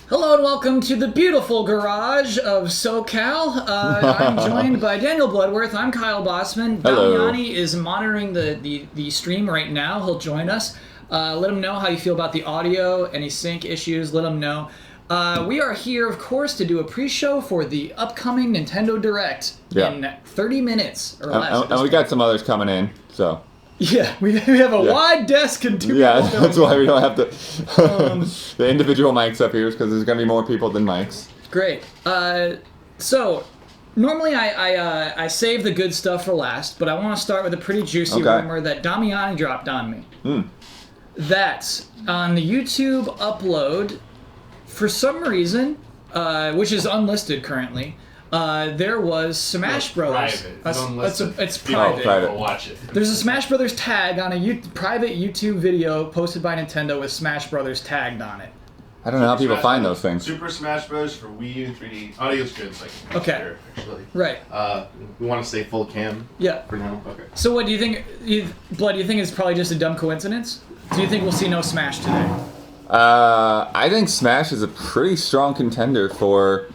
Hello and welcome to the beautiful garage of SoCal. I'm joined by Daniel Bloodworth. I'm Kyle Bossman. Hello. Damiani is monitoring the stream right now. He'll join us. Let him know how you feel about the audio, any sync issues. Let him know. We are here, of course, to do a pre-show for the upcoming Nintendo Direct in 30 minutes or less. And we got some others coming in, so... Yeah, we have a wide desk and two people. That's why we don't have to... the individual mics up here, because there's going to be more people than mics. Great. So, normally I save the good stuff for last, but I want to start with a pretty juicy rumor that Damiani dropped on me. That on the YouTube upload, for some reason, which is unlisted currently, there was Smash Brothers. Private. It's private. Private. Watch it. There's a Smash Brothers tag on a private YouTube video posted by Nintendo with Smash Brothers tagged on it. I don't know how people find those things. Super Smash Bros. For Wii U 3D. Audio's good. It's like Okay. actually. Right. We want to stay full cam. Yeah. For now. Okay. So what do you think? Blood? Do you think it's probably just a dumb coincidence? Do you think we'll see no Smash today? I think Smash is a pretty strong contender for,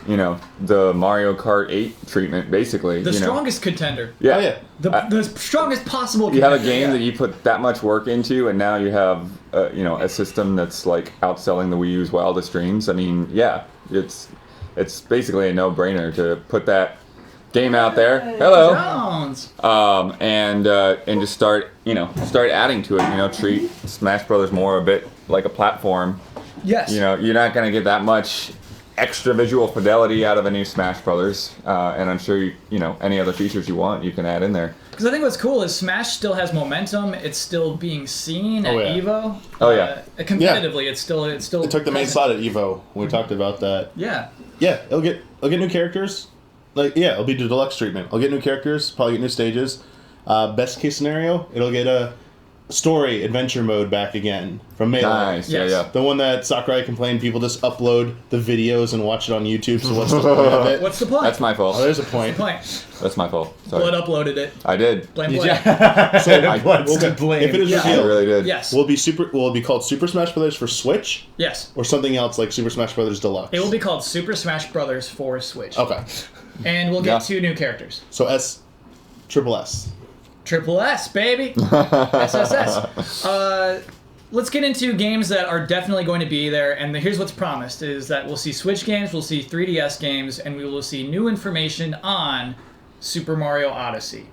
the Mario Kart 8 treatment, basically. The strongest contender. Yeah. Oh, yeah. The strongest possible You contender. have a game that you put that much work into, and now you have, a system that's like outselling the Wii U's wildest dreams. I mean, yeah, it's basically a no-brainer to put that game out there. Hello. Jones. And just start adding to it. Treat Smash Brothers more a bit like a platform. Yes. You're not gonna get that much extra visual fidelity out of a new Smash Brothers, and I'm sure any other features you want, you can add in there. Because I think what's cool is Smash still has momentum. It's still being seen at Evo. Oh yeah. Competitively, it's still. It took the main slot at Evo. We talked about that. Yeah. Yeah, it'll get new characters. It'll be the deluxe treatment. I'll get new characters, probably get new stages. Best case scenario, it'll get a story adventure mode back again from Melee. Nice. Yes. Yeah. The one that Sakurai complained people just upload the videos and watch it on YouTube. So what's the point of it? What's the point? That's my fault. Oh, there's a point. That's my fault. Sorry. Blood uploaded it. I did. Blame. So Blood's to blame. If it is I revealed, really did. Yes. will it be called Super Smash Brothers for Switch Yes. or something else like Super Smash Brothers Deluxe? It will be called Super Smash Brothers for Switch. Okay. And we'll get two new characters. So Triple S. Triple S, baby. SSS. Let's get into games that are definitely going to be there, and here's what's promised, is that we'll see Switch games, we'll see 3DS games, and we will see new information on Super Mario Odyssey.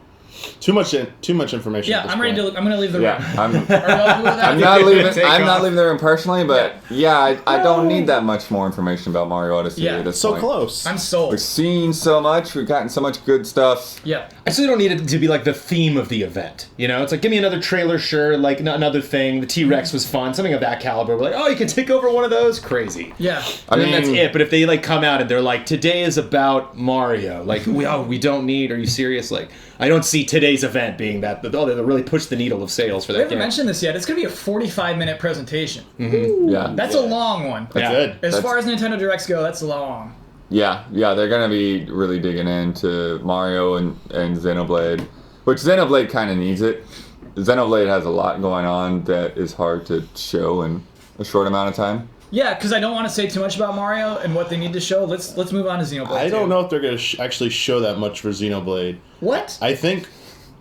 Too much information. Yeah, at this I'm ready point. I'm going to leave the room. Yeah. Are we all cool with that? I'm not leaving the room personally, but I don't need that much more information about Mario Odyssey at this So point. close. I'm sold. We've seen so much. We've gotten so much good stuff. Yeah. I still don't need it to be like the theme of the event. It's like, give me another trailer, sure, like another thing. The T-Rex was fun, something of that caliber. We're like, oh, you can take over one of those? Crazy. Yeah. And then that's it. But if they come out and they're like, today is about Mario, like, we don't need, are you serious? Like, I don't see today's event being that. They'll really push the needle of sales for that We haven't game. mentioned this yet. It's going to be a 45-minute presentation. Yeah. That's a long one. That's good. As far as Nintendo Directs go, that's long. Yeah, they're gonna be really digging into Mario and Xenoblade, which Xenoblade kind of needs it. Xenoblade has a lot going on that is hard to show in a short amount of time. Yeah, because I don't want to say too much about Mario and what they need to show. Let's move on to Xenoblade. I don't know if they're going to actually show that much for Xenoblade. What? I think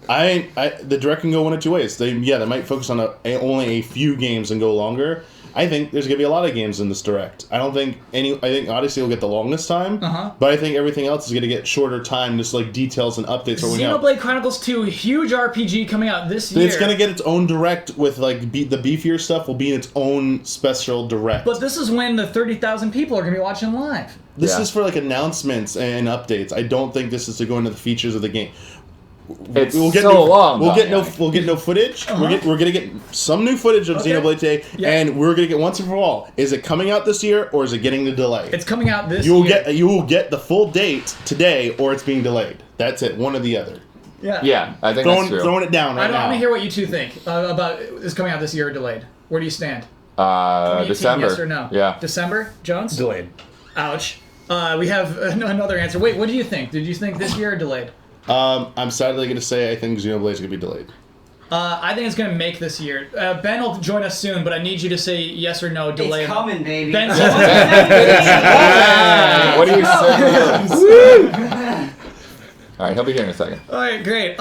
the Direct can go one of two ways. They might focus on only a few games and go longer. I think there's going to be a lot of games in this Direct. I think Odyssey will get the longest time, but I think everything else is going to get shorter time, just like details and updates. Xenoblade Chronicles 2, a huge RPG coming out this year. It's going to get its own Direct with the beefier stuff will be in its own special Direct. But this is when the 30,000 people are going to be watching live. This is for announcements and updates. I don't think this is to go into the features of the game. It's We'll get long. We'll get no footage. We're gonna get some new footage of Xenoblade today, and we're gonna get once and for all. Is it coming out this year or is it getting the delay? It's coming out this year. You will get the full date today, or it's being delayed. That's it. One or the other. Yeah, I think that's true. Throwing it down right now. I want to hear what you two think about is coming out this year or delayed. Where do you stand? 2018, December. Yes or no? Yeah. December. Jones. Delayed. Ouch. We have another answer. Wait, what do you think? Did you think this year or delayed? I'm sadly going to say I think Xenoblade is going to be delayed. I think it's going to make this year. Ben will join us soon, but I need you to say yes or no. Delay. It's coming, baby. Ben, What do you say? All right, he'll be here in a second. All right, great.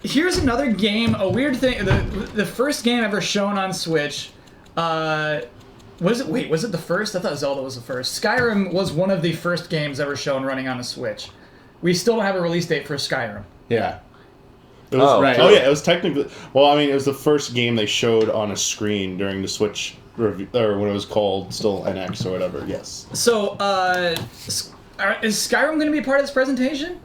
Here's another game. A weird thing. The first game ever shown on Switch. Was it the first? I thought Zelda was the first. Skyrim was one of the first games ever shown running on a Switch. We still don't have a release date for Skyrim. Yeah. It was, right. Oh yeah, it was technically. Well, I mean, it was the first game they showed on a screen during the Switch review, or when it was called still NX or whatever. Yes. So, is Skyrim going to be part of this presentation?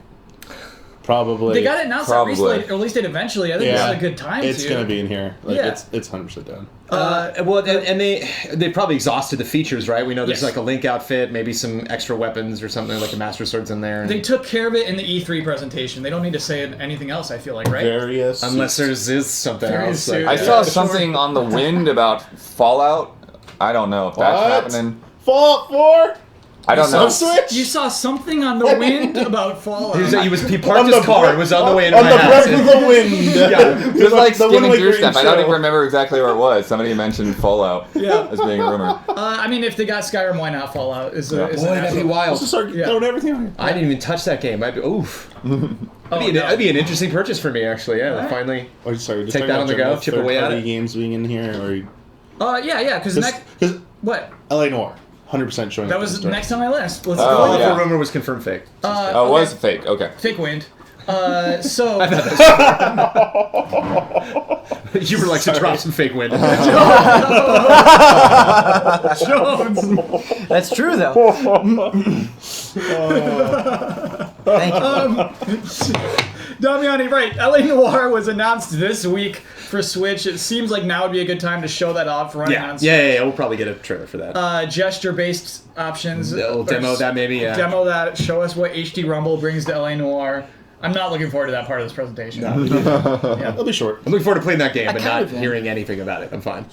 Probably. They got it announced at release date eventually. I think this is a good time It's to. going to be in here. Like, Yeah. It's 100% done. And they probably exhausted the features, right? We know there's Yes. like a Link outfit, maybe some extra weapons or something, like a Master Sword's in there. They took care of it in the E3 presentation. They don't need to say anything else, I feel like, right? Various. Unless there's is something Various else. Like, suits. I Yeah, saw sure. something on the wind about Fallout. I don't know if that's What? happening. Fallout 4? I don't know. Switch? You saw something on the wind about Fallout. he parked his car and was on the way into on my the house. breath of the wind. Yeah. Just like the skimming Wind through Waker stuff. I don't show. even remember exactly where it was. Somebody mentioned Fallout Yeah. as being a rumor. I mean, if they got Skyrim, why not Fallout? Is Yeah. an Boy, that'd be absolute- wild. Let's just start Yeah. throwing everything on. I didn't even touch that game. I'd be, oof. Oh, That'd be an interesting purchase for me, actually. Yeah, Alright. finally. Oh, sorry, just Take talking that about on the general go, chip away at third-party it. games being in here, or yeah, because next. because What? LA Noir, 100% showing. That up was in the store. next on my list. Let's Oh, go. The yeah. rumor was confirmed fake. Oh, it was fake. Okay. Fake wind. So. You were like to drop some fake wind. Jones. That's true, though. Thank you. Damiani, right. LA Noire was announced this week for Switch. It seems like now would be a good time to show that off running on Switch. Yeah. We'll probably get a trailer for that. Gesture-based options. They'll demo that maybe, yeah. Demo that. Show us what HD Rumble brings to LA Noire. I'm not looking forward to that part of this presentation. It'll be short. I'm looking forward to playing that game, but kind not of am. hearing anything about it. I'm fine.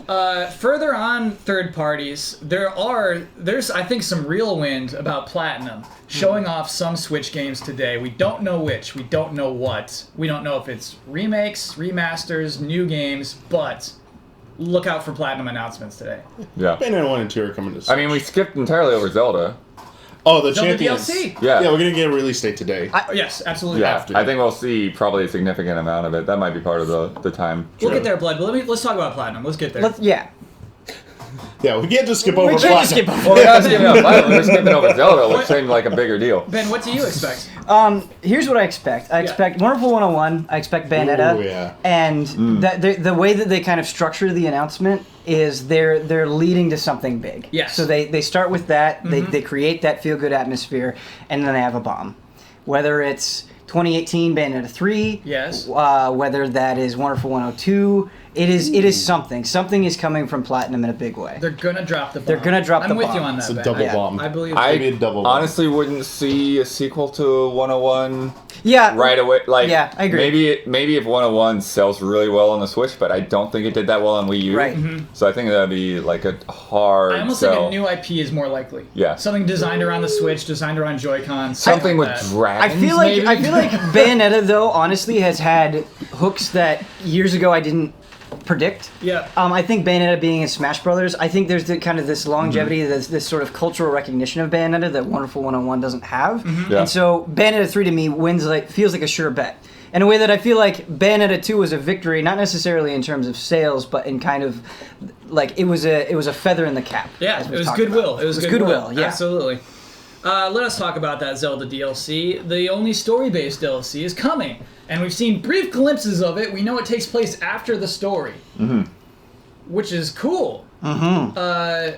Further on third parties, there's I think some real wind about Platinum showing off some Switch games today. We don't know which, we don't know what. We don't know if it's remakes, remasters, new games, but look out for Platinum announcements today. Yeah. Bayonetta 1 and 2 are coming to Switch. I mean, we skipped entirely over Zelda. Oh, the Zelda Champions. DLC. Yeah. Yeah, we're going to get a release date today. Yes, absolutely. Yeah, After. I think we'll see probably a significant amount of it. That might be part of the time. We'll get there, Blood, but let's talk about Platinum. Let's get there. Yeah. Yeah, we can't just skip over We can't just Platinum. skip Well, we're not skipping over Zelda, we're skipping over Zelda, which seemed like a bigger deal. Ben, what do you expect? Here's what I expect. I expect Wonderful 101. I expect Bayonetta. Ooh, yeah. And the way that they kind of structure the announcement is they're leading to something big. Yes. So they start with that. They create that feel good atmosphere, and then they have a bomb. Whether it's 2018 Bayonetta 3. Yes. Whether that is Wonderful 102. It is something. Something is coming from Platinum in a big way. They're gonna drop the bomb. They're gonna drop I'm the with bomb. you on that, It's a Ben. double Yeah. bomb. I believe I Maybe a double bomb. honestly wouldn't see a sequel to 101 Yeah. right away. Like, Yeah, I agree. Maybe if 101 sells really well on the Switch, but I don't think it did that well on Wii U. Right. So I think that'd be like a hard I almost sell. think a new IP is more likely. Yeah. Something designed around the Switch, designed around Joy-Con. Something with like that. dragons. I feel like maybe? Bayonetta though honestly has had hooks that years ago I didn't predict. Yeah. I think Bayonetta being in Smash Brothers, I think there's kind of this longevity, this sort of cultural recognition of Bayonetta that Wonderful 101 doesn't have. Yeah. And so Bayonetta 3 to me feels like a sure bet. In a way that I feel like Bayonetta 2 was a victory, not necessarily in terms of sales, but in kind of like it was a feather in the cap. Yeah, as it we've was talked goodwill. about. It was goodwill. Yeah. Absolutely. Let us talk about that Zelda DLC. The only story-based DLC is coming, and we've seen brief glimpses of it. We know it takes place after the story, which is cool. I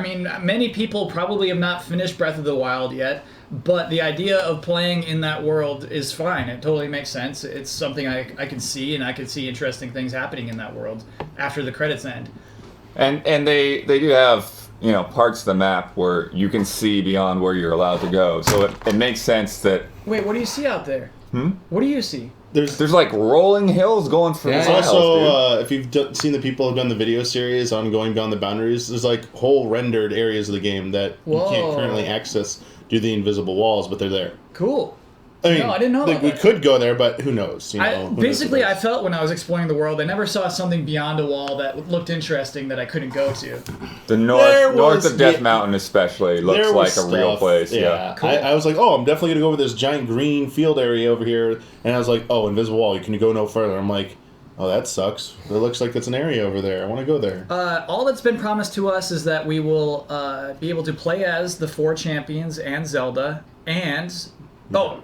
mean, many people probably have not finished Breath of the Wild yet, but the idea of playing in that world is fine. It totally makes sense. It's something I can see, and I can see interesting things happening in that world after the credits end. And they do have, you know, parts of the map where you can see beyond where you're allowed to go. So it makes sense that Wait, what do you see out there? What do you see? there's like rolling hills going for Yeah. miles, Also, dude. if you've seen the people who've done the video series on Going Beyond the Boundaries, there's like whole rendered areas of the game that you Whoa. can't currently access due to the invisible walls, but they're there. Cool. I mean, No, I didn't know like, about we that. could go there, but who knows? You know, Basically, I felt when I was exploring the world, I never saw something beyond a wall that looked interesting that I couldn't go to. The There north was- of Death yeah, Mountain especially looks there like was a real stuff. place. Yeah, Cool. I was like, oh, I'm definitely gonna go over this giant green field area over here, and I was like, oh, invisible wall. You can go no further. I'm like, oh, that sucks. It looks like it's an area over there. I want to go there. All that's been promised to us is that we will be able to play as the 4 champions and Zelda, and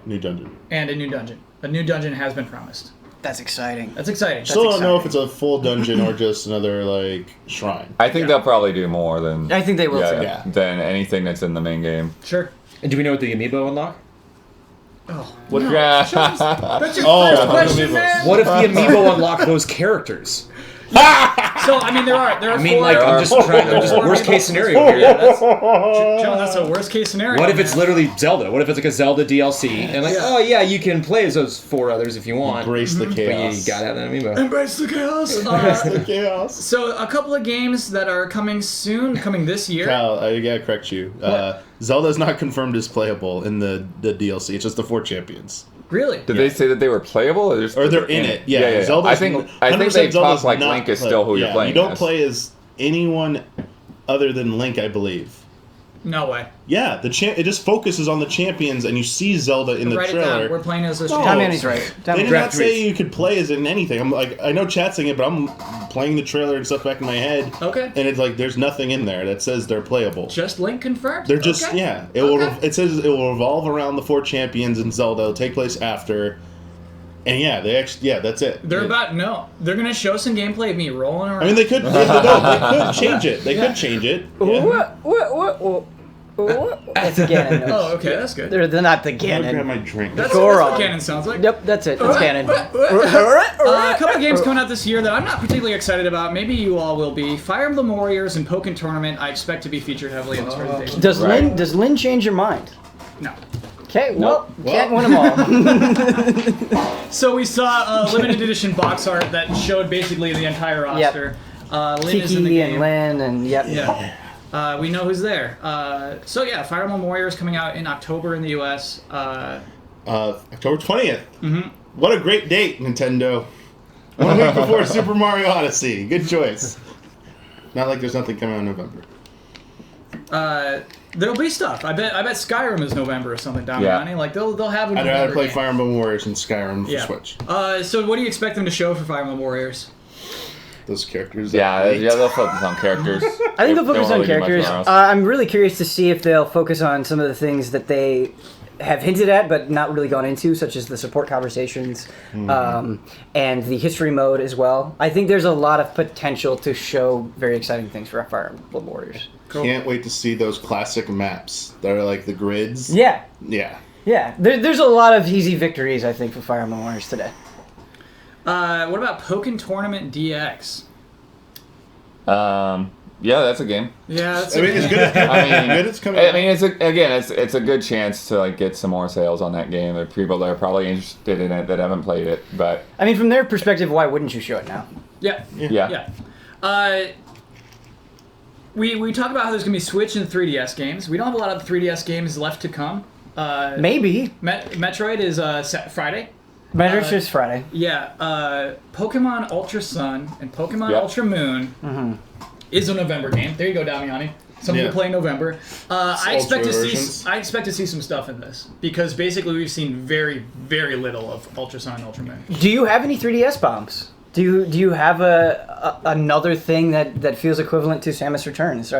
New dungeon. and a new dungeon. A new dungeon has been promised. That's exciting. That's exciting. Still don't know if exciting. it's a full dungeon or just another like shrine. I think they'll probably do more than I think they will too. Yeah. than anything that's in the main game. Sure. And do we know what the amiibo unlock? Oh, What? no. Yeah. That's your Oh, first question, amiibos. man. What if the amiibo unlock those characters? So I mean, there are. I mean, 4. like, I'm just trying. I'm just worst case scenario here. Yeah, that's, John, that's a worst case scenario. What if it's man. literally Zelda? What if it's like a Zelda DLC? And like, Yeah. oh yeah, you can play as those 4 others if you want. Embrace the But chaos. you gotta have that amiibo. Embrace the chaos? The chaos. So a couple of games that are coming soon, coming this year. Kyle, I gotta correct you. Zelda's not confirmed as playable in the DLC. It's just the 4 champions. Really? Did they say that they were playable, or, just Or they're in it. Yeah, I think they 100% talk like not Link is play- still who you're yeah, playing. You don't as. play as anyone other than Link, I believe. No way. Yeah, it just focuses on the champions, and you see Zelda in the Write it down. We're trailer. playing as those No. champions. Damiani's right. They did Damiani's not say you could play as in anything. I'm like, I know chat's saying it, but I'm playing the trailer and stuff back in my head. Okay. And it's like there's nothing in there that says they're playable. Just Link confirmed? They're just Okay. yeah. Okay. It says it will revolve around the 4 champions in Zelda. It'll take place after. And yeah, that's it. They're gonna show some gameplay of me rolling around. I mean, they could change it. They could change it. Yeah. What? That's Ganon. Oh, okay, that's good. They're not the I'm gonna grab Ganon. my drink. That's Goron. what Ganon sounds like. Yep, that's it. That's Ganon. A couple of games coming out this year that I'm not particularly excited about. Maybe you all will be. Fire Emblem Warriors and Pokken Tournament. I expect to be featured heavily in this presentation. Does Lynn change your mind? No. Okay, well, Well. can't win them all. So we saw a limited edition box art that showed basically the entire roster. Lynn is in the Kiki game. and Lynn and yep. Yeah. We know who's there. So yeah, Fire Emblem Warriors coming out in October in the US. October 20th. Mm-hmm. What a great date, Nintendo. 1 week before Super Mario Odyssey. Good choice. Not like there's nothing coming out in November. There'll be stuff. I bet Skyrim is November or something, Damiani. Yeah. Like they'll have a I'd rather November play game. Fire Emblem Warriors and Skyrim for Yeah. Switch. So what do you expect them to show for Fire Emblem Warriors? Those characters. Yeah, that they'll focus on characters. I think they'll focus They on won't really do much characters. else. I'm really curious to see if they'll focus on some of the things that they have hinted at but not really gone into, such as the support conversations and the history mode as well. I think there's a lot of potential to show very exciting things for Fire Emblem Warriors. Can't wait to see those classic maps that are like the grids. Yeah, Yeah. yeah. There's a lot of easy victories, I think, for Fire Emblem Warriors today. What about Pokken Tournament DX? Yeah, that's a game. Yeah, that's I mean, it's good. It's coming. I mean, it's a good chance to like get some more sales on that game. There are people that are probably interested in it that haven't played it, but I mean, from their perspective, why wouldn't you show it now? yeah. yeah. We talked about how there's gonna be Switch and 3DS games. We don't have a lot of 3DS games left to come. Maybe. Metroid is Friday. Metroid's just Friday. Yeah, Pokemon Ultra Sun and Pokemon Yep. Ultra Moon is a November game. There you go, Damiani. Some Yeah. people play in November. I expect Ultra to versions. see. I expect to see some stuff in this because basically we've seen very, very little of Ultra Sun and Ultra Moon. Do you have any 3DS bombs? Do you have another thing that feels equivalent to Samus Returns?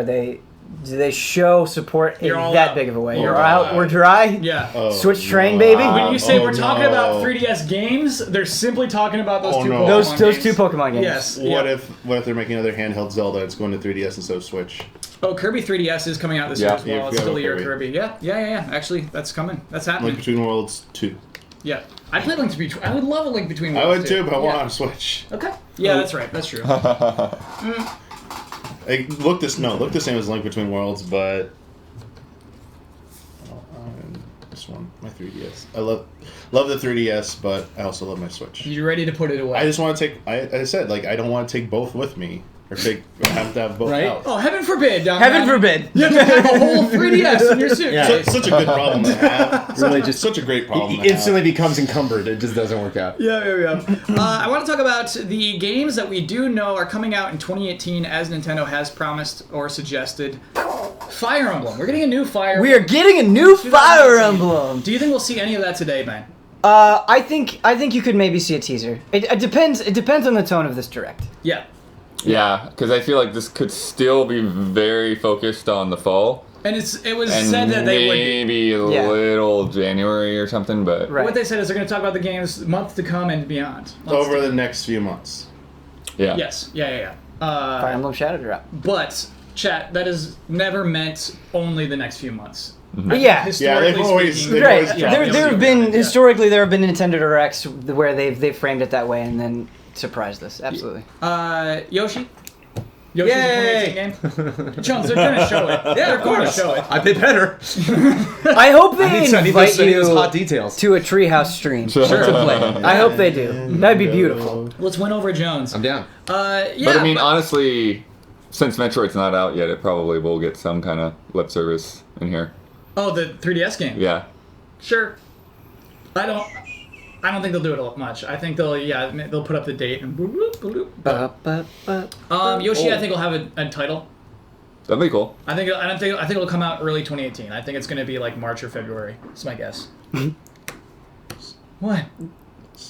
Do they show support in You're all that out. big of a way? You're You're all out. out. We're dry. Yeah. Oh, Switch train, no. baby. When you say Oh, we're talking no. about 3DS games, they're simply talking about those Oh, two no. Pokemon Those games. two Pokemon games. Yes. What yeah. if they're making another handheld Zelda? It's going to 3DS instead of Switch. Oh, Kirby 3DS is coming out this Yeah. year as Yeah, well. I It's forgot still a year about of Kirby. Yeah. Actually, that's coming. That's happening. Link Between Worlds 2. Yeah. I play Link Between. I would love a Link Between I Worlds would too, but I want Yeah. it on Switch. Okay. Yeah, that's right. That's true. It looked the same as Link Between Worlds, but this one, my 3DS. I love the 3DS, but I also love my Switch. You ready to put it away? I just want to take. I said, like, I don't want to take both with me. Or have to have both Right? out. Oh, heaven forbid, Dom. Heaven forbid. You have to have a whole 3DS in your suitcase. Yeah. Such a good problem to have. Really just Such a great problem He to have. instantly becomes encumbered. It just doesn't work out. Yeah. I want to talk about the games that we do know are coming out in 2018, as Nintendo has promised or suggested. Fire Emblem. We're getting a new Fire. We are getting a new Fire Emblem. Do you think we'll see any of that today, Ben? I think you could maybe see a teaser. It depends. It depends on the tone of this direct. Yeah. Yeah, because I feel like this could still be very focused on the fall. And it was And said that they would be. maybe a Yeah. little January or something, but Right. What they said is they're going to talk about the games month to come and beyond. Over the next few months. yeah. Yes. Yeah. Fire Emblem Shadow Drop. But, chat, that is never meant only the next few months. Yeah. Historically they've always- speaking, they've Right. always dropped There it. have been Yeah. historically there have been Nintendo Directs where they've framed it that way and then surprised us. Absolutely. Yoshi? Yoshi's Yay! a 2018 game? Jones, they're going to show it. They're going to show it. I did better. I hope they I need invite those hot you details. to a Treehouse stream Sure. to play. I hope they do. That'd be beautiful. Let's win over Jones. I'm down. Yeah, But I mean, honestly, since Metroid's not out yet, it probably will get some kind of lip service in here. oh, the 3DS game? Yeah. Sure. I don't think they'll do it much. I think they'll put up the date and boop, boop, boop, boop. Yoshi, I think will have a title. That'd be cool. I think it'll come out early 2018. I think it's going to be like March or February. That's my guess. What?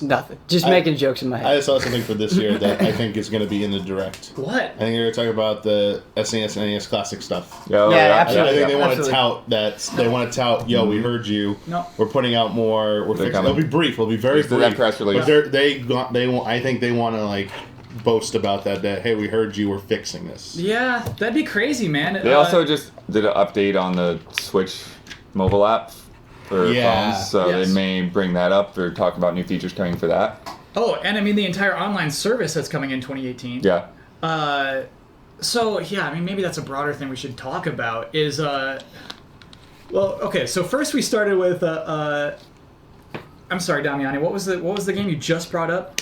Nothing. Just making jokes in my I head. saw something for this year that I think is going to be in the direct. What? I think they're going to talk about the SNES and NES Classic stuff. Yeah, absolutely. I think they want to Absolutely. tout that. They want to tout. Yo, we heard you. No. We're putting out more. We're They're fixing. coming. It'll be brief. It'll be very Just did brief. that press release. But they want. I think they want to like boast about that. That hey, we heard you. We're fixing this. Yeah, that'd be crazy, man. They also just did an update on the Switch mobile app for Yeah. phones, so Yes. they may bring that up or talk about new features coming for that. Oh, and I mean the entire online service that's coming in 2018. Yeah. So yeah, I mean maybe that's a broader thing we should talk about is well, okay, so first we started with I'm sorry, Damiani, what was the game you just brought up?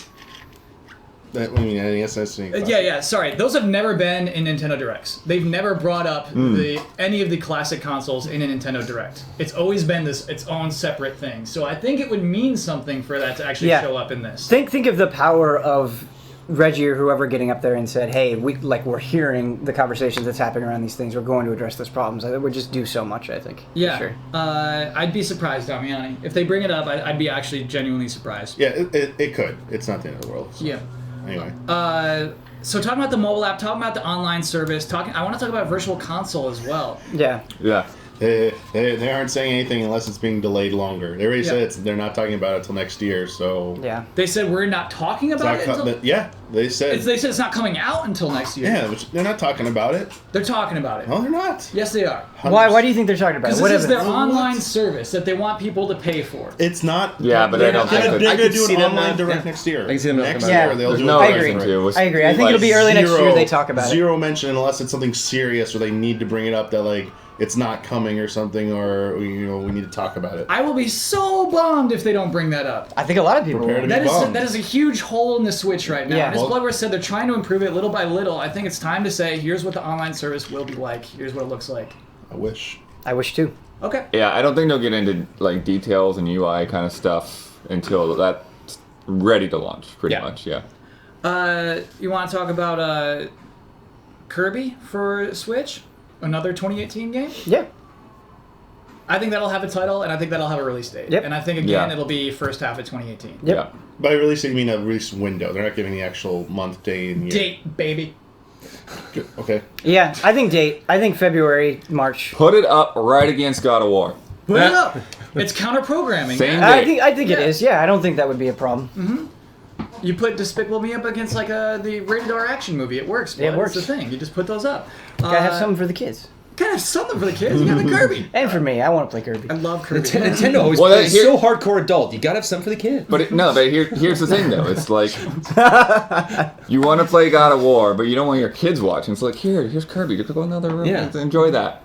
That, I mean, NES, SNES. Yeah, sorry. Those have never been in Nintendo Directs. They've never brought up any of the classic consoles in a Nintendo Direct. It's always been its own separate thing. So I think it would mean something for that to actually show up in this. Think of the power of Reggie or whoever getting up there and said, "Hey, we're hearing the conversations that's happening around these things. We're going to address those problems." It would just do so much, I think. Yeah. For sure. I'd be surprised, Damiani. If they bring it up, I'd be actually genuinely surprised. Yeah, it could. It's not the end of the world. So. Yeah. Anyway. So talking about the mobile app, talking about the online service, I want to talk about Virtual Console as well. Yeah. Yeah. They aren't saying anything unless it's being delayed longer. They already said they're not talking about it until next year. So Yeah. They said we're not talking about it until... they said. They said it's not coming out until next year. Yeah, which they're not talking about it. They're talking about it. No, they're not. Yes, they are. Why do you think they're talking about it? Because What this is their evidence? online service that they want people to pay for. It's not. Yeah, but I don't think that- they're I going could to do see an them online not- direct yeah. next year. I can see them not next coming year out. they'll There's do no it. I agree. reason to. I agree. I think it'll be early next year they talk about it. Zero mention unless it's something serious or they need to bring it up that like it's not coming or something or we need to talk about it. I will be so bummed if they don't bring that up. I think a lot of people Prepare will. to be bummed. That is a huge hole in the Switch right now. Yeah. And as Well- Bloodworth said, they're trying to improve it little by little. I think it's time to say, here's what the online service will be like. Here's what it looks like. I wish. I wish too. Okay. Yeah, I don't think they'll get into like details and UI kind of stuff until that's ready to launch, pretty much. Yeah. You want to talk about Kirby for Switch? Another 2018 game? Yeah. I think that'll have a title, and I think that'll have a release date. Yep. And I think, again, Yeah. it'll be first half of 2018. Yep. Yeah. By releasing, you mean a release window. They're not giving the actual month, day, and year. Date, baby. Good. Okay. Yeah. I think date. I think February, March. Put it up right against God of War. Put it up. It's counter-programming. Same man. day. I think it Yeah. is. Yeah. I don't think that would be a problem. You put Despicable Me up against like the rated R action movie. It works. Yeah, it bud. works. It's the thing. You just put those up. Gotta have something for the kids. Gotta have something for the kids. You got the Kirby. And for me. I want to play Kirby. I love Kirby. Nintendo always Well, plays here- so hardcore adult. You gotta have something for the kid. But here's the thing though. It's like you want to play God of War, but you don't want your kids watching. It's like here's Kirby. Just go in the other room Yeah. and enjoy that.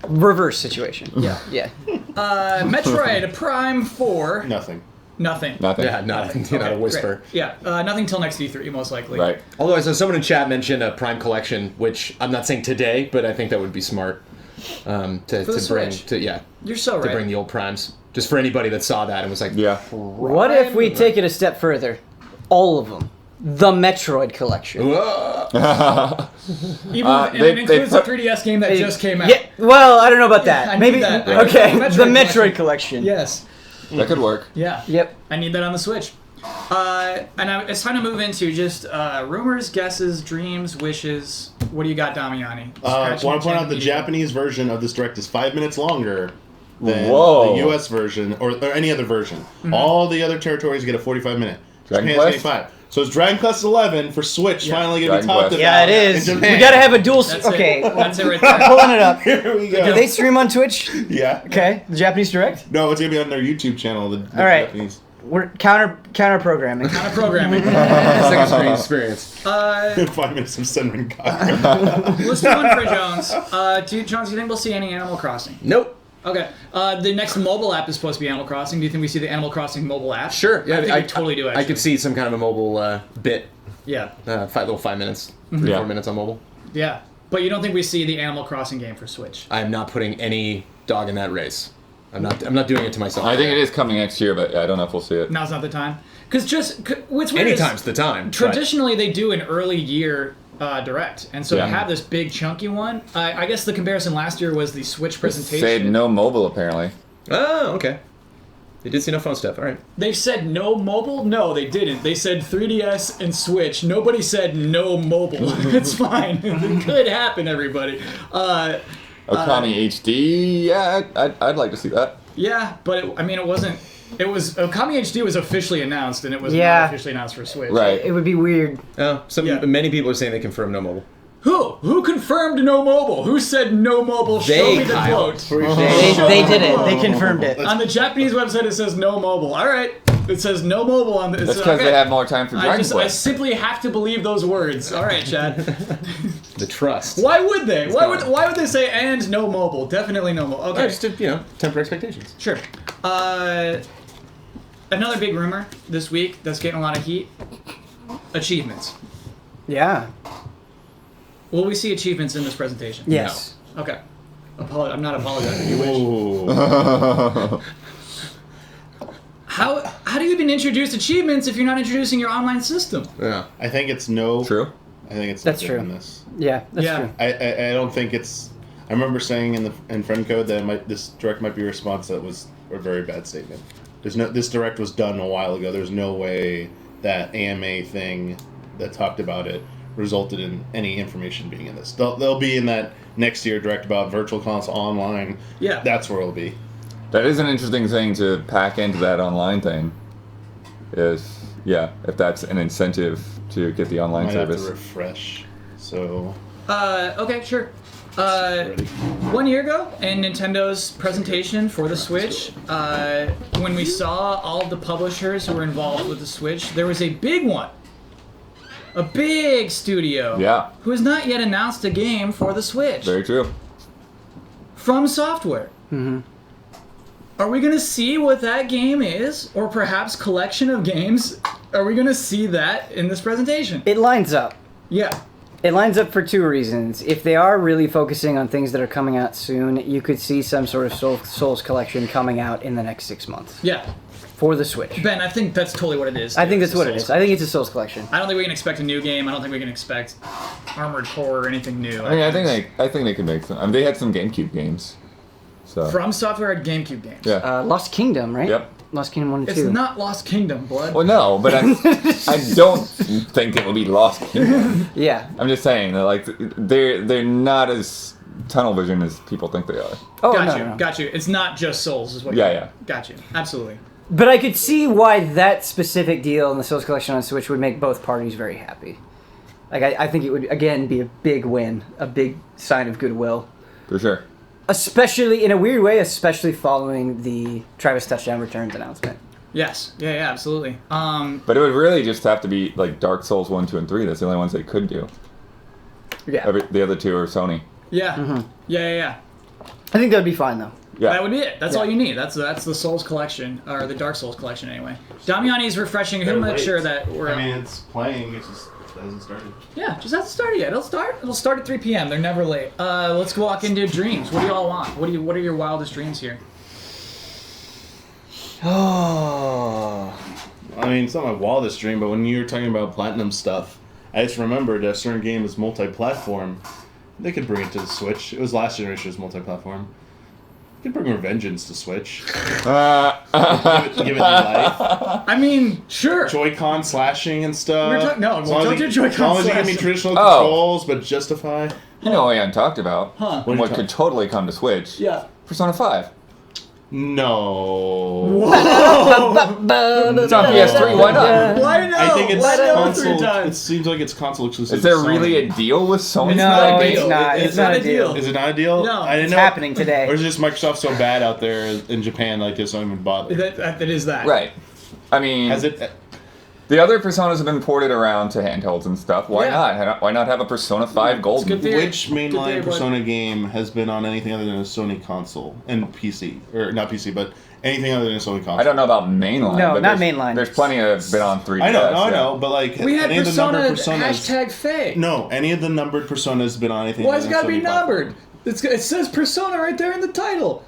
Reverse situation. Yeah. Yeah. Metroid Prime 4. Nothing. Nothing. Nothing. Not a whisper. Great. Yeah, nothing till next E3, most likely. Right. Although I saw someone in chat mention a Prime Collection, which I'm not saying today, but I think that would be smart to bring Switch. You're so right. to bring the old Primes. Just for anybody that saw that and was like, Yeah. What if we take it a step further? All of them. The Metroid collection. Even and it includes the 3DS game that just came out. Yeah, well, I don't know about that. I need Maybe that. okay. Metroid The Metroid collection. Yes. That could work. Yeah. Yep. I need that on the Switch. It's time to move into just rumors, guesses, dreams, wishes. What do you got, Damiani? I want to point out the Japanese version of this direct is 5 minutes longer than Whoa. the US version or any other version. Mm-hmm. All the other territories get a 45-minute. Dragon Japan's Quest? 25. So it's Dragon Quest 11 for Switch finally going to be Dragon talked Quest. about. Yeah, it is. in We Japan. gotta have a dual. That's Okay, it. That's it right there. pulling it up. Here we go. Do they stream on Twitch? Yeah. Okay, the Japanese Direct. No, it's going to be on their YouTube channel. The All right. Japanese. We're counter programming. Kind of programming. second screen experience. 5 minutes of cinnamon coffee. Let's do one for Jones. Jones, do you think we'll see any Animal Crossing? Nope. Okay. The next mobile app is supposed to be Animal Crossing. Do you think we see the Animal Crossing mobile app? Sure. Yeah, I think we totally do, actually. I could see some kind of a mobile bit. Yeah. 5 minutes. Mm-hmm. 4 minutes on mobile. Yeah. But you don't think we see the Animal Crossing game for Switch? I am not putting any dog in that race. I'm not doing it to myself. I think it is coming next year, but I don't know if we'll see it. Now's not the time. Because what's weird is Anytime's the time. traditionally they do an early year direct, and so Yeah. to have this big chunky one, I guess the comparison last year was the Switch presentation. Said no mobile, apparently. Oh, okay. They did see no phone stuff. All right. They said no mobile? No, they didn't. They said 3DS and Switch. Nobody said no mobile. It's fine. It could happen, everybody. Okami HD, yeah, I'd like to see that. Yeah, but it wasn't. It was Okami HD was officially announced, and it was Yeah. not officially announced for Switch. Right. It would be weird. Oh, Yeah. many people are saying they confirmed no mobile. Who confirmed no mobile? Who said no mobile? Show They, me the Kyle. quote. They did it. They confirmed it. On the Japanese website, it says no mobile. All right, it says no mobile on the. That's because they have more time for Dragon I Quest. simply have to believe those words. All right, Chad. The trust. Why would they? Why would they say and no mobile? Definitely no mobile. Okay, Just to, temper expectations. sure. Another big rumor this week that's getting a lot of heat. Achievements. Yeah. Will we see achievements in this presentation? Yes. No. Okay. I'm not apologizing. You wish. Ooh. How do you even introduce achievements if you're not introducing your online system? Yeah. I think it's no. True. I think it's That's no true. in this. Yeah, that's Yeah. true. I don't think it's. I remember saying in friend code that this direct might be a response that was a very bad statement. This direct was done a while ago. There's no way that AMA thing that talked about it resulted in any information being in this. They'll be in that next year direct about Virtual Console Online. Yeah. That's where it'll be. That is an interesting thing to pack into that online thing. If that's an incentive to get the online Might have service. to refresh. So. Okay, sure. ready. 1 year ago, in Nintendo's presentation for the Switch, when we saw all of the publishers who were involved with the Switch, there was a big one. A big studio. Yeah. Who has not yet announced a game for the Switch. Very true. From Software. Mm-hmm. Are we going to see what that game is? Or perhaps collection of games? Are we going to see that in this presentation? It lines up. Yeah. It lines up for two reasons. If they are really focusing on things that are coming out soon, you could see some sort of Souls collection coming out in the next 6 months Yeah. for the Switch. Ben, I think that's totally what it is. I think It's that's a what it Souls is. I think it's a Souls collection. I don't think we can expect a new game. I don't think we can expect Armored Core or anything new. I think they could make some. I mean, they had some GameCube games. So. From Software had GameCube games. Yeah. Lost Kingdom, right? Yep. Lost Kingdom 1 and 2. It's not Lost Kingdom, blood. Well, no, but I don't think it will be Lost Kingdom. Yeah. I'm just saying that like they're not as tunnel vision as people think they are. Oh, got no, you, no, no. got you. It's not just Souls, is what Yeah, you yeah. Got you. Absolutely. But I could see why that specific deal in the Souls collection on Switch would make both parties very happy. Like, I think it would, again, be a big win, a big sign of goodwill. For sure. Especially, in a weird way, especially following the Travis Touchdown Returns announcement. Yes. Yeah, absolutely. But it would really just have to be like Dark Souls 1, 2, and 3. That's the only ones they could do. Yeah. The other two are Sony. Yeah. Mm-hmm. Yeah. I think that would be fine, though. Yeah. That would be it. That's all you need. That's the Souls collection, or the Dark Souls collection anyway. Damiani's refreshing. He'll make sure that we're. I mean, it's playing. It just hasn't started. Yeah, just hasn't started yet. It'll start. It'll start at 3 p.m. They're never late. Let's walk into dreams. What do you all want? What are your wildest dreams here? Oh, I mean, it's not my wildest dream, but when you were talking about platinum stuff, I just remembered a certain game is multi-platform. They could bring it to the Switch. It was last generation's multi-platform. You could bring Revengeance to Switch. Give it new life. I mean, sure. Joy-Con slashing and stuff. Don't do Joy-Con slashing. As long as you give me traditional controls, but justify. You know what I talked about? Huh. What could totally come to Switch? Yeah. Persona 5. No. It's on PS3, why not? Why not? I think it's Why not console. 3 times? It seems like it's console exclusive. Is there to Sony. really a deal with Sony? No, a it's deal. not. It's not a deal. Is it not a deal? No. I didn't It's know. happening today. Or is just Microsoft so bad out there in Japan, like this, don't even bother? That is that. Right. I mean, Has it? the other Personas have been ported around to handhelds and stuff. Why Yeah. not? Why not have a Persona 5 Golden? good theory. Which Good theory, mainline Persona game has been on anything other than a Sony console and PC, or not PC, but anything other than a Sony console? I don't know about mainline. No, but not there's- mainline. There's plenty of been on 3DS. I know, I yeah. know, but like We had any of the numbered Persona personas. #Faye. No, any of the numbered personas been on anything. Why has it other got to than be Sony numbered? It says Persona right there in the title.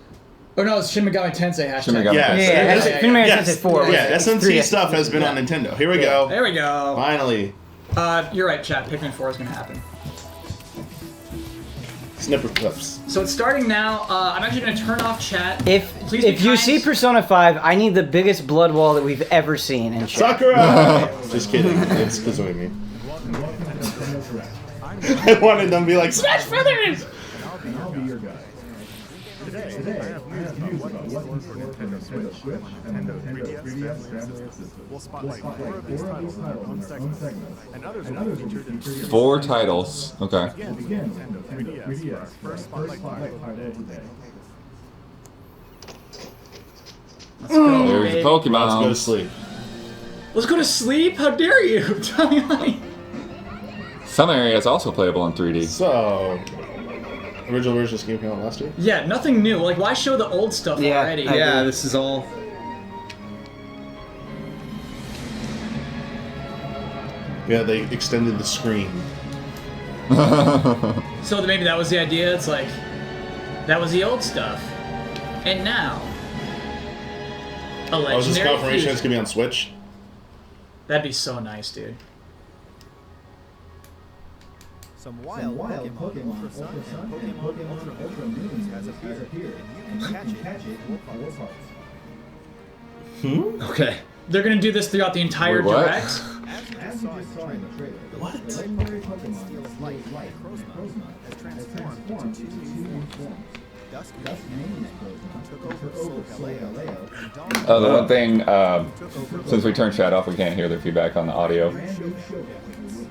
Or no, it's Shin Megami Tensei #. Shin Megami Yeah, Tensei. Yeah, yeah, Shin Megami Yes. Tensei 4. Yeah, was SMT 3DS. stuff has been on Nintendo. Here we go. There we go. Finally. You're right, chat. Pikmin 4 is going to happen. Snipper clips. So it's starting now. I'm actually going to turn off chat. If Please be you kind. see Persona 5, I need the biggest blood wall that we've ever seen in chat. Sakura! Just kidding. It's Kazooie. I wanted them to be like, Smash Brothers! I'll be your guide. Today, I have news about what was for Nintendo Switch, Nintendo 3DS family system. We'll spotlight 4 of these titles in one segment, and others will be featured in 4 titles. Okay. We'll begin with Nintendo 3DS, our first spotlight title of the day. Let's go, There's baby. a Pokemon. Let's go to sleep. Let's go to sleep? How dare you? Damiani. Some areas also playable in 3D. So, original version of this game came out last year? Yeah, nothing new. Like, why show the old stuff Yeah, already? I Yeah, agree. this is all. Yeah, they extended the screen. So maybe that was the idea. It's like, that was the old stuff. And now, a legendary Oh, is this confirmation fusion. it's going to be on Switch? That'd be so nice, dude. Some wild Pokemon Ultrasone and Pokemon Ultramoon has appeared, and you can catch it in 4 parts. Okay. They're gonna do this throughout the entire Wait, what? direct. As you just saw in the trailer, What? legendary Pokemon steals life and Crozma has transformed into 2 new forms. Dusk Mane's Crozma took over Solgaleo, and Dawn Oh, the one thing, since we turned chat off, we can't hear the feedback on the audio. brand new show in the woods.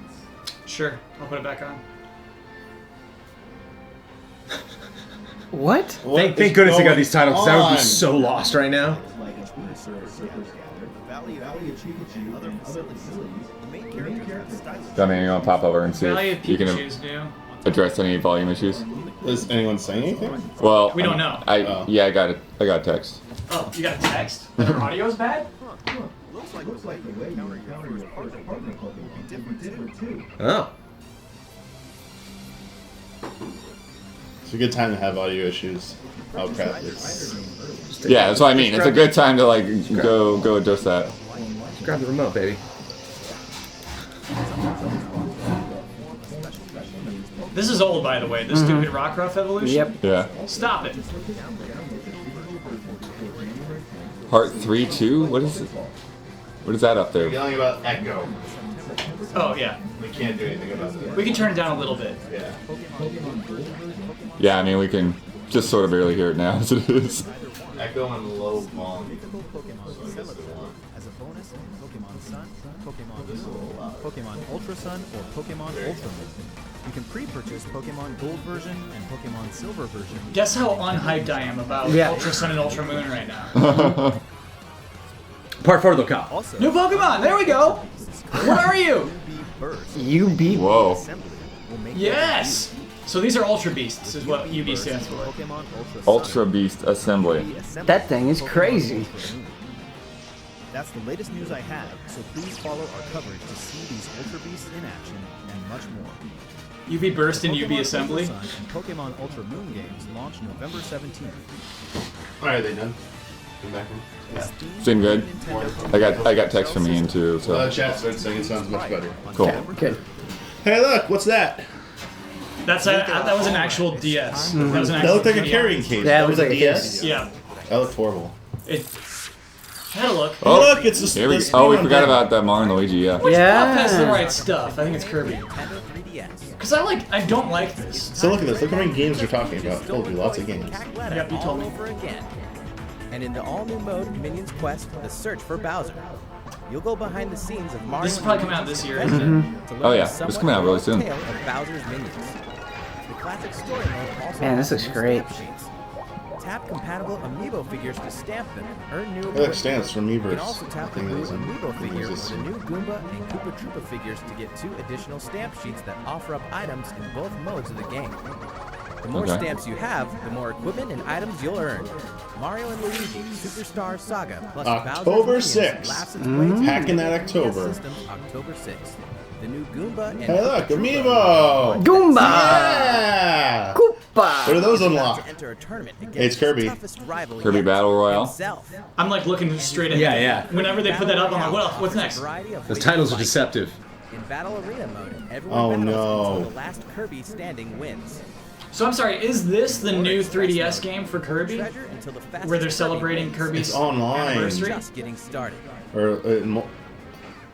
Sure, I'll put it back on. What? Thank goodness they got these titles, 'cause I would be so lost right now. Like a Surfers gather, the Valley of Pikachu and other facilities, the main characters have stylish. I mean, you want to pop over and see Valley of if you can Pikachu's new. address any volume issues? Is anyone saying anything? Well, We don't know. Yeah, I got it. I got a text. Oh, you got a text? Their audio's bad? Looks like the way you encounter your partner Pokemon will be different too. Oh. It's a good time to have audio issues. Oh crap! It's... Yeah, that's what I mean. It's a good time to like go adjust that. Just grab the remote, baby. This is old, by the way. This stupid Rockruff evolution. Yep. Yeah. Stop it. Part 3-2. What is it? What is that up there? Yelling about Echo. Oh yeah. We can't do anything about that. We can turn it down a little bit. Yeah. Yeah, I mean we can just sort of barely hear it now as it is. Echo and low volume. So I guess the one. As a bonus, Pokemon Sun, Pokemon Ultrasun, or Pokemon Ultraman. You can pre-purchase Pokemon Gold version and Pokemon Silver version. Guess how unhyped I am about Yeah. Ultra Sun and Ultra Moon right now. Part 4 of the cop. Also, New Pokemon! There we go! What are you? burst You beat Whoa. assembly will make Yes! So these are Ultra Beasts, is what UB stands for. Pokemon Ultra Beast Assembly. That thing is crazy. That's the latest news I have, so please follow our coverage to see these Ultra Beasts in action and much more. UV Burst and UV Pokemon Assembly. Ultra Sun and Pokemon Ultra Moon games launch November 17th. Alright, are they done? Come back. Seem good. I got text from Ian too. So Chat started saying it sounds much better. cool. Good. Hey, look, what's that? That was an actual DS. That was an That actual looked like a 3DS. carrying case. Yeah, it That was was a like a DS. Yeah. That looked horrible. It had a look. Oh, Look, it's the here we, the oh, we Speedrun forgot thing. about that Mario and Luigi. Yeah. Which pup has the Yeah. right stuff? I think it's Kirby. Because I don't like this. So look at this. Look how many games you're talking about. Told you, lots of games. Yep, you told me. over again. And in the all-new mode, Minions Quest: The Search for Bowser, you'll go behind the scenes of Mario. This is probably coming out this year. To learn Oh, yeah. the It's somewhat coming out really heroic soon. tale of Bowser's minions. The classic story mode also Man, this has looks new great. stamp sheets. Tap compatible amiibo figures to stamp them. Earn new It equipment. stands for You Miiverse. can also tap the I think blue it is. amiibo figure What is or this? the new Goomba and Koopa Troopa figures to get 2 additional stamp sheets that offer up items in both modes of the game. The more Okay. stamps you have, the more equipment and items you'll earn. Mario and Luigi Superstar Saga plus October Bowser's Minions 6th. lasts its way to Packing that Nintendo October. Systems October 6th. The new Goomba and Hey, look, Koopa Troopa Amiibo! Goomba! Yeah! Koopa! What do those about unlock? to enter a tournament against It's Kirby. his toughest rival Kirby yet, Battle Royale. himself. I'm like looking straight ahead. Yeah, yeah. Whenever they put that up, I'm like, what else? What's next? Those titles are deceptive. In Battle Arena mode, everyone Oh, battles no. until the last Kirby standing wins. So I'm sorry, is this the new 3DS game for Kirby? Treasure until the fastest Where they're Kirby celebrating wins. Kirby's It's online. anniversary? Just getting started. Or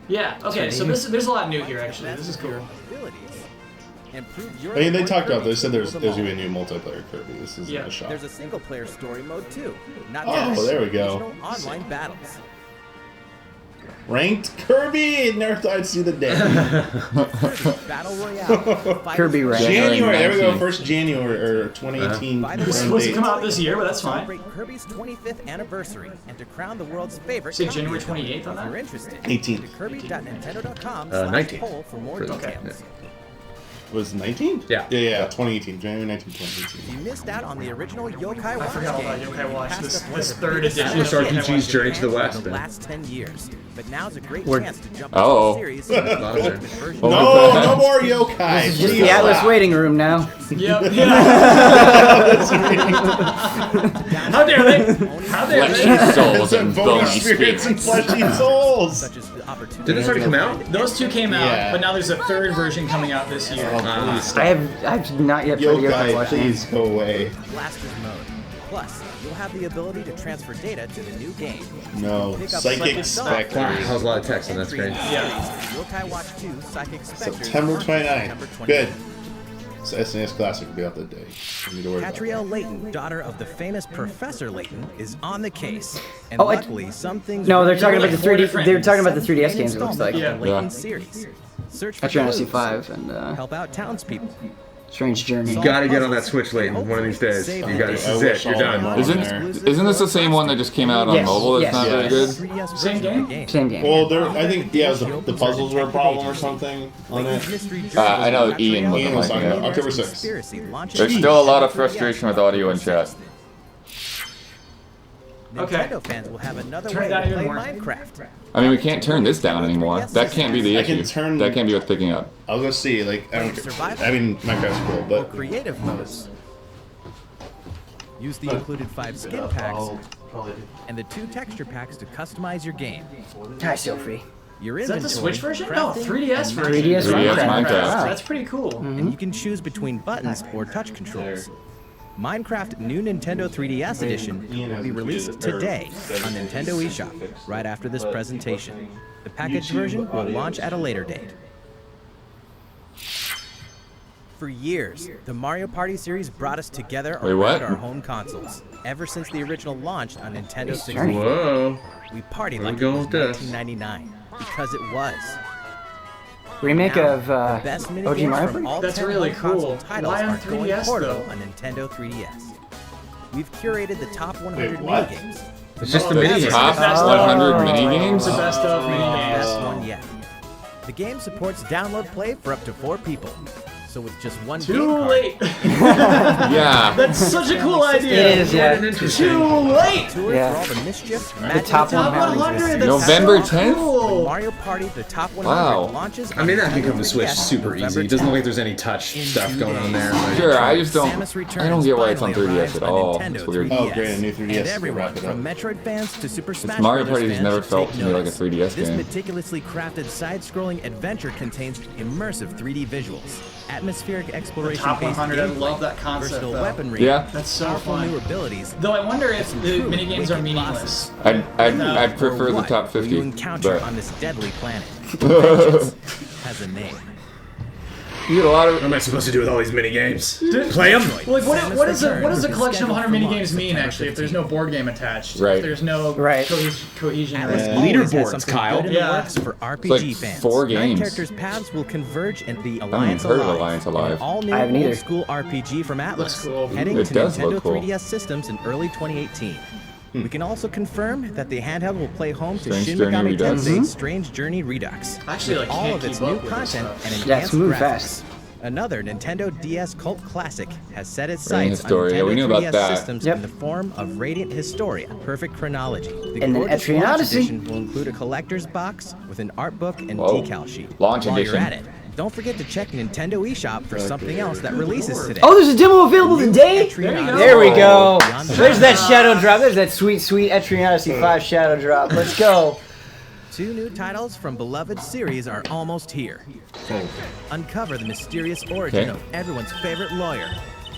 Yeah, okay, so there's a lot new here actually. This is cool. Abilities. And prove you're I mean, the they one talked about Kirby this. They said there's to gonna rule be a them new multiplayer Kirby. This isn't Yeah. a shot. all. There's a single player story mode too. Not Oh, just there we go. occasional online battles. Ranked Kirby. Never thought I'd see the day. Kirby Battle Royale. Kirby Rank. January. There we go. 19th. 1st January or 2018. By the This way, was supposed to come out this year, but that's fine. Celebrate Kirby's 25th anniversary and to crown the world's favorite. Say copy January of it. 28th on If you're that? interested, 18th. go to kirby.nintendo.com 19th. poll for more Okay. details. Was 19? Yeah. Yeah, 2018. January 19, 2018. If you missed out on the original Yokai I Watch forgot all about game, Yokai Watch. passed This up one this of the third biggest edition. Just of RPG's Yokai Watch. Journey to the fans West. of the then. last 10 years. But now's a great We're- chance to jump Oh. into the series and the Lot of ultimate it. version. No, no more yokai. Just Please the Atlas stop. waiting room now. Yep. Yeah. How dare they? How dare they? Fleshy souls Some and bony bony spirits and spirits. fleshy souls. Such as the opportunity. Did this already come out? Those two came out, Yeah. but now there's a third version coming out this year. Please stop. I've not yet played Yokai Yokai, Watch. please go away. Blasters mode. Plus, you'll have the ability to transfer data to the new game. No. Pick up Psychic Psychic Wow, Spectre. that was a lot of text on that screen. Yeah. Yokai Watch 2 Psychic Spectre. September 29th. Good. So SNES Classic will be out that day. You need to worry about Catriel that. Layton, daughter of the famous Professor Layton, is on the case. And Oh, luckily, some things. No, they're really talking about like the four 3D. different- They're talking about the 3DS games. It looks like Yeah. Layton Yeah. series. Search for Etrian Odyssey clues. 5 and Help out townspeople. Strange Journey. You gotta get on that Switch, Layton, one of these days. You gotta, this is it, you're done. Isn't this the same one that just came out on Yes, mobile? That's yes. not very good. 3DS Same version of the game? Same game. Well, there. I think yeah, the puzzles were a problem or something on it. I know Ian Ian was wasn't talking liking about it. October 6th. There's still a lot of frustration with audio in chat. Okay. Nintendo fans will have another Turn way it down to even play more. Minecraft. I mean, we can't turn this down anymore. That can't be the I can issue. turn- That can't be what's picking up. I'll go see. Like I don't. Survival. I mean, Minecraft's cool, Or but creative modes. Use the included 5 skin packs and the 2 texture packs to customize your game. Hi, Sophie. Your Is that inventory, the Switch version? No, crafting, 3DS and version. 3DS 3DS Minecraft. Minecraft. Wow. That's pretty cool. and you can choose between buttons or touch controls. Minecraft New Nintendo 3DS Edition will be released today on Nintendo eShop, right after this presentation. The packaged version will launch at a later date. For years, the Mario Party series brought us together Wait, around what? our home consoles. Ever since the original launched on Nintendo Nice 64, Whoa. we partied Where like we it going was with this? 1999, because it was. Remake Now, of the best OG minigames Mario from Party? all That's 10 really home console cool. titles Why on are going 3DS portable though? on Nintendo 3DS. We've curated the top 100 Wait, what? minigames. It's just the The mini top the best 100 of. mini games. It's the best of mini The best games. one yet. The game supports download play for up to 4 people. So with just one Too game card, late. Yeah. That's such a cool idea. It is, yeah. Too late. tour Yeah. for all the mischief, The top Top 100. That's November so 10th? cool. Mario Party, the top 100 Wow. launches. I mean, that on can come to Switch 3DS super November easy. It doesn't look 10th. like there's any touch stuff going on there. Like, Sure, I just don't. Samus Returns I don't get why it's on finally 3DS arrives at on all. Nintendo It's weird. 3DS. Oh, great, a new 3DS And to everyone, wrap it from up. Metroid fans to Super Smash Mario Brothers Party has fans never should felt take to me like a notice. 3DS This game. meticulously crafted side-scrolling adventure contains immersive 3D visuals, atmospheric exploration, Top 100. I love that concept, versatile though. weaponry, Yeah. That's so powerful fun. new abilities. Though I wonder if the True minigames are wicked meaningless. I'd prefer the What top will 50. you encounter But on this deadly planet? Vengeance has a name. you get a lot of. what am I supposed to do with all these mini games? Play them? Well, like, what does a Returns collection of is 100 scheduled for minigames launch mean, September actually, if there's no board game attached? Right. If there's no Right. cohesion. Atlas Right. always has Leaderboards, something Kyle. good in the Yeah. works for RPG like fans. 4 9 games. characters' paths will converge in the even Alliance heard of Alive. Alliance Alive. An all-new I haven't either. old-school RPG from Atlas, Looks cool. heading It to does Nintendo look cool. 3DS systems in early 2018. We can also confirm that the handheld will play home to Strange Shin Journey Megami Redux. Tensei's Strange Journey Redux. Actually, with like, all can't of its keep new up with this content stuff. and Yeah, enhanced smooth graphics. fast. Another Nintendo DS cult classic has set its Radiant sights on Historia. Nintendo We knew about 3DS that. systems Yep. in the form of Radiant Historia, Perfect Chronology. The And then gorgeous Etrian launch Odyssey. edition will include a collector's box with an art book and Whoa. decal sheet. Launch While edition. you're at it, don't forget to check Nintendo eShop for something else that releases today. Oh, there's a demo available today? Etrian Odyssey. There we go. Beyond the There's that shadow drop. There's that sweet, sweet Etrian Odyssey 5 shadow drop. Let's go. 2 new titles from beloved series are almost here. Uncover the mysterious origin Okay. of everyone's favorite lawyer,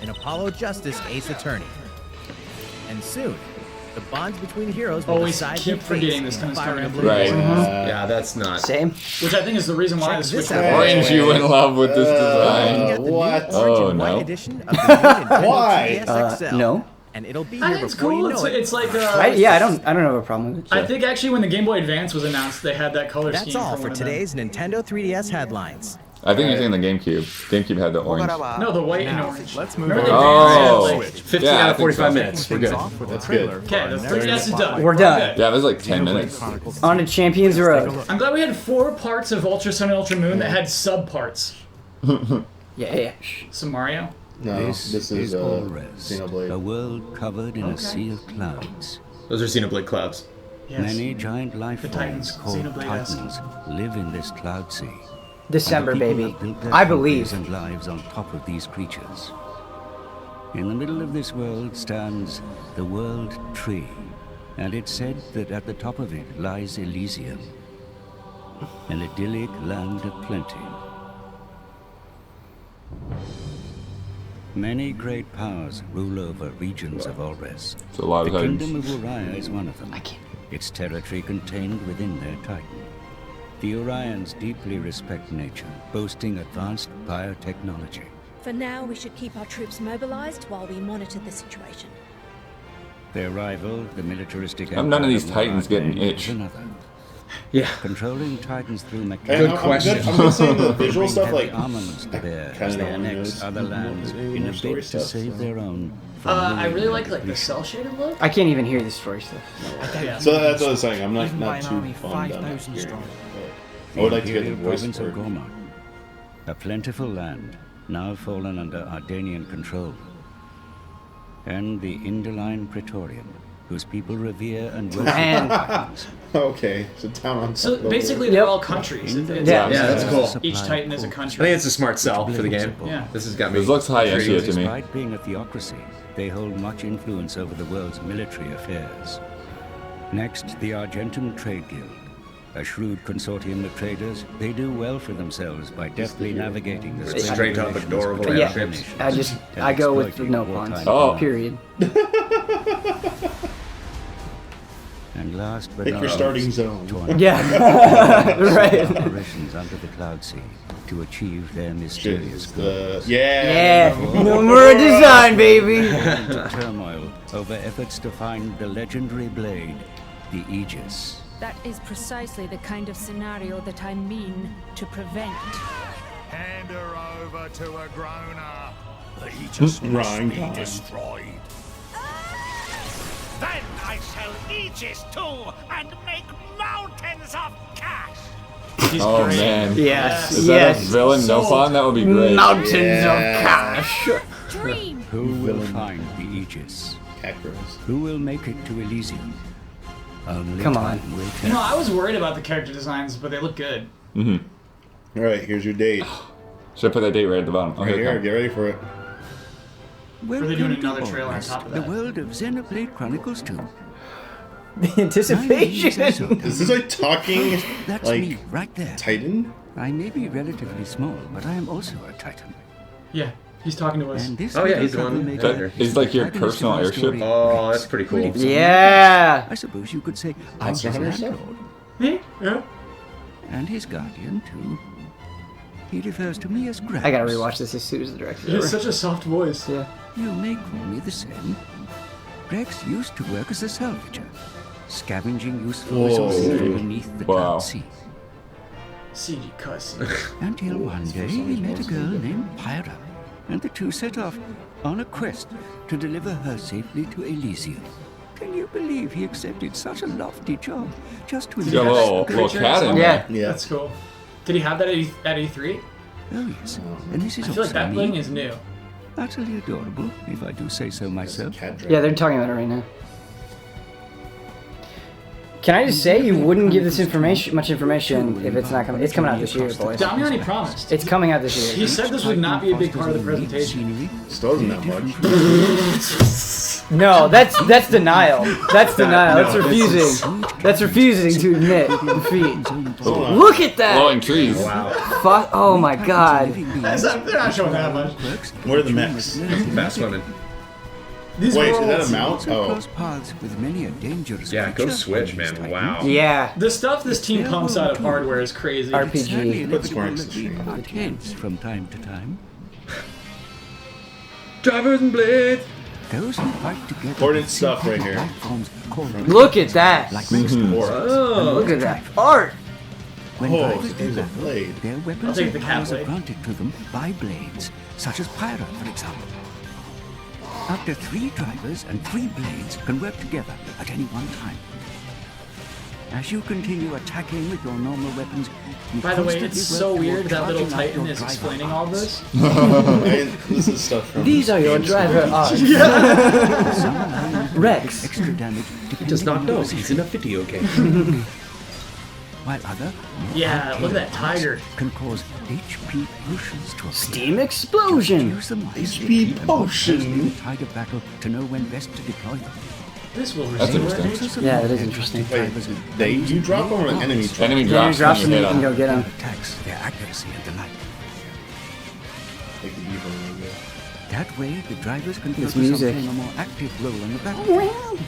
an Apollo Justice Ace Attorney. And soon, the bonds between heroes will Always decide keep their forgetting fates this in comes Fire coming Emblem. Right. Yeah, that's not. Same. Which I think is the reason why Check the Switch this out. Orange, you in love with this design. Looking at the new What? orange Oh, and white no. edition of the new Nintendo Why? 3DS XL. No. And it'll be I here think it's before cool. you know it. It's like I don't have a problem with it. I think actually when the Game Boy Advance was announced, they had that color scheme. That's all for one of them. today's Nintendo 3DS headlines. I think you're saying the GameCube. GameCube had the orange. No, the white and orange. Let's move Remember on. the Oh. Advance had, like, 15 Yeah, I out think of 45 so. minutes. We're good. Off with That's a trailer good. for Okay, our the next 3DS is done. We're done. Good. Yeah, it was like 10 Xenoblade minutes. Chronicles On to Champions Road. I'm glad we had 4 parts of Ultra Sun and Ultra Moon that had sub-parts. Yeah. Some Mario. No, this is Allres, a Xenoblade. world covered in a sea of clouds. Those are Xenoblade clouds. Yes. Many giant life The Titans, forms called Xenoblade-esque. Titans live in this cloud sea. December, And the people baby. have built their I countries believe. and lives on top of these creatures. In the middle of this world stands the World Tree, and it's said that at the top of it lies Elysium, an idyllic land of plenty. Many great powers rule over regions of Allres. It's a lot of The Titans. Kingdom of Uriah is one of them. Its territory contained within their Titan. The Orions deeply respect nature, boasting advanced biotechnology. For now, we should keep our troops mobilized while we monitor the situation. Their rival, the militaristic None of these Empire Titans of get an Moran, itch. is another. Yeah. Controlling Titans through And mechanical question. I'm good seeing the visual bring stuff heavy like armaments to bear kinda as they don't know annex this. other lands in a Story bid to stuff, save so. their own. from I really ruin like and the depletion. cell-shaded look. I can't even hear the story stuff. Yeah. So that's what I was saying. I'm not Even by an too army fond of 5,000 that. strong. I would like to get the Imperial voice province of for Gormar, a plentiful land now fallen under Ardanian control, and the Indoline Praetorium, whose people revere and worship Man. the Titans. Okay, so down on So top of basically, it. they're Yep. all countries. It's- Yeah. Yeah, that's cool. Each Titan is a I country. think it's a smart sell for the game. Yeah. This has got me. This looks high end intrigued. to me. Despite being a theocracy, they hold much influence over the world's military affairs. Next, the Argentum Trade Guild. A shrewd consortium of traders, they do well for themselves by deftly navigating the It's straight up adorable between Yeah, nations I and go with the exploiting no wartime puns. Oh. Period. And last but Pick not your least, starting zone. to Yeah. Right. operations under the Cloud Sea to achieve their mysterious goals. Yeah. No more design, baby. Into turmoil over efforts to find the legendary blade, the Aegis. That is precisely the kind of scenario that I mean to prevent. Hand her over to a grown-up. The Aegis Rhyme time. destroyed. Then I shall Aegis too and make mountains of cash. He's Oh great. man. Yes. Is Yes. that a villain? No fun? That would be great. Mountains Yeah. of cash. Dream. Who will find the Aegis? Cacros. Who will make it to Elysium? Only Come on. time will You tell. know, I was worried about the character designs, but they look good. All right, here's your date. Should I put that date right at the bottom? Oh, Right here it here, comes. get ready for it. Are they doing Welcome to another trailer on August, top of the that? world of Xenoblade Chronicles 2. The anticipation. Is this like talking That's like me, right there. Titan? I may be relatively small, but I am also a Titan. Yeah, he's talking to us. And this Oh, yeah, little he's the one troublemaker That is like your protagonist personal of our airship? story. Oh, that's pretty cool. Yeah. I suppose you could say I'm Monster his Hunter stuff? landlord. Me? Yeah. And his guardian, too. He refers to me as Grax. I gotta rewatch this as soon as the director's He has over. such a soft voice. Yeah. You may call me the same. Grax used to work as a salvager, scavenging useful Whoa. resources from beneath the Wow. dark sea. CG cuss. Until one day he met a girl named Pyra, and the two set off on a quest to deliver her safely to Elysium. Can you believe he accepted such a lofty job just to He's got a little cat in Yeah. there. Yeah. That's cool. Did he have that at E3? Oh yes, and this is I feel like also that me. thing is new. Utterly adorable, if I do say so myself. Cat dragon. Yeah, they're talking about it right now. Can I just say you wouldn't give this much information if it's not coming? It's coming out this year, boys. Damiani promised. It's coming out this He year. said this would not be a big part of the presentation. Still isn't that much. No, that's denial. That's denial. That's refusing. That's refusing to admit defeat. Look at that. Glowing trees. Fuck. Oh my god. They're not showing that much. What are the mechs? Fast women. These Wait, is that worlds, a mount? Oh. Cross paths with many a dangerous Yeah, go creature. Switch, man. Wow. Yeah. the stuff this team pumps out of hardware is crazy. Sadly RPG. inevitable Let's mark that we the butt heads from time to time. Drivers and blades. Those who fight together Important with stuff right simple here. life forms called Look at that. like Oh. Look at that art. when Oh, drivers there's a battle, blade. their I'll weapons take and the cat powers are blade. granted to them by blades, such as Pyra, for example. Up to 3 drivers and 3 blades can work together at any one time. As you continue attacking with your normal weapons, you By the way, constantly it's work so toward weird that little charging up Titan your is driver explaining all arms. this. And this is stuff from. These are your driver arms. Some allow you to Rex. take extra damage He does depending not on your know. position, He's in a video game. while other, Yeah, look at that tiger. can cause HP potions to appear. Steam explosion. Use them wisely HP and work potion. closely with the tide of battle to know when best to deploy them. This will That's restore interesting. Yeah, that is interesting. Wait, you drop them or the enemy drop? Enemy Enemy drops drops when them, you you hit can him. go get them. Attacks, their accuracy and the like. Like the evil logo. That way, the drivers can This focus music. on playing a more active role on the battlefield.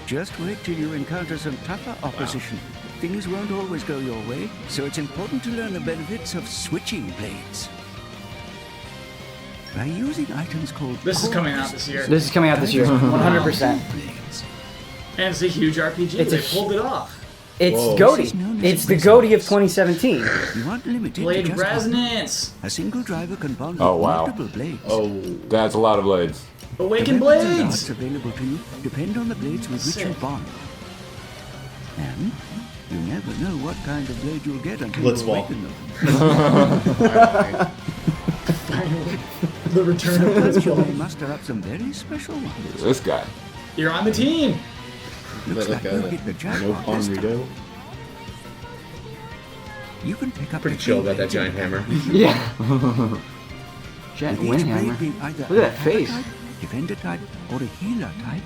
Just wait till you encounter some tougher opposition. Things won't always go your way, so it's important to learn the benefits of switching blades. By using items called This is core coming out blades, this year. This is coming out this year, 100%. blades. And it's a huge RPG. It's a They pulled it off. It's Whoa. Goaty. It's the Goaty of 2017. You aren't limited Blade to just one. resonance. A single driver can bond Oh, with wow. multiple blades. Oh, That's a lot of blades. Awaken The weapons and blades. arts available to you depend on the blades with which you Sick. bond. And you never know what kind of blade you'll get until Blitzball. you awaken them. The return of Sometimes you may Blitzball. muster up some very special ones. This guy. You're on the team. is Looks that like like you'll a hit the no jackpot pun this time. Rito? You can pick up Pretty the chill three about that blades giant in hammer. Yeah. Giant With each blade windhammer. being either Look at that an face. attacker type, defender type, or a healer type,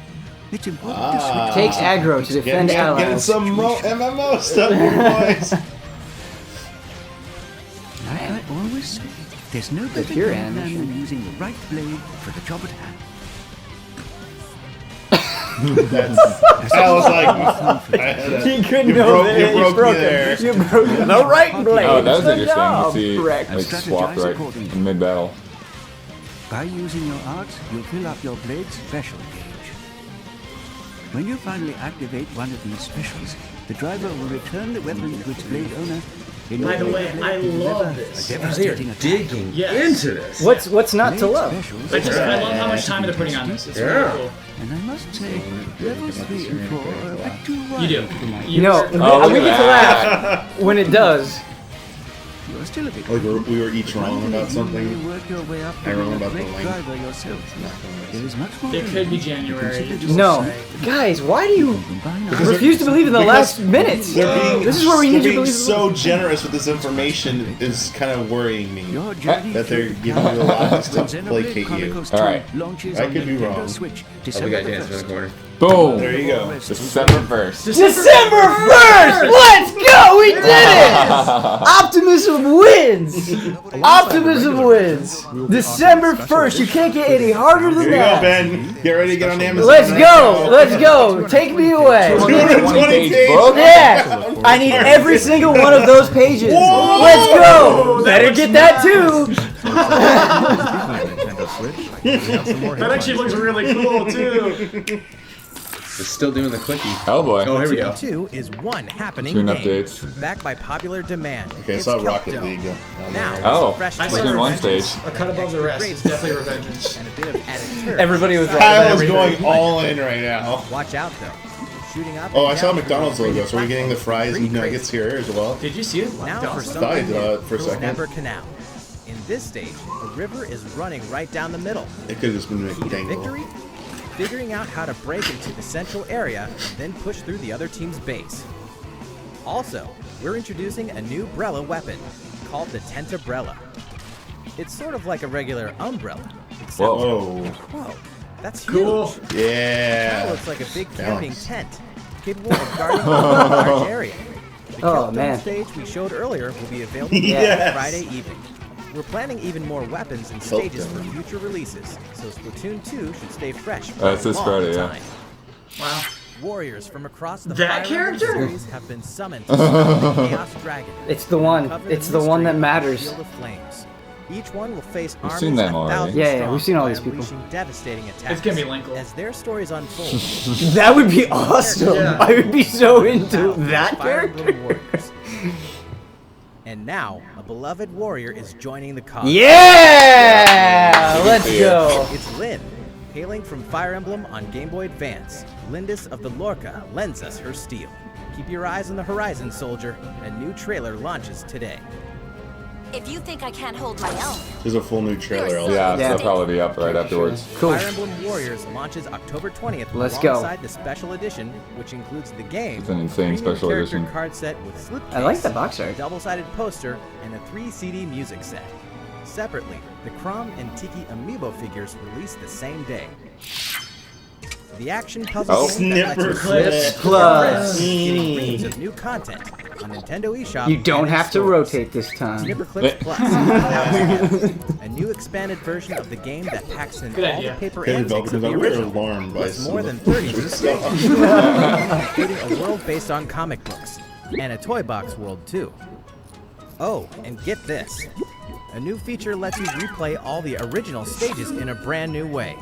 it's important Ah. to switch. Takes aggro to defend Getting allies. some MMO stuff here, boys. Like I always say, there's no better pure game plan animation. than using the right blade for the job at hand. I was like, I had a, He couldn't you know broke, that. you He broke broke me it. there. You broke it. The right blade. Oh, that was Good interesting job, to see. Rex. Like swap right in mid battle. By using your arts, you'll fill up your blade's special gauge. When you finally activate one of these specials, the driver will return the weapon to its blade owner. in By the order way, for the I blade to love deliver this. a They are devastating attack. digging Yes. into this. What's not to Blade love? specials I love how much are time they're putting on this. It's Yeah. really cool. And I must say, levels 3 and 4 are a bit too wide. You do. You know, we get to laugh when it does. You are still a bit Like we were each wrong about something. You work your way up I wrong about the great length. driver yourself. There is much more. It could be January. No. Guys, why do you refuse to believe in the last minute? This is where we need to believe. So generous with this information is kind of worrying me. That they're giving you a lot of stuff to placate you. Alright. I could be wrong. Oh, we got dance in the corner. Boom! There you go. December 1st. December 1st! Let's go! We did it! Optimism wins! Optimism wins! December 1st. You can't get any harder than Here you go, that. Ben. Get ready to get on Amazon. Let's go! Let's go! Take me away! 20-page book? Yeah! I need every single one of those pages. Let's go! Better get that too! That actually looks really cool too. It's still doing the clicky. Oh boy. Oh, here we go. 2 is one happening Tune game, updates. backed by popular demand. Okay, I It's saw Kelp Rocket Dome. League. Now, Oh, it's a fresh I Like saw in one Revengeance. stage. A cut above the rest. It's definitely Revengeance. and a bit of added turf. Everybody was right. Kyle is going all in right now. Watch out though. Shooting up. Oh, I and saw down McDonald's through logo, so we're getting the fries and nuggets here as well. Did you see it? Now for I something thought I for a new, second. Snapper Canal. In this stage, a river is running right down the middle. It could have just been Key to McDangle. victory? Figuring out how to break into the central area, then push through the other team's base. Also, we're introducing a new Brella weapon, called the Tentabrella. It's sort of like a regular umbrella, except Whoa. whoa, that's Cool. huge. Yeah. It looks like a big camping Balance. tent, capable of guarding a large area. The Oh, Kelp Dome man. stage we showed earlier will be available Yes. Friday evening. We're planning even more weapons and Kelp stages for Dome. future releases, so Splatoon 2 should stay fresh for That's a this long Friday, yeah. time. Wow. Warriors from across the That Fire Emblem character? series have been summoned to summon the Chaos Dragon. It's the one. Cover It's the one that mystery of the matters. Field of Flames. Each one will face We've armies seen them a already. thousand Yeah, yeah, strong we've seen all by these people. unleashing devastating attacks. It's gonna be Linkle. As their stories unfold, That would be awesome. Yeah. I would be so into battle that Fire character. Emblem warriors. And now, a beloved warrior is joining the cause. Yeah! Let's go. It's Lyn. Hailing from Fire Emblem on Game Boy Advance, Lindis of the Lorca lends us her steel. Keep your eyes on the horizon, soldier. A new trailer launches today. If you think I can't hold my own, There's a full new trailer also. Yeah, Yeah. that'll probably be up right afterwards. Cool. Fire Emblem Warriors launches October 20th Let's go. alongside the special edition, which includes the game, It's an insane premium special character edition. card set with slipcase, I like the box art. double-sided poster, and a 3 CD music set. Separately, the Crom and Tiki Amiibo figures released the same day. The action puzzle Oh. game that lets you Snipper clip Plus. getting reams of new content on Nintendo eShop. You don't and in have to stores. rotate this time. Snipper Clips Plus. A new expanded version of the game that packs in Good all idea. the paper Hey, antics Velvet, of the we're original, alarmed by with some more of than the 30 new pictures. stages, including a world based on comic books, and a toy box world too. Oh, and get this. A new feature lets you replay all the original stages in a brand new way.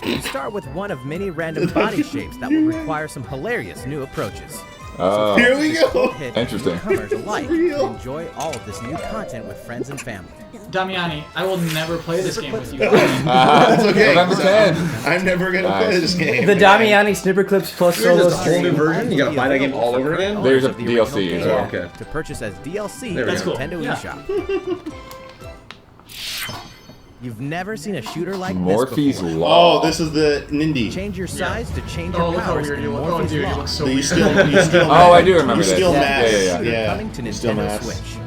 You start with one of many random body shapes that will require some hilarious new approaches. Oh, Here we go. Hit Interesting. newcomers alike Real. to enjoy all of this new content with friends and family. Damiani, I will never play this game with you. That's okay. November 10th. I'm never gonna play Nice. this game. The Damiani Snipper Clips plus There's solo this whole new stream. version. You gotta buy that game all over again. There's a Of the original DLC as game well. Okay. To purchase as DLC There on we go. Nintendo Yeah. eShop. You've never seen a shooter like Morphe's this before. Law. Oh, this is the Nindy. Change your size to change Oh, your look how powers weird in you look. Oh, Morphe's dude, you Law. look so You weird. still Oh, I do remember you this. still Yeah, mass. yeah, yeah. Coming to You still Nintendo mass. Switch.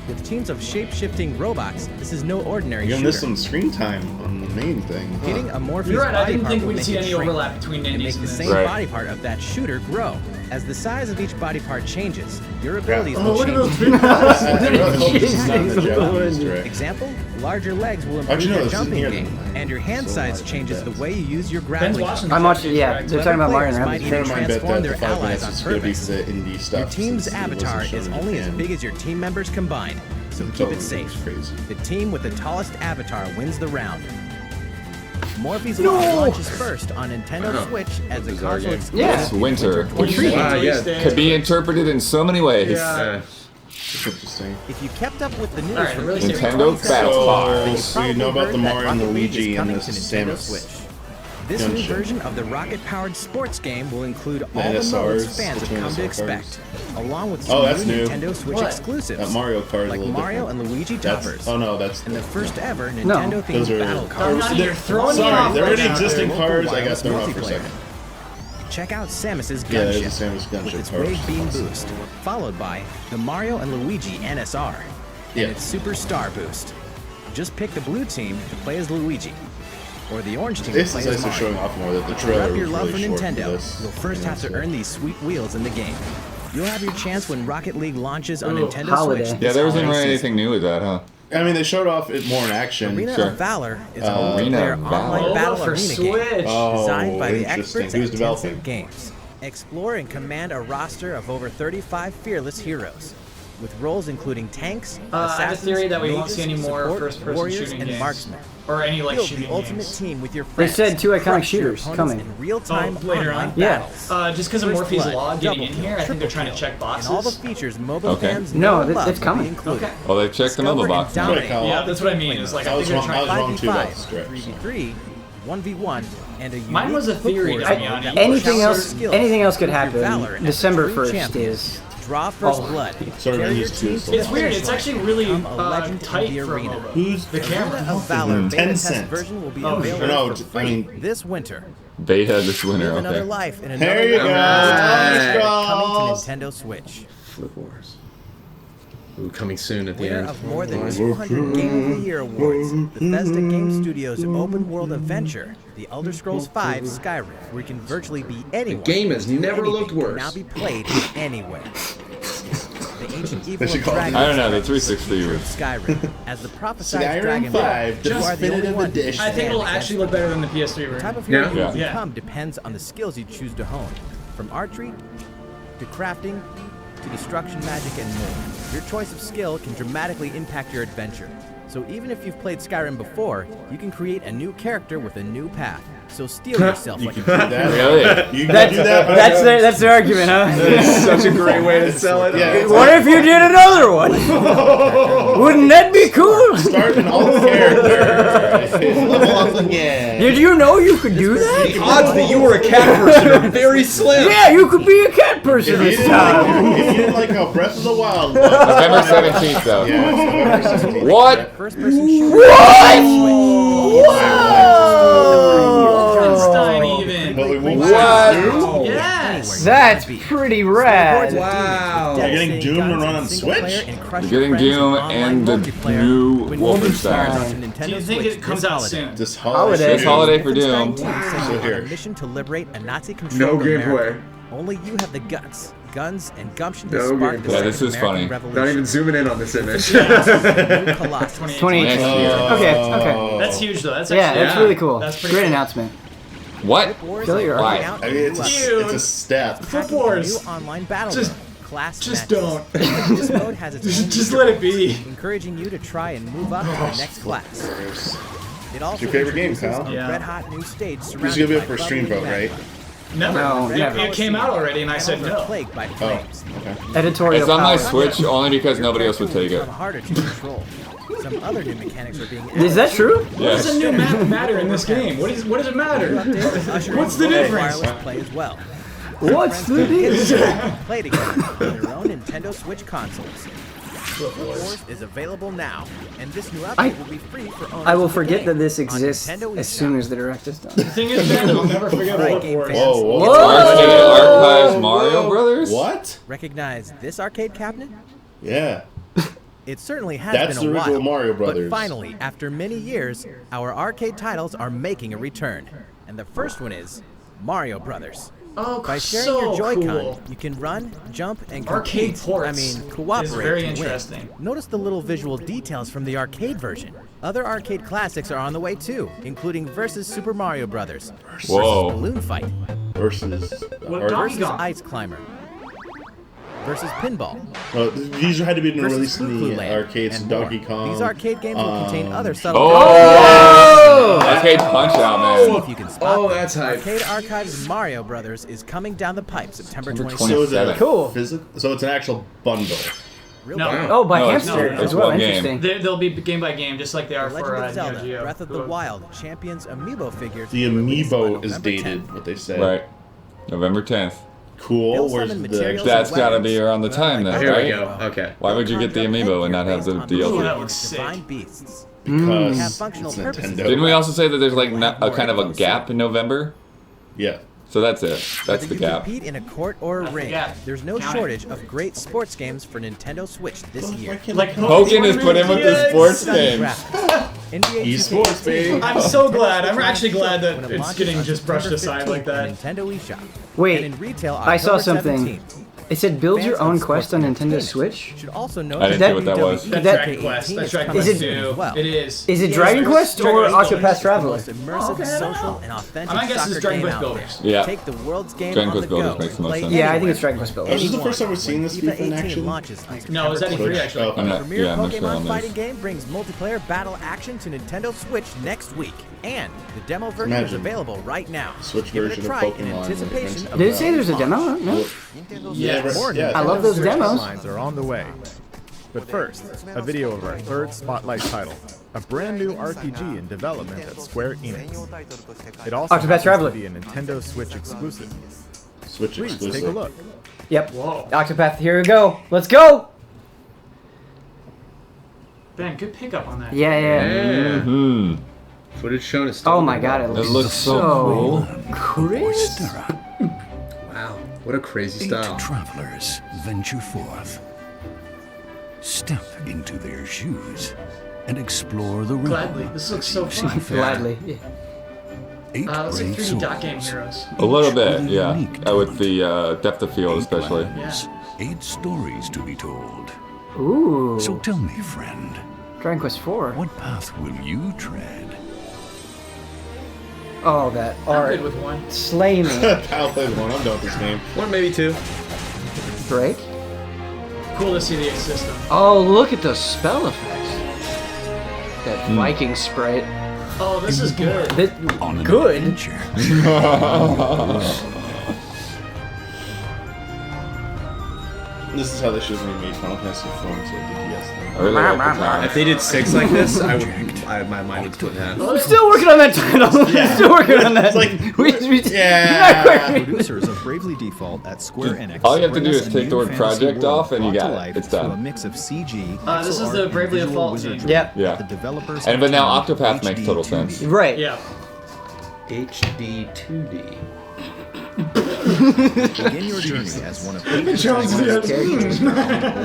With teams of shape-shifting robots, this is no ordinary You're gonna miss shooter. some screen time on the main thing. Hitting a Morphe's You're right, I body didn't part think will we'd make see it any shrink overlap between and Nindies make and the this. same Right. body part of that shooter grow. As the size of each body part changes, your abilities Oh, will look at change. those big I really hope this is not the Japanese trick. Example, larger legs will improve Actually, no, your this isn't jumping here. game, and your hand size changes the way you use your Ben's grappling. watching I'm the watching, yeah. Japanese They're talking about Mario and Players Rabbids. might A friend of mine bet transform that their the 5 allies minutes on is gonna be purpose. the indie stuff. Your team's since it wasn't avatar shown is in only as Japan. big as your team members combined, so keep it safe. Crazy. The team with the tallest avatar wins the round. Morphe's Law launches first on Nintendo Switch as a Bizarre console game. exclusive. It's winter, which Yeah. could be interpreted in so many ways. Yeah. It's interesting. If you kept up with the news Alright, from really April Nintendo 27th, Battle So, Cars. so you know about the probably Mario and heard that Luigi Rocket and League the is coming to Nintendo Samus Switch. This new Gunship. version of the rocket-powered sports game will include all the NSRs, modes fans have between come to NSR expect, along with Oh, some that's new new. Nintendo Switch What? exclusives, That Mario Kart is like a little Mario different. and Luigi That's, Toppers, oh no, that's and the first ever No. Nintendo-themed those are battle cars. cars. You're throwing me Sorry, off they're right already now. existing Local cars. I got wireless thrown off for a multiplayer. second. Check out Samus's Yeah, there's a Gunship Samus Gunship with its car. Wave Beam Boost, followed by the Mario and Luigi NSR Yeah. and its Super Star Boost. Just pick the blue team to play as Luigi, or the orange team This to is play as also Mario. showing off more that the To trailer rep was your love really for short Nintendo, for this. you'll first have to earn these sweet wheels in the game. You'll have your chance when Rocket League launches on Ooh, Nintendo holiday. Switch. Yeah, this there wasn't holiday really season. anything new with that, huh? I mean, they showed off it more in action. Arena Sure. of Valor is a Arena multiplayer of Valor. online Oh, battle for arena Switch. game Oh, designed by the interesting. experts Who's at developing? Tencent Games. Explore and command a roster of over 35 fearless heroes, with roles including tanks, I have a assassins, theory that we won't mages, see any more support, first-person warriors, shooting and games. marksmen. Or any like Build shooting the ultimate games. team with your They friends. said 2 iconic Crush your shooters opponents coming. in real-time later online on? Yeah. battles. Just because of First Morphe's blood, Law getting in double here, I think kill, they're trying to triple check kill, boxes. And all the features mobile Okay. fans No, know and that's love will be coming. included. Okay. Well, they checked the mobile Discover box and now. dominate Yeah, all that's the what I gameplay mean, is like, modes. I think they're trying- I was wrong too. 5v5, That's correct. 3v3, 1v1, and a Mine unique was a theory, hook Damiani. word that will Anything challenge else? your skills. Anything else could Your happen. valor as a December true 1st champion. is. Draw first Oh. blood. Sort of Carry your used to team it, so to It's the weird. finish It's line. actually really Become a legend tight in the for a arena. MOBA. Who's The Arena camera? of Valor beta test Tencent. version will be Oh, available no, for I free mean- this winter. Beta this winter, Live another okay. life in another There you go. world. Coming Elderscrolls. to Nintendo Switch. Flip Wars. Ooh, coming soon at the Winner end. of more than 200 Game of the Year awards, Bethesda Game Studios' open world adventure, The Elderscrolls V Skyrim, where you can virtually be anyone. The game has and do never anything, looked worse. Can now be played anywhere. The ancient evil They should of call it- dragons I don't know, the is the 360 future of was- Skyrim, as the prophesied Skyrim dragon 5, you just are the only definitive one who edition. I think it'll can actually look better than the PS3 The type version. of hero Yeah. you Yeah. become depends on the skills you choose to hone, from archery to crafting to destruction magic and more. Your choice of skill can dramatically impact your adventure. So even if you've played Skyrim before, you can create a new character with a new path. So steel yourself like a That- Really? You can That's do that. that's their argument, huh? Such a great way to sell it. Yeah. What if you did another one? Wouldn't that be cool? Start an old character. Level up again. Did you know you could do that? The odds that you were a cat person are very slim. Yeah, you could be a cat person If you this didn't time. like, if you didn't like how Breath of the Wild was, November 17th, though. yeah, it's November 17th. What? first-person shooter. Wolfenstein even. But we won't What? Yes. That's pretty rad. Wow. You're getting Doom to run on Switch? You're getting Doom and the new Wolfenstein. Do you think it comes out soon? This holiday. This holiday for Doom. So On here. a mission to liberate a Nazi-controlled No gameplay. America. Only you have the guts, guns, and gumption to No spark gameplay. the Yeah, this Second is American funny. Revolution. Not even zooming in on this image. New Colossus. 2018. Next year. Okay. That's huge though. That's Yeah, actually that's really cool. That's pretty Great cool. announcement. What? Wars Kill your are Why? coming out I mean, in the US. it's a step. Flip New Wars. online battle Just- mode, class Just matches. don't. This mode has its own Just leaderboard, let it be. encouraging you to try and move up to the next class. It also your favorite game, introduces Kyle? a Yeah. red-hot new stage This surrounded is gonna be by up for stream bubbly vote, right? magma. Never. No, It- never. It came out already, and I said Panels are no. plagued by Oh, flames. okay. Editorial It's on my power. Switch only because nobody else would take it. Become harder to control. Some other new mechanics are being added. Is that true? What does Yes. a new map matter in this game? What does it matter? What's the difference? Wireless play as well. What's the difference? Play together on their own Nintendo Switch consoles. Flip Wars is available now, and this new I- update will be free for owners I will of the forget game that this on exists Nintendo as eShop. soon as the direct is done. The thing is, Ben, I'll never forget Right, Flip game Wars. fans. Whoa, whoa. Arcade Archives Mario Brothers? What? Recognize this arcade cabinet? Yeah. It certainly has That's been a the original while, Mario but Brothers. finally, after many years, our arcade titles are making a return. And the first one is Mario Brothers. Oh, By sharing so your Joy-Con, cool. you can run, jump, and Arcade compete. ports I mean, is cooperate very to win. interesting. Notice the little visual details from the arcade version. Other arcade classics are on the way too, including Versus Super Mario Brothers, Whoa. Versus Balloon Fight, Versus. What or- Donkey Versus Kong? Ice Climber, Versus Pinball, these had to be Versus released in Cuckoo the Land, arcades. and Donkey more. Kong. These arcade games will contain other subtle. Oh! Arcade Punch Out, See man. if you can spot Oh, them. that's hype. Arcade Archives Mario Brothers is coming down the pipe September 27th. So is it a Cool. So it's an actual bundle. No. Oh, by No, hamster it's as well. one game. Interesting. They'll be game by game, just like they are The for Legend of Neo Zelda, Geo. Breath of the Wild Champions Amiibo figures. The will be released by amiibo is November dated, 10th. what they said. Right. November 10th. Cool. They'll Where's summon the materials That's and got to weapons. be around the time then, Here right? we go. Okay. Why would you get the amiibo and not have the Ooh, that DLC? looks sick. Divine beasts. Because Have functional it's purposes. Nintendo. Didn't we also say that there's like a kind of a gap in November? Yeah. So that's it. That's Whether the you gap. compete in a court or a That's the ring, gap. there's no Count it. shortage of great sports games for Nintendo Switch this year. Like Pokken is put in with the sports Stunning games. graphics. NBA Esports, 2K18 baby. I'm so glad. I'm actually glad when that it it's launches getting on just brushed September aside like 15th that. on Nintendo eShop. Wait, And in retail, I saw October something. 17th. It said build your Fans own of quest on sports Nintendo games Switch. should also know I didn't see what that was. That's That- Dragon Quest. That's Dragon coming Quest Is it- 2. well. It is. Is it Yes, Dragon there's Quest or Dragon Quest Octopath The Traveler? most immersive, Okay, I don't social, know. and authentic My guess is soccer Dragon game Quest out Builders. there. Yeah. Take the world's game Dragon on Quest the Builders go. makes the most Play sense. Yeah, I think anywhere. it's Dragon Quest Builders. This is the Anyone. first time we've seen this FIFA FIFA in 18 action. launches on No, it's September actually free, 20th. actually. Oh, I'm not, Premier yeah, I'm not sure Pokemon on fighting this. game brings multiplayer battle action to Nintendo Switch next week, and the demo version is Imagine. available right now. Switch Give it version a of try in Pokemon anticipation of Did it say there's a demo? No. Yes. more Yeah. I love Nintendo those Switch demos. Headlines are on the way. But first, a video of our third spotlight title, a brand new RPG in development at Square Enix. It also Octopath happens Traveler. to be a Nintendo Switch exclusive. Switch Please exclusive. take a look. Yep. Whoa. Octopath, here we go. Let's go. Ben, good pickup on that. Yeah, yeah. Yeah. Hmm. Footage shown is still. Oh my god, it It looks, looks so cool. crisp. Wow. What a crazy 8 style. travelers venture forth. Step into their shoes and explore the realm. Gladly. This looks so fun. Gladly. Yeah. 8 Let's say great 3D dot game souls. heroes. A little bit, Each yeah. unique With the depth of field, 8 especially. lands, Yeah. 8 stories to be told. Ooh. So tell me, friend, Dragon Quest 4. what path will you tread? Oh, that I'm art. good with one. Slay me. I'll play one. I'm done with this game. One, maybe two. Break. Cool to see the system. Oh, look at those spell effects. That Viking sprite. Oh, this is good. This, On an good. adventure. This is how they should have remade Final Fantasy 4 into a DPS thing. I really like the sound. If they did 6 like this, my mind would split in half. I'm still working on that title. Still working on that. It's like, Not quite. Producers of Bravely Default at Square Enix. All you have to bring do us is a take the new word fantasy project world off and you brought to got it. life It's through done. A mix of CG, This is pixel the art, Bravely and visual Default wizardry game. Yeah. Yeah. that the developers And have but now turned Octopath makes HD total 2D. sense. Right. Yeah. HD 2D. Begin your journey as one of 8 characters from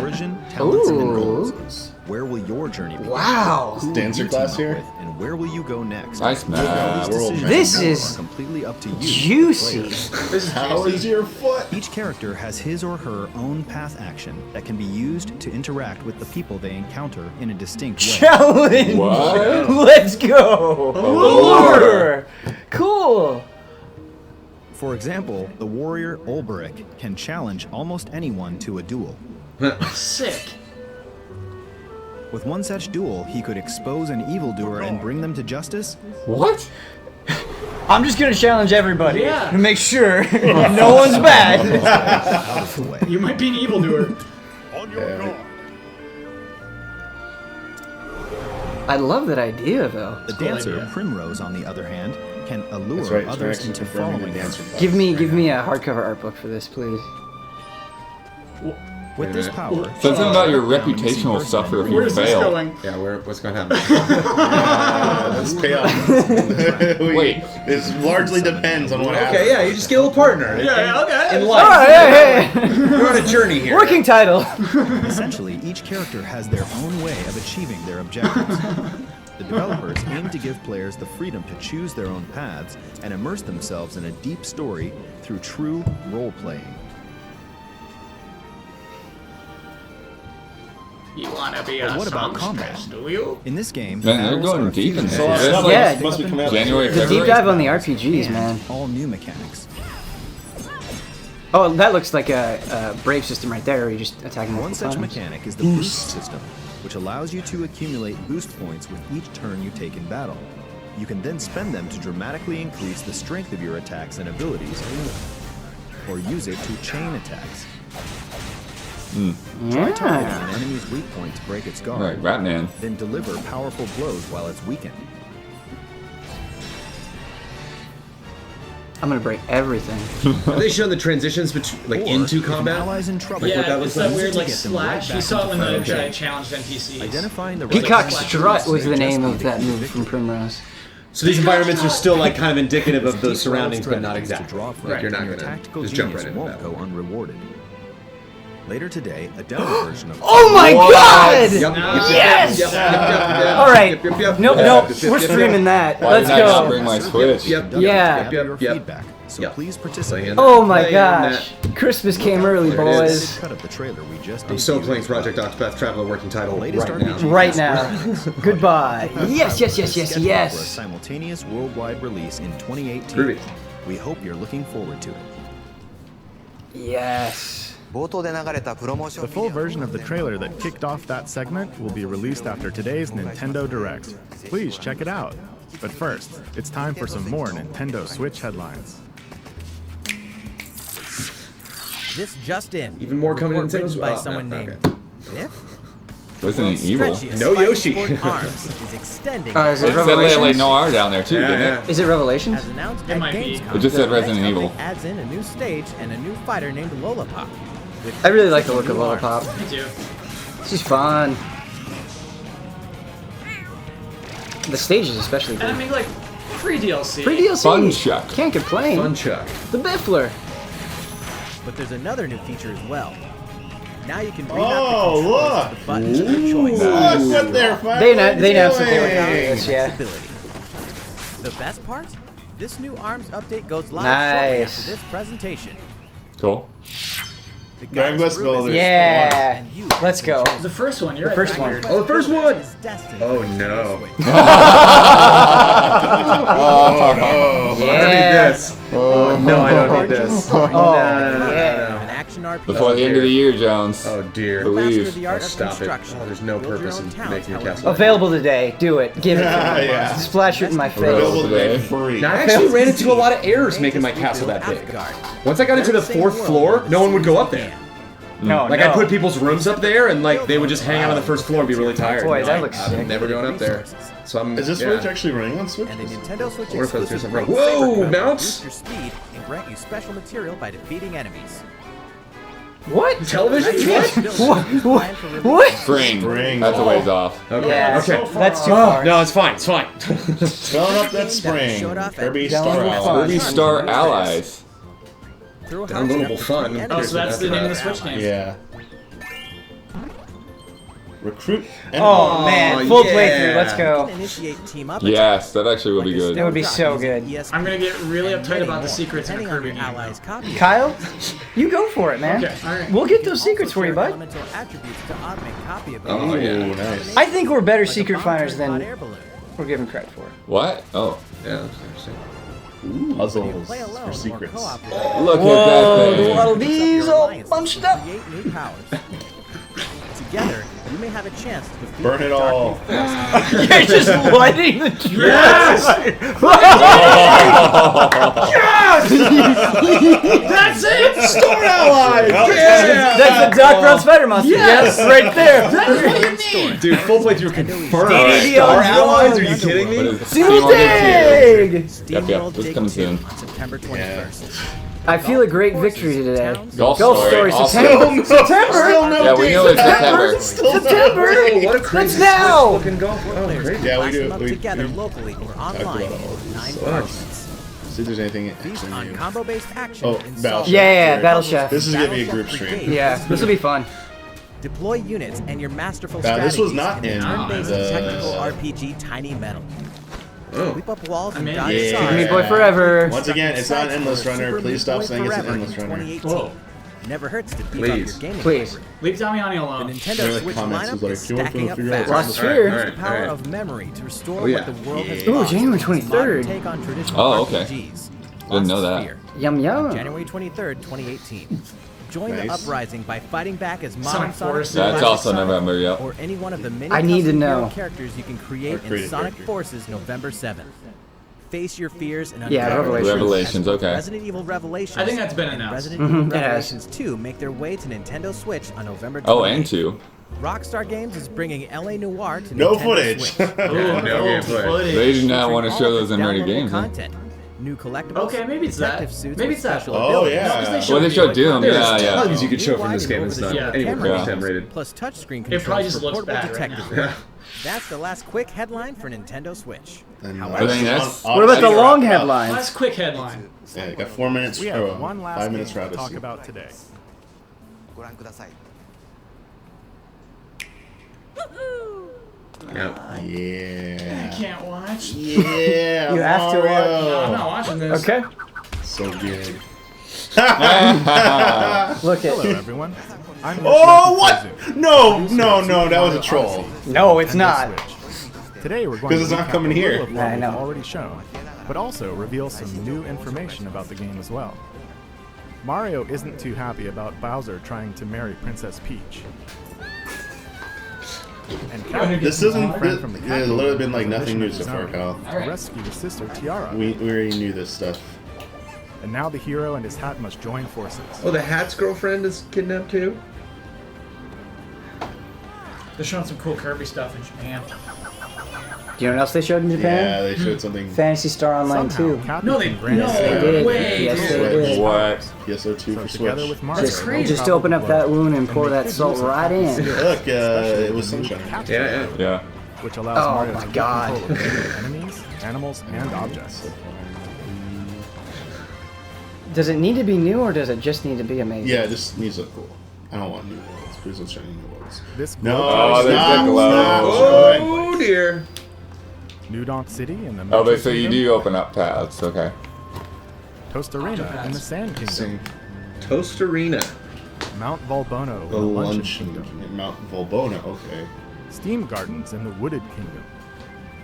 origin, talents, and roles. Where will your journey begin? Wow. Who will Dancer you team class up here? with, and where will you go next? Nice, man. We're old men. This Are is completely up to you. juicy. This is How is your foot? Each character has his or her own path action that can be used to interact with the people they encounter in a distinct way. Challenge. What? Let's go. Lure. Cool. For example, the warrior Olberic can challenge almost anyone to a duel. sick. With one such duel, he could expose an evildoer and bring them to justice. What? I'm just gonna challenge everybody Yeah. to make sure no one's bad. Out of the way. You might be an evildoer. On your guard. I love that idea though. The cool dancer idea. Primrose, on the other hand, can allure That's right. others It's into confirming following the him. dancer class. Give me a hardcover art book for this, please. With this power, Something about your reputation will suffer if you Where's this fail. going? Yeah, what's going to happen? Let's pay off. Wait. This largely depends on what happens. Okay, yeah, you just get a little partner. Yeah, okay. In Oh, life. hey, hey. You're on a journey here. Working title. essentially, each character has their own way of achieving their objectives. The developers aim to give players the freedom to choose their own paths and immerse themselves in a deep story through true role-playing. You wanna be a But what about songstress, combat? do you? In this game, Man, they're battles going are deep in fused this. with That's like Yeah. Must be coming out January, The deep February. dive on the RPGs, man. all new mechanics. Oh, that looks like a brave system right there. Where you just attacking One multiple such times. mechanic is the boost system, which allows you to accumulate boost points with each turn you take in battle. You can then spend them to dramatically increase the strength of your attacks and abilities, or use it to chain attacks. Try targeting an enemy's weak point to break its guard. Alright, Ratman. Then deliver powerful blows while it's weakened. I'm gonna break everything. Have they shown the transitions between, like, into combat? Allies in trouble. Yeah, what that it's looks that like? weird like Get them slash. right You saw it when back the into guy fight. challenged NPCs. Identifying the Peacock right Strut was the just name of needed that to move fix from it. Primrose. So these environments are still like kind of indicative of those Deep surroundings, but level not strategies to exactly. draw from, Like you're not and your gonna tactical just jump genius right into won't that. go unrewarded. Later today, a demo version of Oh my god! Yep, Yes! All right. Nope. We're streaming that. Why Let's did I not go. bring my Switch? Yeah. your feedback. So please participate. Oh my gosh. Christmas came early, There it is. boys. Cut of the trailer we just I'm so debuted playing as well. Project Octopath Traveler working title Latest right now. RPG Right now. Goodbye. Yes. scheduled for a Yes. simultaneous worldwide release in 2018. Ruby. We hope you're looking forward to it. Yes. The full version of the trailer that kicked off that segment will be released after today's Nintendo Direct. Please check it out. But first, it's time for some more Nintendo Switch headlines. This just in. Even more coming Report in written Nintendo? by Oh, someone no, named okay. Biff. Resident Evil. Stretchiest No fighting Yoshi. sport arms is extending. Is it It said Revelations? Lele Noir down there too, didn't it? Is it Revelations? As announced It at might be. Gamescom, It just said the Resident next Evil. update adds in a new stage and a new fighter named Lollipop. I really like the look of Lollipop. Me too. She's fun. The stages especially And I good. mean, like, free DLC. Free DLC. Fun Chuck. Can't complain. Fun Chuck. The Biffler. But there's another new feature as well. Now you can Oh, look! the buttons of your choice. Look what they're They announced that they were doing. doing this, yeah. Flexibility. The best part? This new ARMS update goes live shortly Nice. after this presentation. Cool. The Dragon guy's Quest room is Builders. Yeah. and you Let's go. The first one, you're The right. first one. Oh, the first one! is destined Oh, for no. Switch. I don't need Yeah. this. Oh, no, I don't need this. Oh, No. An action RPG. Before the end of the year, Jones. Oh, dear. Believe. Master the art of Stop it. construction. Oh, there's no Build your purpose own in towns making a however castle. Available today. Do it. Give it. Yeah. Splash it in my Available face. today. Free. Now, I actually ran into a lot of errors making my castle that big. Once I got into the 4th floor, no one would go up there. No, Like, I'd put people's rooms up there, and, like, they would just hang out on the 1st floor and be really tired. Boy, And that I'm looks like, sick. I'm never going up there. So I'm. Is this yeah. Switch actually running on Switch? And a Nintendo Switch What if that's exclusive something wrong? Raid Whoa, Saber Crown will mounts? boost your speed and grant you special material by defeating enemies. What? Television? What? What? Spring. That's a ways off. Okay. Yeah. Okay. That's too Oh, far. no, it's fine. It's fine. Filling up that spring. Showed off at Kirby Downloadable Star Fun. Allies. Kirby Star Allies. Through a Downloadable fun. Oh, so that's the name of the Switch game. Yeah. Recruit. Oh man, full yeah. playthrough. Let's go. Initiate team up Yes, that actually would be good. It would be so good. I'm gonna get really uptight about the secrets in a Kirby game. allies copy. Kyle, you go for it, man. Okay, alright. We'll get those secrets for you, bud. Elemental attributes to augment copy Oh, ability. yeah. Nice. I think we're better Like a secret bomb finders turned hot than air balloon. we're given credit for. What? Oh. Yeah, that's interesting. Puzzles Play alone for or secrets. co-op. Look Whoa, at that a lot thing. of these all bunched up. Create new powers. Together, you may have a chance to defeat Burn it the dark all. forces. You're just lighting the Yes! That's it! Store allies! Yeah! That's the Doc Brown Spider Monster. Yes! Yes, right there. That's what you need! Dude, full playthrough confirmed. DDD Star on allies? Are drone. you kidding What me? is it? Single Steam on Dig dig! Yep, yep. This comes soon. On September 21st. I feel a great victory today. Golf Golf Story, also. September. September. Yeah, we know it's September. September. Oh, what a crazy That's now. looking golf. Oh, crazy. Yeah, we Class do. them up We together talked locally or online about all in 9 this. parts. See if there's anything. Feast on combo-based action Oh, in Battle Saga. Yeah, Battle Chef. This is gonna be a Battle group Chef stream. Brigade. Yeah, this will be fun. Deploy units and your masterful Now, this was strategies not in turn-based the- technical RPG Tiny Metal. Oh. Sweep up walls and in. dodge Yeah. sides. Meat Boy forever. Once again, it's not Endless Super Runner. Meat Please stop Boy saying it's an Forever Endless in Runner. 2018. Never hurts to beef up Please. your gaming Please. library. Leave Damiani The alone. Nintendo Really, Switch comments lineup was like, is "You want to stacking up figure out fast. Lost what's Sphere. Use the power of memory to restore Oh, yeah. what the world has Ooh, lost. January Modern 23rd. take on traditional Oh, okay. RPGs. Didn't know Lost that. Sphere. Yum yum. January 23rd, 2018. Join the Nice. uprising by fighting back as Sonic Modern Sonic, Forces. That's Classic also Sonic, November, yep. or any one of the many I need to custom know. hero characters you can create in creative Sonic character. Forces November 7th. face your fears and Yeah, uncover Revelations, okay. Resident Evil Revelations. I think that's been and announced. Resident Evil It has. Revelations 2 make their way to Nintendo Switch on November 28th. Oh, and 2. Rockstar Games is bringing LA Noire to No Nintendo footage. Switch. No footage. They do not want to Featuring show all those of its unrated downloadable games. Huh? content. New collectibles. Okay, maybe it's that. detective suits Maybe with it's that. special Oh, abilities. yeah. Well, they showed Doom. There's Yeah. tons you could show from this game. It's not Yeah. anywhere Yeah. close to M-rated. Plus touchscreen It controls probably just for looks portable bad right detective now. work. That's the last quick headline for Nintendo Switch. And I think that's- What about the long headlines? Last quick headline. Yeah, you got 4 minutes. We have one last 5 minutes for game to talk Odyssey. about today. Yeah. I can't watch. Yeah. You have to Mario. No, I'm not watching this. Okay. So good. Look at. Hello, everyone. I'm Oh, what? No, that was a troll. No, it's not. Today we're going 'Cause to it's not recap coming a little here. of what I we've know. already shown, but also reveal some new information about the game as well. Mario isn't too happy about Bowser trying to marry Princess Peach. And Captain This is isn't. a friend from the There's Captain literally been like on a nothing mission new so of far, his own Kyle. to rescue his sister Tiara. We already knew this stuff. And now the hero and his hat must join forces. Oh, the Hat's girlfriend is kidnapped too? They're showing some cool Kirby stuff in Japan. Do you know what else they showed in Yeah, Japan? they showed something. Fantasy Star Online Somehow, 2. Captain No, they can grant no his They sister did. way. Yes, they dude. did. What? Yes, so 2 So for together Switch. with Mario, Just, they just travel open the up that globe wound and pour and that make salt use of right in. Captain's Look, especially it was the sunshine. capture Yeah, mode, Yeah. which allows Oh Mario my to get God. control of enemies, animals, and objects. Does it need to be new or does it just need to be amazing? Yeah, it just needs to look cool. I don't want new worlds. Please don't show any new worlds. This No, Oh, there's stop, the glow. stop. Oh dear. New Donk City in the Oh, Metroid but so you Kingdom, do open up paths. Okay. Toast Arena in the Sand Kingdom, Sing. Toast Arena. Mount Volbono The in the Luncheon lunch Kingdom, in Mount Volbono. Okay. Steam Gardens in the Wooded Kingdom,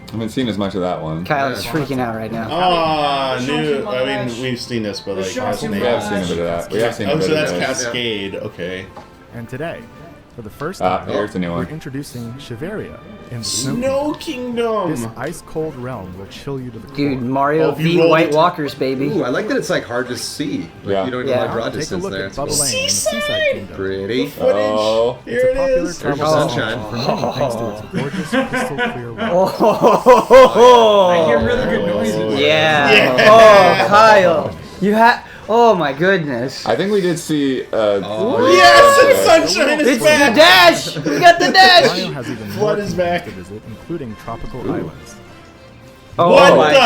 I haven't seen as much of that one. Kyle is freaking out right now. Ah, They're new. showing I mean, Flash. we've seen this, but like, They're has showing We names. have seen a bit of that. We have seen a Oh, bit so of that's that. Cascade. Okay. and today, for the first Ah, time, here's a new we're one. introducing Shiveria in the Snow Snow Kingdom. This Kingdom. ice-cold realm will chill you to the core. Dude, Mario Oh, if you v rolled White it- Walkers, baby. Ooh, I like that it's like hard to see. Like, Yeah. You don't Yeah. know like broad Take a distance look there. at It's Bubba cool. Lane in the Seaside Kingdom. Pretty. Footage. Oh. Here It's a it popular is. There's travel sunshine. destination for many thanks to its gorgeous, crystal clear water. I hear really good noises. Yeah. Yeah. Oh, Kyle. You had. Oh my goodness. I think we did see. Yes, it's sunshine. It's It's the back. dash. We got the Mario dash. has even Flood more is kingdoms back. to visit, including tropical islands. Oh What my the god.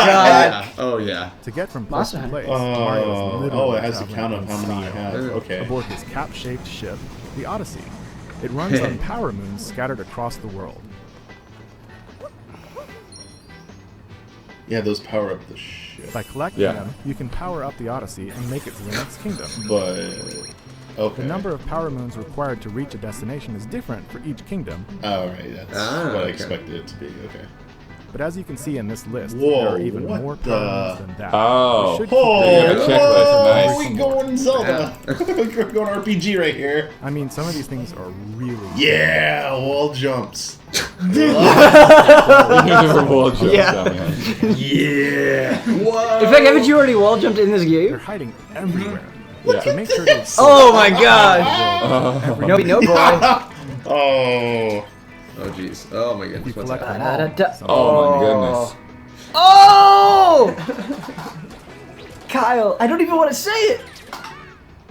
Yeah. Oh yeah. To get from place Monster to Hunter. place, Mario is literally Oh, it has a traveling count of in how many you style. have. Okay. Aboard his cap-shaped ship, the Odyssey. It runs on power moons scattered across the world. Yeah, those power up the ship. By collecting Yeah. them, you can power up the Odyssey and make it to the next kingdom. But okay. The number of power moons required to reach a destination is different for each kingdom, All right, that's Ah, what I okay. expected it to be. Okay. but as you can see in this list, Whoa, there are even what more the- power moons than that. Oh. You should keep Oh, They have a track. checklist, whoa, nice. we going Zelda. We're going RPG right here. I mean, some of these things are really Yeah, wall jumps. Wall jumps, Yeah. man. Yeah. Whoa. In fact, haven't you already wall jumped in this They're game? hiding everywhere. Yeah. So make sure to Oh my god. No, no boy. Oh. Oh jeez. Oh my You goodness. What's collect happening? them all. Oh my goodness. Oh! Kyle, I don't even want to say it.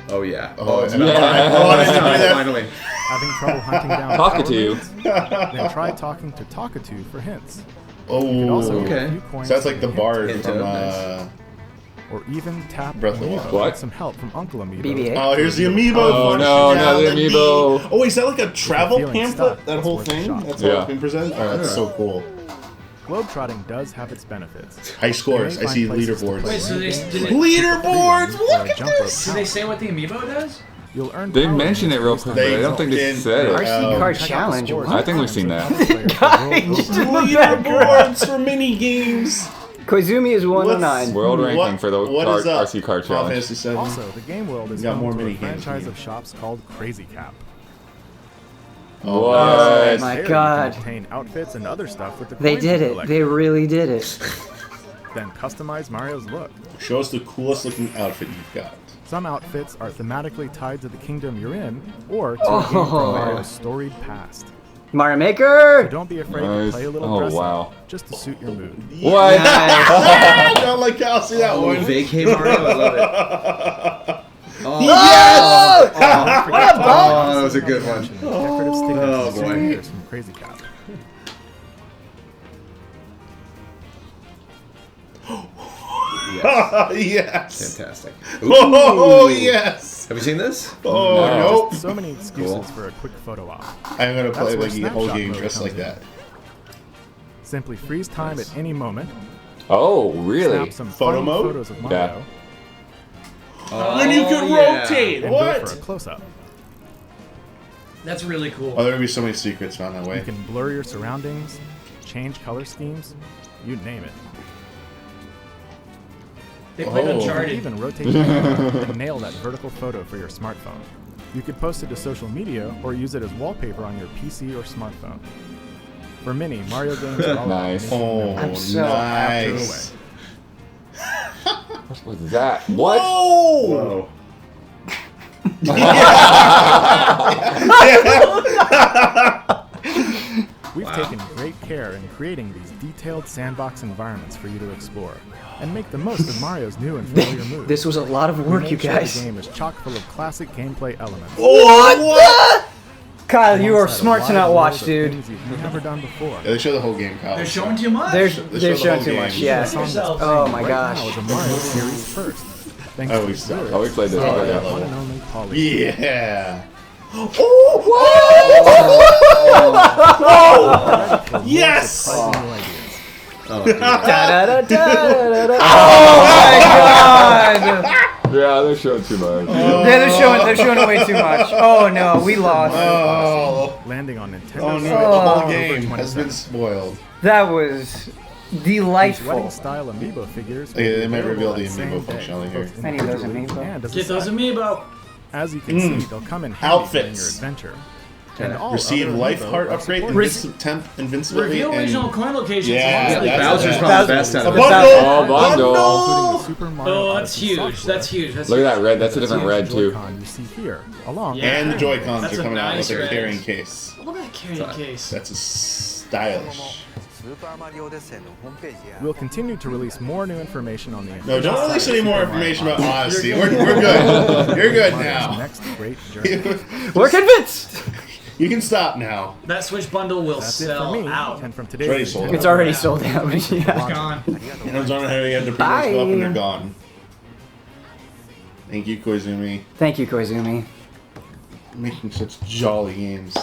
Oh yeah. Oh, it's and about yeah. time. Oh, I It's didn't time, do that. finally. Having trouble hunting down Talkative. power moons? Then try talking to Talkative for hints. Oh. You can also get Okay. a few coins So that's like the from bard Hint from of or even tap Breath of the Amiibo Wild. to What? get some help from Uncle Amiibo. BB-8. Oh, here's the amiibo. Oh, no, not the amiibo. Oh, wait, is that like a travel feeling pamphlet? stuck, That it's whole worth a thing? shot. That's how Yeah. it's been presented? Oh, that's so cool. Globetrotting does have its benefits. High scores. I see Find places to leaderboards. play Wait, so they games, did it- Leaderboards! or Look a at jump rope this! Did they say what the amiibo does? You'll earn They power mentioned it moons real based quick, on but I don't think they did. said it. RC Car Check out the Challenge. scores I think we've and seen that. other players Guy will just vote. in the background. Leaderboards for mini games. Koizumi is 109. World ranking for the what car, is up? RC car Final challenge. Fantasy 7. Also, the game world is We got home more to a mini games franchise here. of shops called Crazy Cap. Oh, What? My There you God. can obtain outfits and other stuff with the They coins did you it. collect. They really did it. Then customize Mario's look. Show us the coolest looking outfit you've got. Some outfits are thematically tied to the kingdom you're in, or to a game from Mario's storied past. Mario Maker! So don't be afraid to play a little dress up, just to suit your mood. What? I don't like how I see that one. Vacay Mario, I love it. Oh. Yes! That was a good one. Oh boy. From Crazy Cat. Yes. Fantastic. Oh, yes. Have you seen this? Oh, nope. So many excuses for a quick photo op. I'm going to play That's like where the whole snapshot game mode just comes like in. that. Simply freeze time at any moment. Oh, really? Snap some Photo fun mode? photos of Mario. When you can rotate, And what? go for a close-up. That's really cool. Oh, there would be so many secrets found that way. You can blur your surroundings, change color schemes, you name it. They played You can Uncharted. even rotate the camera and nail that vertical photo for your smartphone. You could post it to social media or use it as wallpaper on your PC or smartphone. For many, Mario games are all Nice. Oh, I'm so nice. What was that? What? Whoa! We've taken great care in creating these detailed sandbox environments for you to explore, and make the most of Mario's new and familiar moves. This was a lot of work, you guys. The game is chock full of classic gameplay elements. What? Kyle, you are alongside a smart to wide not world watch, of dude. things you've never done before. Yeah, they show the whole game, Kyle. They're showing too much. They're show showing the too whole much, game. yeah. Yourself. Oh my Right gosh. now is a Mario series first. Thanks Oh, to we the saw it. lyrics Oh, we played this by already. the one and only Polly. Yeah. Oh! Yes! Surprising new ideas. Da-da-da-da-da-da-da. Oh my god! Yeah, they're showing too much. Yeah, they're showing way too much. Oh no, we lost. Oh, Landing on Nintendo oh no, Switch the whole October game has been 27th. spoiled. That was These delightful. wedding-style amiibo figures. Yeah, they might reveal the available amiibo that same functionality day, here. both I need those individually amiibo. and as a Get those set. amiibo. As you can see, they'll come in handy during your Outfits. adventure. And all Receive other life amiibo heart are upgrade, supported. temp invincibility, Reveal and original coin locations. Yeah, Monthly that's Bowser's it. probably the best out a of it. bundle. Oh, bundle. Including the Super Mario Oh, that's Odyssey huge. software. That's huge. That's Look at huge. that red. That's a different red, too. Joy-Con you see here, along Yeah. and the Joy-Cons That's are a coming out with nice their red. carrying case. Look at that carrying case. That's a stylish. We'll continue to release more new information on the No, don't release any more Super Mario information about Odyssey. Odyssey. We're good. You're good Mario's now. Next great journey. We're convinced. You can stop now. That Switch bundle will That's it for sell me. out. And from It's already today's sold It's out. already sold out. Yeah. It's gone. Hands on how you had to Bye. pre-order stuff and they're gone. Thank you, Koizumi. Thank you, Koizumi. Making such jolly games.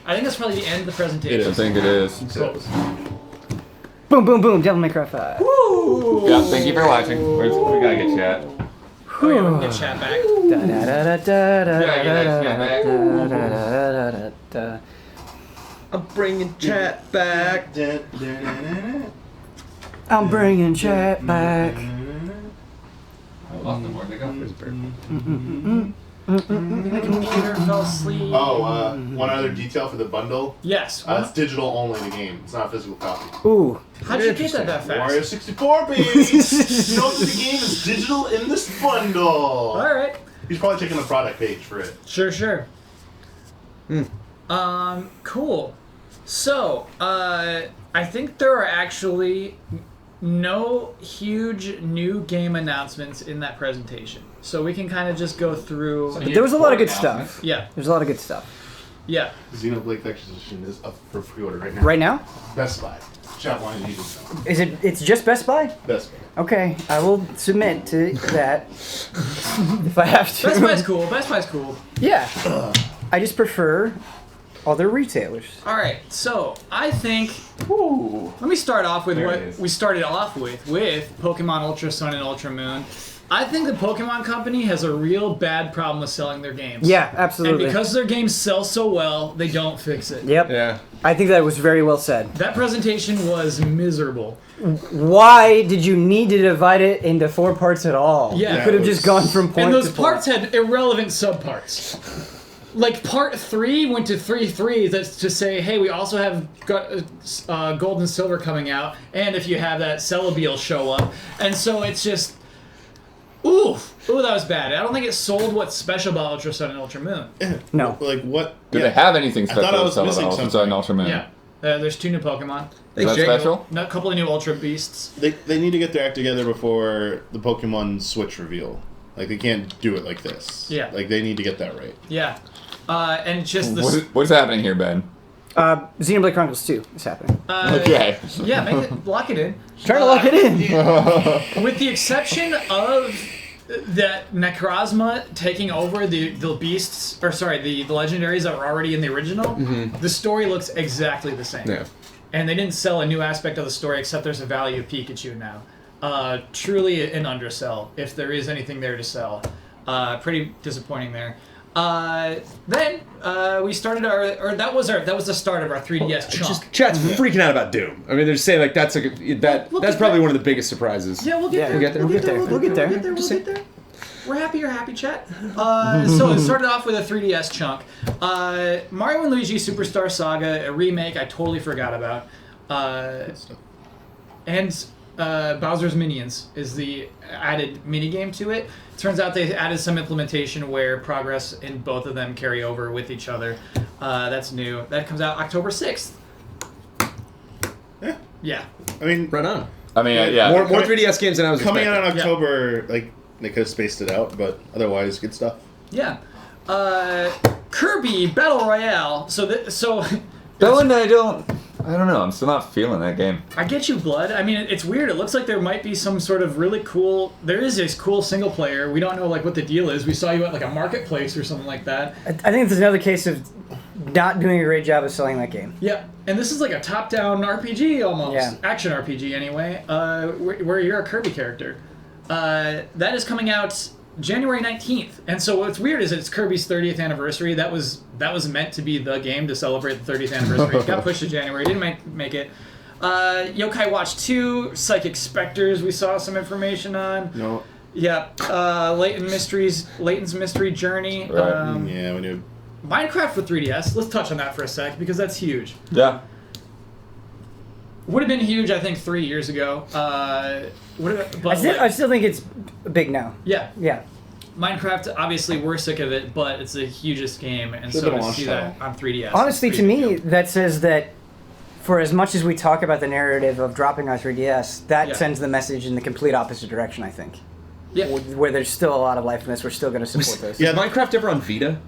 I think that's probably the end of the presentation. I think it is. Boom, boom, boom. Devil May Cry 5. Woo! Yeah, thank you for watching. We gotta get chat. Oh, yeah, we can get chat back. Da-da-da-da-da-da-da-da-da-da-da-da. I'm bringing chat back. I'm bringing chat back. The computer fell asleep. Oh, one other detail for the bundle. Yes. It's digital only, the game. It's not a physical copy. Ooh. How'd you get that fast? Wario 64, baby! You know that the game is digital in this bundle. Alright. He's probably checking the product page for it. Sure. Cool. So, I think there are actually no huge new game announcements in that presentation. So we can kind of just go through. But there was a lot of good stuff. Yeah. There's a lot of good stuff. Yeah. Xenoblade Exposition is up for pre-order right now. Right now? Best Buy. Chat line is Is it? It's just Best Buy? Best Buy. Okay, I will submit to that if I have to. Best Buy's cool. Best Buy's cool. Yeah. I just prefer other retailers. All right, so I think. Let me start off with what we started off with Pokemon Ultra Sun and Ultra Moon. I think the Pokemon Company has a real bad problem with selling their games. Yeah, absolutely. And because their games sell so well, they don't fix it. Yep. Yeah. I think that was very well said. That presentation was miserable. Why did you need to divide it into 4 parts at all? Yeah. You could have just gone from point And those to point. parts had irrelevant subparts. like part 3 went to 3.3. That's to say, hey, we also have got gold and silver coming out, and if you have that, Celebi will show up, and so it's just, ooh, that was bad. I don't think it sold what's special about Ultrasone and Ultramoon. No. Like what? Do they have anything special? I thought I was missing about something. Ultrasone and Ultraman? Yeah, there's 2 new Pokemon. Is that special? A couple of new Ultra Beasts. They need to get their act together before the Pokemon Switch reveal. Like, they can't do it like this. Yeah. Like, they need to get that right. Yeah. And just the... What's happening here, Ben? Xenoblade Chronicles 2 is happening. Okay. Yeah, lock it in. Trying to lock it in. With the exception of that Necrozma taking over the beasts, or sorry, the legendaries that were already in the original, the story looks exactly the same. Yeah. And they didn't sell a new aspect of the story except there's a value of Pikachu now. Truly an undersell, if there is anything there to sell. Pretty disappointing there. Then we started that was the start of our 3DS chunk. Chat's freaking out about Doom. I mean, they're saying like that's probably one of the biggest surprises. Yeah, we'll get there. We'll get there. We're happy you're happy, chat. So it started off with a 3DS chunk. Mario and Luigi Superstar Saga, a remake I totally forgot about. And Bowser's Minions is the added minigame to it. Turns out they added some implementation where progress in both of them carry over with each other. That's new. That comes out October 6th. Yeah. I mean, right on. I mean, yeah. More 3DS games than I was coming expecting. out in October. Like, they could have spaced it out, but otherwise, good stuff. Yeah. Kirby Battle Royale. So that one I don't know. I'm still not feeling that game. I get you, Blood. I mean, it's weird. It looks like there might be some sort of really cool... There is this cool single player. We don't know like what the deal is. We saw you at like a marketplace or something like that. I think it's another case of not doing a great job of selling that game. Yeah, and this is like a top-down RPG almost. Yeah. Action RPG anyway, where you're a Kirby character. That is coming out January 19th. And so what's weird is it's Kirby's 30th anniversary. That was meant to be the game to celebrate the 30th anniversary. It got pushed to January. Didn't make it. Yokai Watch 2, Psychic Spectres, we saw some information on. No. Yeah. Layton's Mystery Journey. Right. Yeah, we knew. Minecraft for 3DS. Let's touch on that for a sec because that's huge. Yeah. Would have been huge, I think, 3 years ago. But I still think it's big now. Yeah. Yeah. Minecraft, obviously, we're sick of it, but it's the hugest game, and Should've so been to launched see that on 3DS. Honestly, to me, that says that for as much as we talk about the narrative of dropping our 3DS, that sends the message in the complete opposite direction, I think. Yeah. Where there's still a lot of life in this, we're still going to support this. Yeah, Minecraft ever on Vita?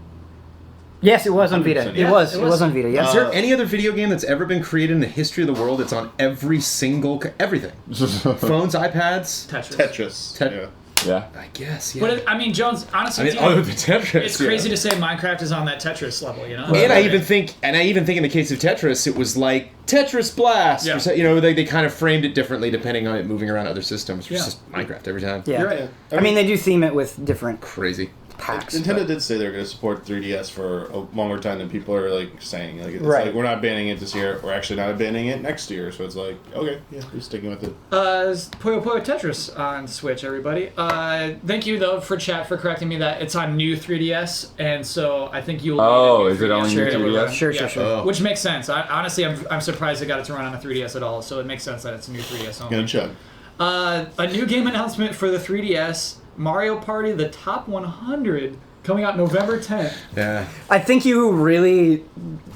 Yes, it was on Vita. Yeah, It was on Vita, yes. Is there any other video game that's ever been created in the history of the world that's on every single... everything? Phones, iPads? Tetris. Yeah. I guess, yeah. But, I mean, Jones, honestly, other than Tetris, it's crazy to say Minecraft is on that Tetris level, you know? And I even think in the case of Tetris, it was like Tetris Blast. Yeah. Or, you know, they kind of framed it differently depending on it moving around other systems. It's just Minecraft every time. Yeah. You're right. I mean, they do theme it with different Crazy packs. Nintendo did say they're going to support 3DS for a longer time than people are like saying. Like, it's Right. like we're not banning it this year. We're actually not banning it next year. So it's like, okay, yeah, we're sticking with it. Puyo Puyo Tetris on Switch, everybody. Thank you, though, for chat for correcting me that it's on new 3DS, and so I think you'll... Oh, is it on new 3DS? Sure. Oh. Which makes sense. Honestly, I'm surprised they got it to run on a 3DS at all, so it makes sense that it's a new 3DS only. Gonna check. A new game announcement for the 3DS, Mario Party, the Top 100, coming out November 10th. Yeah. I think you really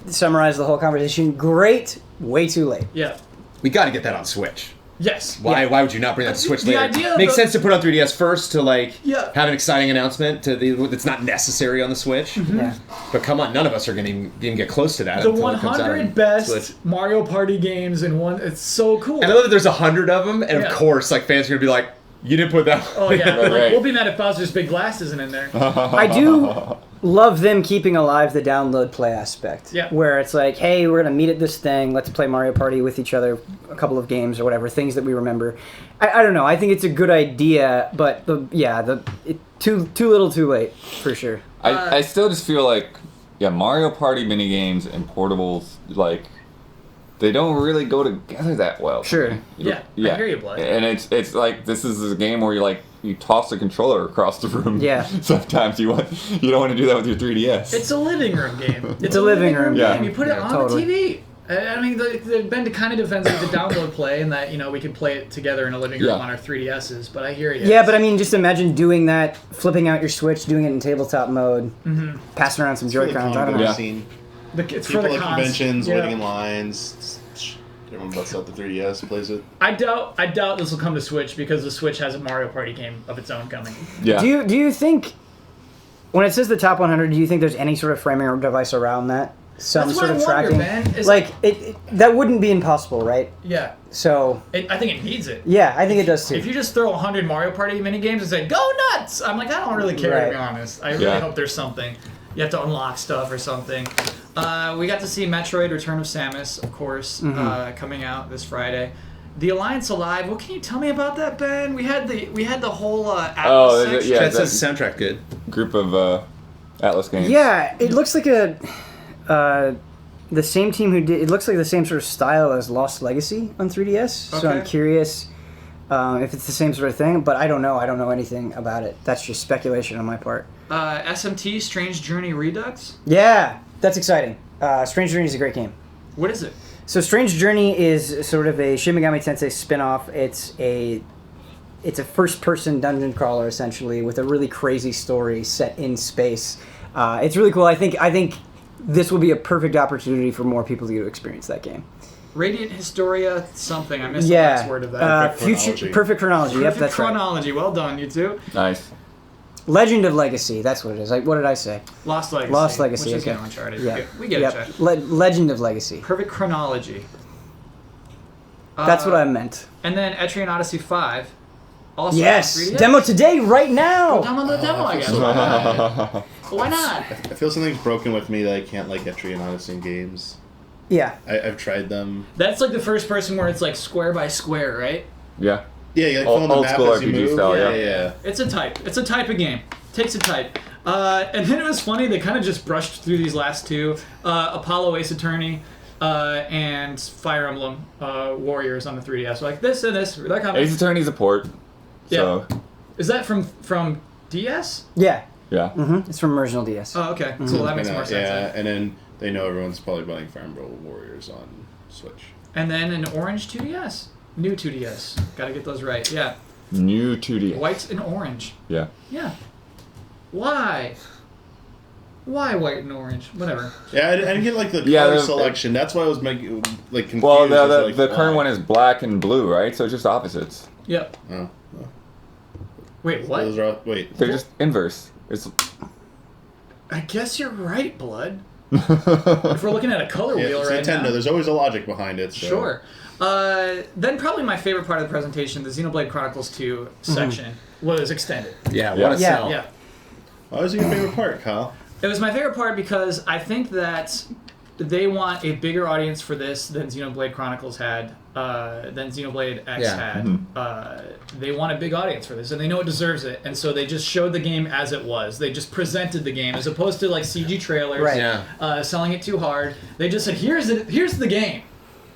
summarized the whole conversation. Great, way too late. Yeah. We got to get that on Switch. Yes. Why would you not bring that to Switch The later? idea of Makes the- sense to put on 3DS first to Yeah. have an exciting announcement that's not necessary on the Switch. Yeah. But come on, none of us are going to even get close to that. The until it comes out 100 on best Switch. Mario Party games in one. It's so cool. And I love that there's 100 of them, and Yeah. of course, like fans are going to be like, "You didn't put that." Oh yeah, Right. like, we'll be mad if Bowser's Big Blast isn't in there. I do love them keeping alive the download play aspect. Yeah. Where it's like, hey, we're going to meet at this thing, let's play Mario Party with each other, a couple of games or whatever, things that we remember. I don't know, I think it's a good idea, but too little too late, for sure. I still just feel like, Mario Party minigames and portables, like, they don't really go together that well. Sure. Yeah, I hear you, Blake. And it's like, this is a game where you're like, you toss the controller across the room. Yeah. Sometimes you don't want to do that with your 3DS. It's a living room game. It's a living room game. game. You put it on totally. the TV. I mean, they've been kind of defensive to download play, and that we can play it together in a living room on our 3DSs. But I hear you. Yeah, but I mean, just imagine doing that, flipping out your Switch, doing it in tabletop mode, passing around some Joy-Cons. I don't know. Scene. It's People for the at cons. conventions, Yeah. waiting in lines. Everyone busts out the 3DS and plays it. I doubt this will come to Switch because the Switch has a Mario Party game of its own coming. Yeah. Do you think, when it says the top 100, do you think there's any sort of framing device around that? Some That's sort what of I wonder, tracking? man, is like, that wouldn't be impossible, right? Yeah. So... I think it needs it. Yeah, I think it does too. If you just throw 100 Mario Party minigames and say, go nuts! I'm like, I don't really care, to be honest. I really hope there's something. You have to unlock stuff or something. We got to see Metroid Return of Samus, of course, coming out this Friday. The Alliance Alive. What can you tell me about that, Ben? We had the whole Atlas section. That says soundtrack good. Group of Atlas games. Yeah, it looks like the same team who did. It looks like the same sort of style as Lost Legacy on 3DS. So I'm curious if it's the same sort of thing. But I don't know. I don't know anything about it. That's just speculation on my part. SMT Strange Journey Redux. Yeah, that's exciting. Strange Journey is a great game. What is it? So Strange Journey is sort of a Shin Megami Tensei spin-off. It's a first-person dungeon crawler essentially with a really crazy story set in space. It's really cool. I think this will be a perfect opportunity for more people to get to experience that game. Radiant Historia something. I missed the last word of that. Perfect Chronology. Yep, that's Chronology. Right. Well done, you two. Nice. Legend of Legacy. That's what it is. What did I say? Lost Legacy. Lost Legacy. Which is okay. Uncharted. Yeah. We get it, Jeff. Legend of Legacy. Perfect Chronology. That's what I meant. And then Etrian Odyssey 5. Also yes. 3DS. Demo today, right now. Go download the demo, I guess. Why not? I feel something's broken with me that I can't like Etrian Odyssey games. Yeah. I've tried them. That's like the first person where it's like square by square, right? Yeah. Yeah, you like fill in the old map school as you RPG move. style, Yeah. It's a type. It's a type of game. Takes a type. And then it was funny, they kind of just brushed through these last two. Apollo Ace Attorney and Fire Emblem Warriors on the 3DS. So like this and this. They're coming. Ace Attorney's a port. So. Yeah. Is that from DS? Yeah. Yeah. Mm-hmm. It's from original DS. Oh, okay. Cool. That makes more sense. Yeah, and then they know everyone's probably buying Fire Emblem Warriors on Switch. And then an orange 2DS. New 2DS. Gotta get those right. Yeah. New 2DS. White and orange. Yeah. Yeah. Why? Why white and orange? Whatever. Yeah, I didn't get like the color selection. That's why I was making like confused. Well, the current one is black and blue, right? So it's just opposites. Yep. Oh. Wait, what? Those are, wait. They're just inverse. It's. I guess you're right, Blood. If we're looking at a color wheel it's right Nintendo. now. There's always a logic behind it. So. Sure. Then probably my favorite part of the presentation, the Xenoblade Chronicles 2 section, was extended. Yeah, what a sell. Yeah. Why was it your favorite part, Kyle? It was my favorite part because I think that they want a bigger audience for this than Xenoblade Chronicles had, than Xenoblade X had. Mm-hmm. They want a big audience for this, and they know it deserves it, and so they just showed the game as it was. They just presented the game, as opposed to like CG trailers, selling it too hard. They just said, here's the game.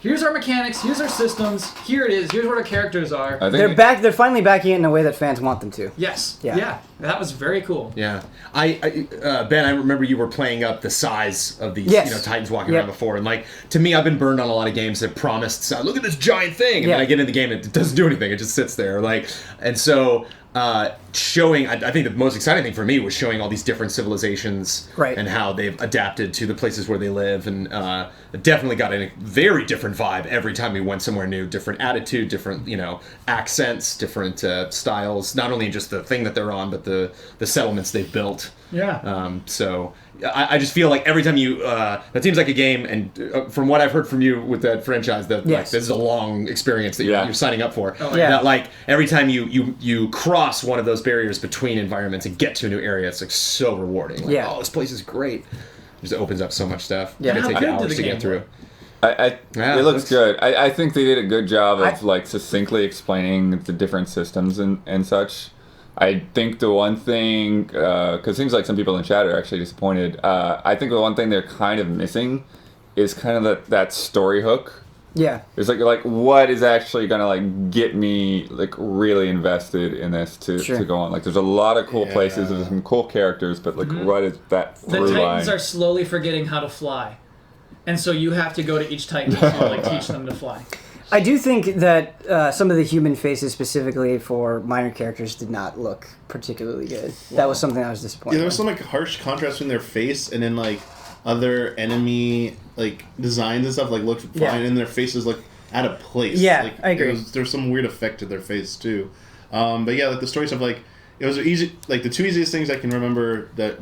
Here's our mechanics. Here's our systems. Here it is. Here's what our characters are. They're back. They're finally backing it in a way that fans want them to. Yes. Yeah. That was very cool. Yeah. Ben, I remember you were playing up the size of these Titans walking around before, and like to me, I've been burned on a lot of games that promised, look at this giant thing, and then I get in the game and it doesn't do anything. It just sits there. And so. Showing, I think the most exciting thing for me was showing all these different civilizations and how they've adapted to the places where they live, and definitely got a very different vibe every time we went somewhere new. Different attitude, different accents, different styles. Not only just the thing that they're on, but the settlements they've built. Yeah. So I just feel like every time you that seems like a game, and from what I've heard from you with that franchise, that like, this is a long experience that you're signing up for. That like every time you cross one of those barriers between environments and get to a new area, it's like so rewarding. Like, oh, this place is great. It just opens up so much stuff. Yeah. It's gonna take hours to get through. It looks good. I think they did a good job of like succinctly explaining the different systems and such. I think the one thing, because it seems like some people in chat are actually disappointed, I think the one thing they're kind of missing is kind of that story hook Yeah. It's like you're like, what is actually gonna like get me like really invested in this to go on? Like, there's a lot of cool places and some cool characters, but like, what is that through The line? Titans are slowly forgetting how to fly, and so you have to go to each Titan to like teach them to fly. I do think that some of the human faces, specifically for minor characters, did not look particularly good. That was something I was disappointed. Yeah, there was some like harsh contrast between their face and then like other enemy like designs and stuff like looked fine, and their faces looked out of place. Yeah, like, I agree. There's some weird effect to their face too. But yeah, like the story stuff, like it was easy. Like the two easiest things I can remember that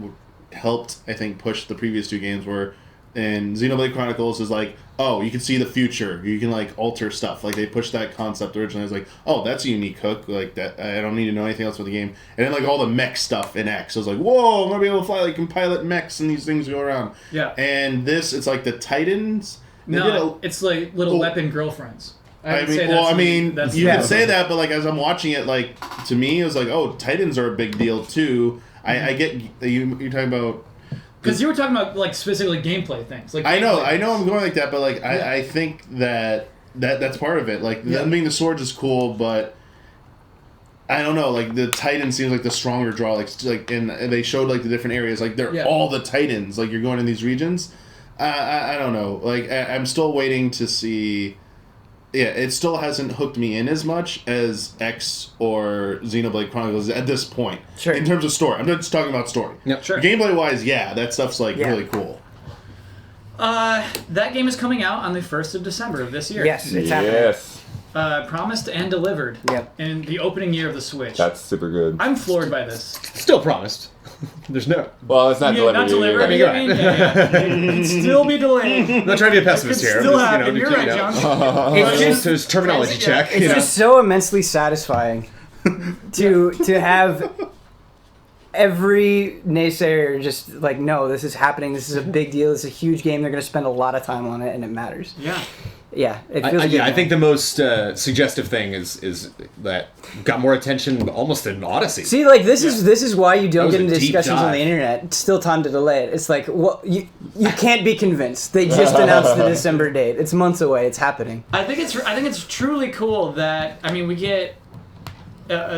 helped, I think, push the previous two games were. And Xenoblade Chronicles is like, oh, you can see the future. You can like alter stuff. Like they pushed that concept originally. I was like, oh, that's a unique hook. Like that, I don't need to know anything else for the game. And then like all the mech stuff in X, I was like, whoa, I'm gonna be able to fly. Like, can pilot mechs and these things go around. Yeah. And this, it's like the Titans. It's like little weapon girlfirlking. You could say that, but like as I'm watching it, like to me, it was like, oh, Titans are a big deal too. I get you're talking about. Because you were talking about like specifically gameplay things. Like I know I'm going like that, but like I think that's part of it. Like them being the swords is cool, but I don't know. Like the Titan seems like the stronger draw. Like and they showed like the different areas. Like they're all the Titans. Like you're going in these regions. I don't know. Like I'm still waiting to see. Yeah, it still hasn't hooked me in as much as X or Xenoblade Chronicles at this point. Sure. In terms of story. I'm not just talking about story. Yep, sure. Gameplay-wise, yeah, that stuff's like really cool. That game is coming out on the 1st of December of this year. Yes, it's happening. Yes. Promised and delivered. Yep. In the opening year of the Switch. That's super good. I'm floored by this. Still promised. There's no. Well, it's not delivered. Not delivered. I mean, I mean, it can still be delayed. I'm not trying to be a pessimist here. Still happen. You're right, John. It's just terminology check. It's just so immensely satisfying to have every naysayer just like, no, this is happening. This is a big deal. This is a huge game. They're going to spend a lot of time on it, and it matters. Yeah. Yeah, it feels good. I think the most suggestive thing is that got more attention almost than Odyssey. See, like this is why you don't get into deep discussions on the dive. internet. It's still time to delay it. It's like, what you can't be convinced. They just announced the December date. It's months away. It's happening. I think it's truly cool that we get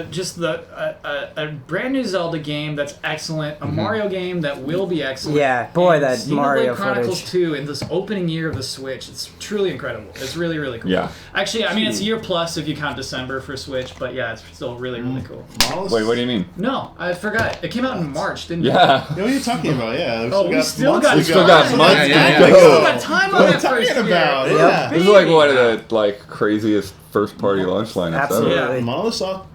just a brand new Zelda game that's excellent, a Mario game that will be excellent. Yeah, boy, and that Mario Xenoblade Chronicles footage. 2 in this opening year of the Switch. It's truly incredible. It's really, really cool. Yeah. Actually, I mean, it's a year plus if you count December for Switch, but yeah, it's still really, really cool. Wait, what do you mean? No, I forgot. It came out in March, didn't it? Yeah. What are you talking about? Yeah. We still got months to go. We still got time on that first year. Yeah. This is like one of the like craziest first party launch lineups Absolutely. ever. Yeah. Monolith Soft,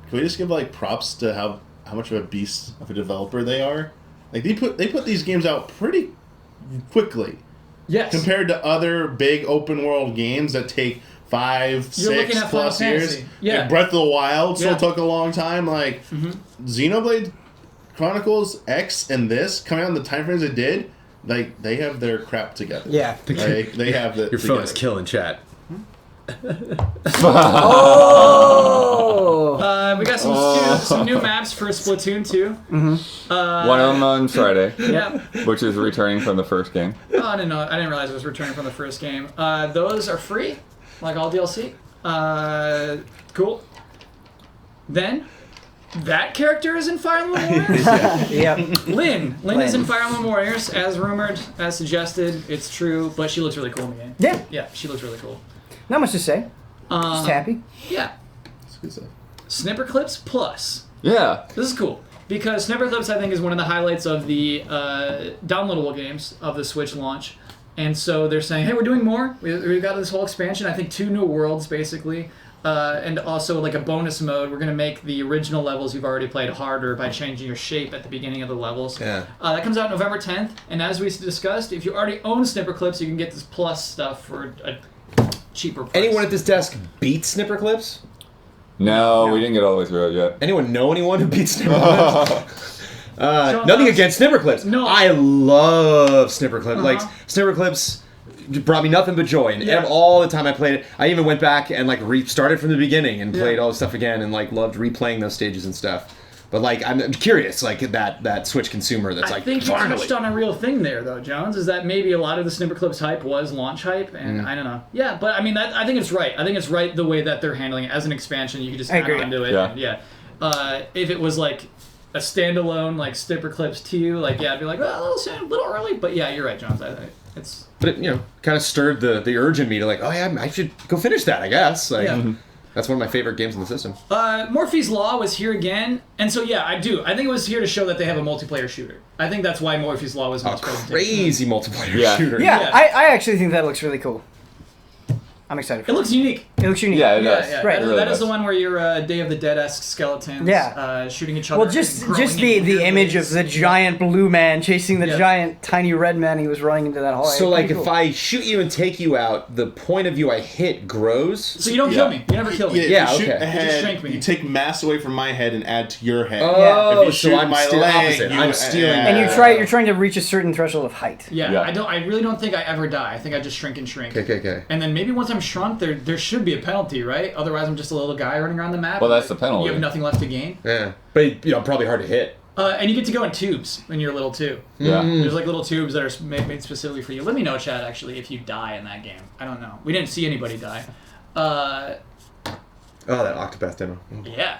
can we just give like props to how much of a beast of a developer they are? Like they put these games out pretty quickly. Yes. Compared to other big open world games that take 5, You're looking 6 at plus Final years. Fantasy. Yeah. Like Breath of the Wild still Yeah. took a long time. Like Xenoblade Chronicles X and this coming out in the time frames it did, like they have their crap together. Yeah. Like, they have the Your phone is killing chat. Oh! We got some new maps for Splatoon 2. One of them on Friday, Yeah. which is returning from the first game. Oh, I didn't know. I didn't realize it was returning from the first game. Those are free, like all DLC. Cool. Then, that character is in Fire Emblem Warriors. Yep. Lynn is in Fire Emblem Warriors, as rumored, as suggested. It's true, but she looks really cool in the game. Yeah. Yeah, she looks really cool. Not much to say. Just happy. Yeah. That's good stuff. Snipper Clips Plus. Yeah. This is cool. Because Snipper Clips, I think, is one of the highlights of the downloadable games of the Switch launch. And so they're saying, hey, we're doing more. We've got this whole expansion. I think 2 new worlds, basically. And also, like, a bonus mode. We're going to make the original levels you've already played harder by changing your shape at the beginning of the levels. Yeah. That comes out November 10th. And as we discussed, if you already own Snipper Clips, you can get this Plus stuff for a cheaper price. Anyone at this desk beat Snipper Clips? No, we didn't get all the way through it yet. Anyone know anyone who beat Snipper Clips? Nothing against Snipper Clips. No. I love Snipper Clips. Like, Snipper Clips brought me nothing but joy. And all the time I played it, I even went back and like restarted from the beginning and played all the stuff again and like loved replaying those stages and stuff. But like, I'm curious, like that Switch consumer that's I like, think you finally. touched on a real thing there, though, Jones. Is that maybe a lot of the Snipper Clips hype was launch hype, and I don't know. Yeah, but I mean, I think it's right. I think it's right the way that they're handling it as an expansion. You can just add on to it. Yeah. And, if it was like a standalone like Snipper Clips 2, like I'd be like, well, a little early. But yeah, you're right, Jones. It's. But it, kind of stirred the urge in me to like, oh yeah, I should go finish that. I guess. Like, that's one of my favorite games in the system. Morphe's Law was here again, and so yeah, I do. I think it was here to show that they have a multiplayer shooter. I think that's why Morphe's Law was a crazy multiplayer shooter. Yeah, I actually think that looks really cool. I'm excited. It looks unique. It looks unique. Yeah, it does. Yeah. Right. That is the one where you're Day of the Dead-esque skeletons shooting each other. Well, just the image of the giant blue man chasing the giant tiny red man he was running into that hallway. So like, if I shoot you and take you out, the point of view I hit grows. So you don't kill me. You never kill me. Yeah, if you shoot okay. ahead, You just shrink me. you take mass away from my head and add to your head. Oh, if you so shoot I'm my still leg, opposite. you I'm stealing. And you're trying to reach a certain threshold of height. Yeah. I really don't think I ever die. I think I just shrink and shrink. Okay. And then maybe once I'm shrunk, there should be a penalty, right? Otherwise, I'm just a little guy running around the map. Well, that's the penalty. You have nothing left to gain. Yeah, but probably hard to hit. And you get to go in tubes when you're little too. Yeah. There's like little tubes that are made specifically for you. Let me know, Chad, actually, if you die in that game. I don't know. We didn't see anybody die. Oh, that Octopath demo. Yeah.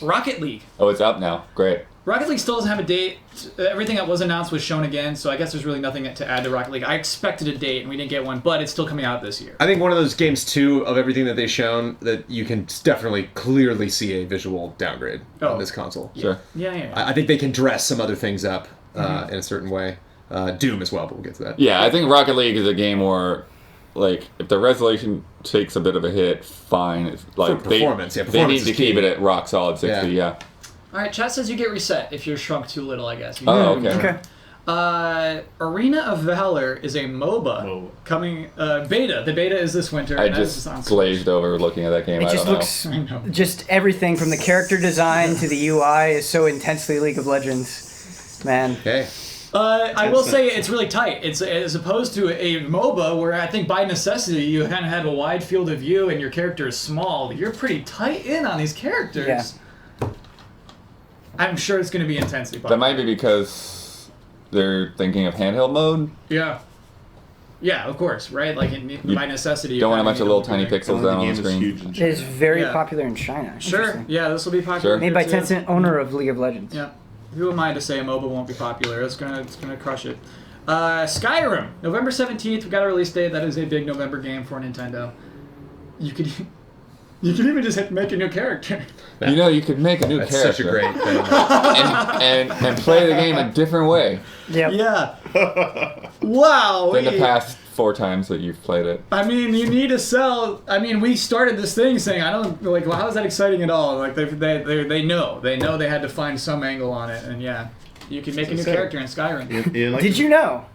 Rocket League. Oh, it's up now. Great. Rocket League still doesn't have a date. Everything that was announced was shown again, so I guess there's really nothing to add to Rocket League. I expected a date, and we didn't get one, but it's still coming out this year. I think one of those games, too, of everything that they've shown, that you can definitely clearly see a visual downgrade on this console. Sure. Yeah. I think they can dress some other things up in a certain way. Doom as well, but we'll get to that. Yeah, I think Rocket League is a game where, like, if the resolution takes a bit of a hit, fine. It's like For performance, they need to keep it at rock solid 60, yeah. All right, chat says you get reset if you're shrunk too little, I guess. Okay. Arena of Valor is a MOBA coming beta. The beta is this winter. I just glazed over looking at that game. It just looks just everything from the character design to the UI is so intensely League of Legends, man. Okay. I will say it's really tight. It's as opposed to a MOBA where I think by necessity you kind of have a wide field of view and your character is small. You're pretty tight in on these characters. Yeah. I'm sure it's going to be intensely popular. That might be because they're thinking of handheld mode. Yeah. Yeah, of course, right? Like, by necessity. You don't want a bunch of little tiny pixels down on the screen. It is very popular in China. Sure. Yeah, this will be popular. Made by Tencent, owner of League of Legends. Yeah. Who am I to say a MOBA won't be popular? It's gonna crush it. Skyrim, November 17th. We got a release date. That is a big November game for Nintendo. You could even just make a new character. You know, you could make a new character. That's such a great thing. and play the game a different way. Yep. Yeah. Wow. Than the past 4 times that you've played it. I mean, you need to sell. I mean, we started this thing saying, well, how is that exciting at all? Like, they know they had to find some angle on it, and yeah, you can make a new character in Skyrim. Did you know?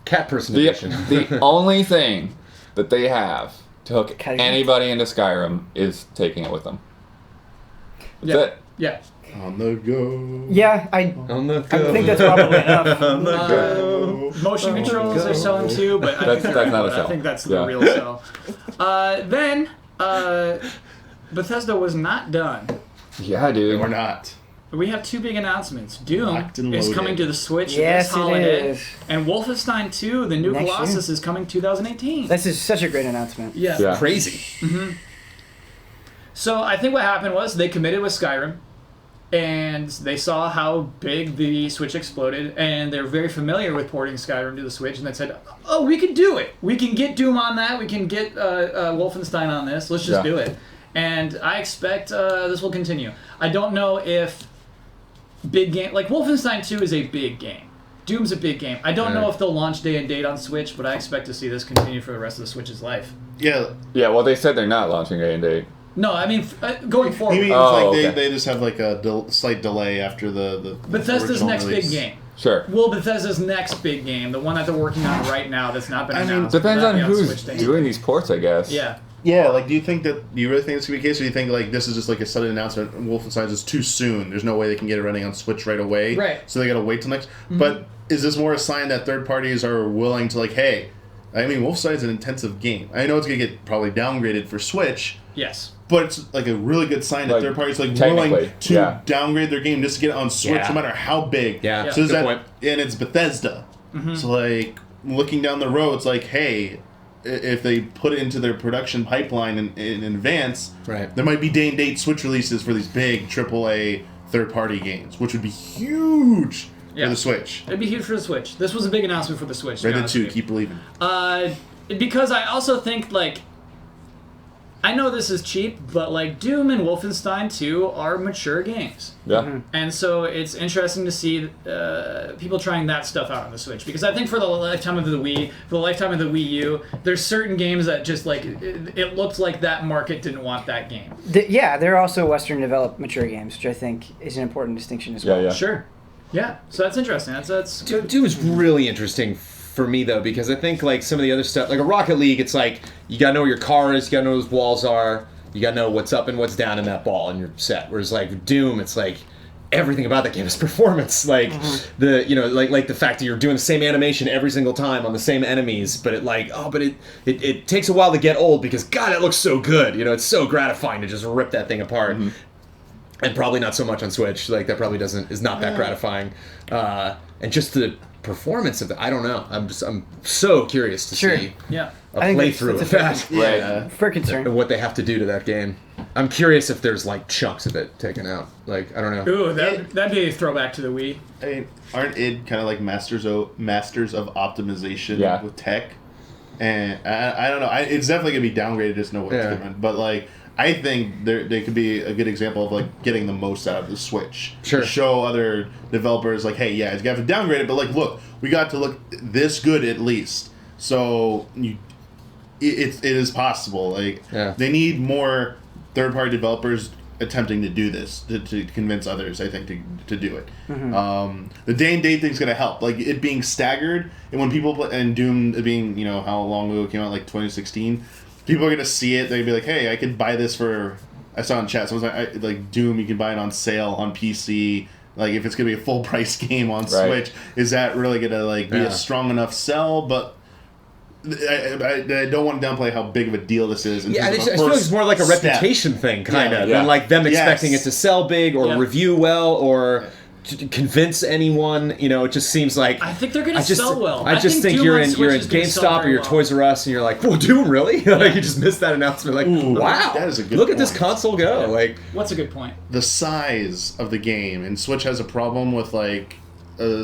Cat person edition. The only thing that they have to hook anybody into Skyrim is taking it with them. That's it. Yeah. On the go. Yeah, I think that's probably enough. On the go. Motion controls they're selling too, but that's not a sell. I think that's the real sell. Then Bethesda was not done. Yeah, dude. We're not. We have 2 big announcements. Doom and is loaded. coming to the Switch Yes, this holiday, it is. and Wolfenstein 2, the new Next Colossus, is coming 2018. This is such a great announcement. Yeah. Crazy. Mm-hmm. So I think what happened was they committed with Skyrim, and they saw how big the Switch exploded, and they're very familiar with porting Skyrim to the Switch, and they said, oh, we can do it. We can get Doom on that. We can get Wolfenstein on this. Let's just do it. And I expect this will continue. I don't know if big game... Like, Wolfenstein 2 is a big game. Doom's a big game. I don't know if they'll launch day and date on Switch, but I expect to see this continue for the rest of the Switch's life. Yeah. Yeah, well, they said they're not launching day and date. No, I mean, going forward. He means they just have like a slight delay after the Bethesda's next release. big game. Sure. Well, Bethesda's next big game, the one that they're working on right now that's not been announced. Depends on who's Switch day. doing these ports, I guess. Yeah. Yeah, like, do you really think this could be the case, or do you think, like, this is just, like, a sudden announcement and Wolfenstein is too soon? There's no way they can get it running on Switch right away. Right. So they gotta wait till next... Mm-hmm. But is this more a sign that third parties are willing to, like, hey, I mean, Wolfenstein's an intensive game. I know it's going to get probably downgraded for Switch. Yes. But it's like a really good sign that third parties willing to downgrade their game just to get it on Switch, no matter how big. Yeah, so good point. And it's Bethesda. Mm-hmm. So, like, looking down the road, it's like, hey, if they put it into their production pipeline in advance, there might be day and date Switch releases for these big AAA third-party games, which would be huge for the Switch. It'd be huge for the Switch. This was a big announcement for the Switch. Red Dead 2, keep believing. Because I also think, like, I know this is cheap, but, like, Doom and Wolfenstein 2 are mature games. Yeah. Mm-hmm. And so it's interesting to see people trying that stuff out on the Switch. Because I think for the lifetime of the Wii, for the lifetime of the Wii U, there's certain games that just, like, it looked like that market didn't want that game. They're also Western-developed mature games, which I think is an important distinction as well. Yeah. Sure. Yeah, so that's interesting. That's Doom is really interesting for me, though, because I think, like, some of the other stuff, like a Rocket League, it's like, you gotta know where your car is, you gotta know where those walls are, you gotta know what's up and what's down in that ball, and you're set. Whereas, like, Doom, it's like, everything about that game is performance. Like, the, you know, like the fact that you're doing the same animation every single time on the same enemies, but it takes a while to get old because, God, it looks so good. You know, it's so gratifying to just rip that thing apart. Mm-hmm. And probably not so much on Switch. Like, that probably is not that gratifying. And just the performance of it, I don't know. I'm so curious to see a playthrough of that. For concern. And what they have to do to that game. I'm curious if there's, like, chunks of it taken out. Like, I don't know. Ooh, that'd be a throwback to the Wii. I mean, aren't id kind of like masters of optimization with tech? And I don't know. It's definitely going to be downgraded. Just know what's different. But, like, I think they could be a good example of, like, getting the most out of the Switch. Sure. To show other developers, like, hey, yeah, you have to downgrade it, but, like, look, we got to look this good at least. So it is possible. Like, they need more third-party developers attempting to do this to convince others, I think, to do it. Mm-hmm. The day and date thing's going to help. Like, it being staggered, and when people play, and Doom being, you know, how long ago it came out, like 2016. People are going to see it. They'd be like, hey, I could buy this for... I saw in chat, someone's like, Doom, you can buy it on sale on PC. Like, if it's going to be a full-price game on Switch, is that really going to, like, be a strong enough sell? But I don't want to downplay how big of a deal this is. I feel like it's more like a reputation thing, kind of, than, like, them expecting it to sell big or review well or... to convince anyone, you know, it just seems like I think they're gonna sell well. I just think you're in GameStop or your Toys R Us, and you're like, "Whoa, Doom, really?" Like, you just missed that announcement. Like, wow, that is a good look point. at this console go. Yeah. Like, what's a good point? The size of the game, and Switch has a problem with, like,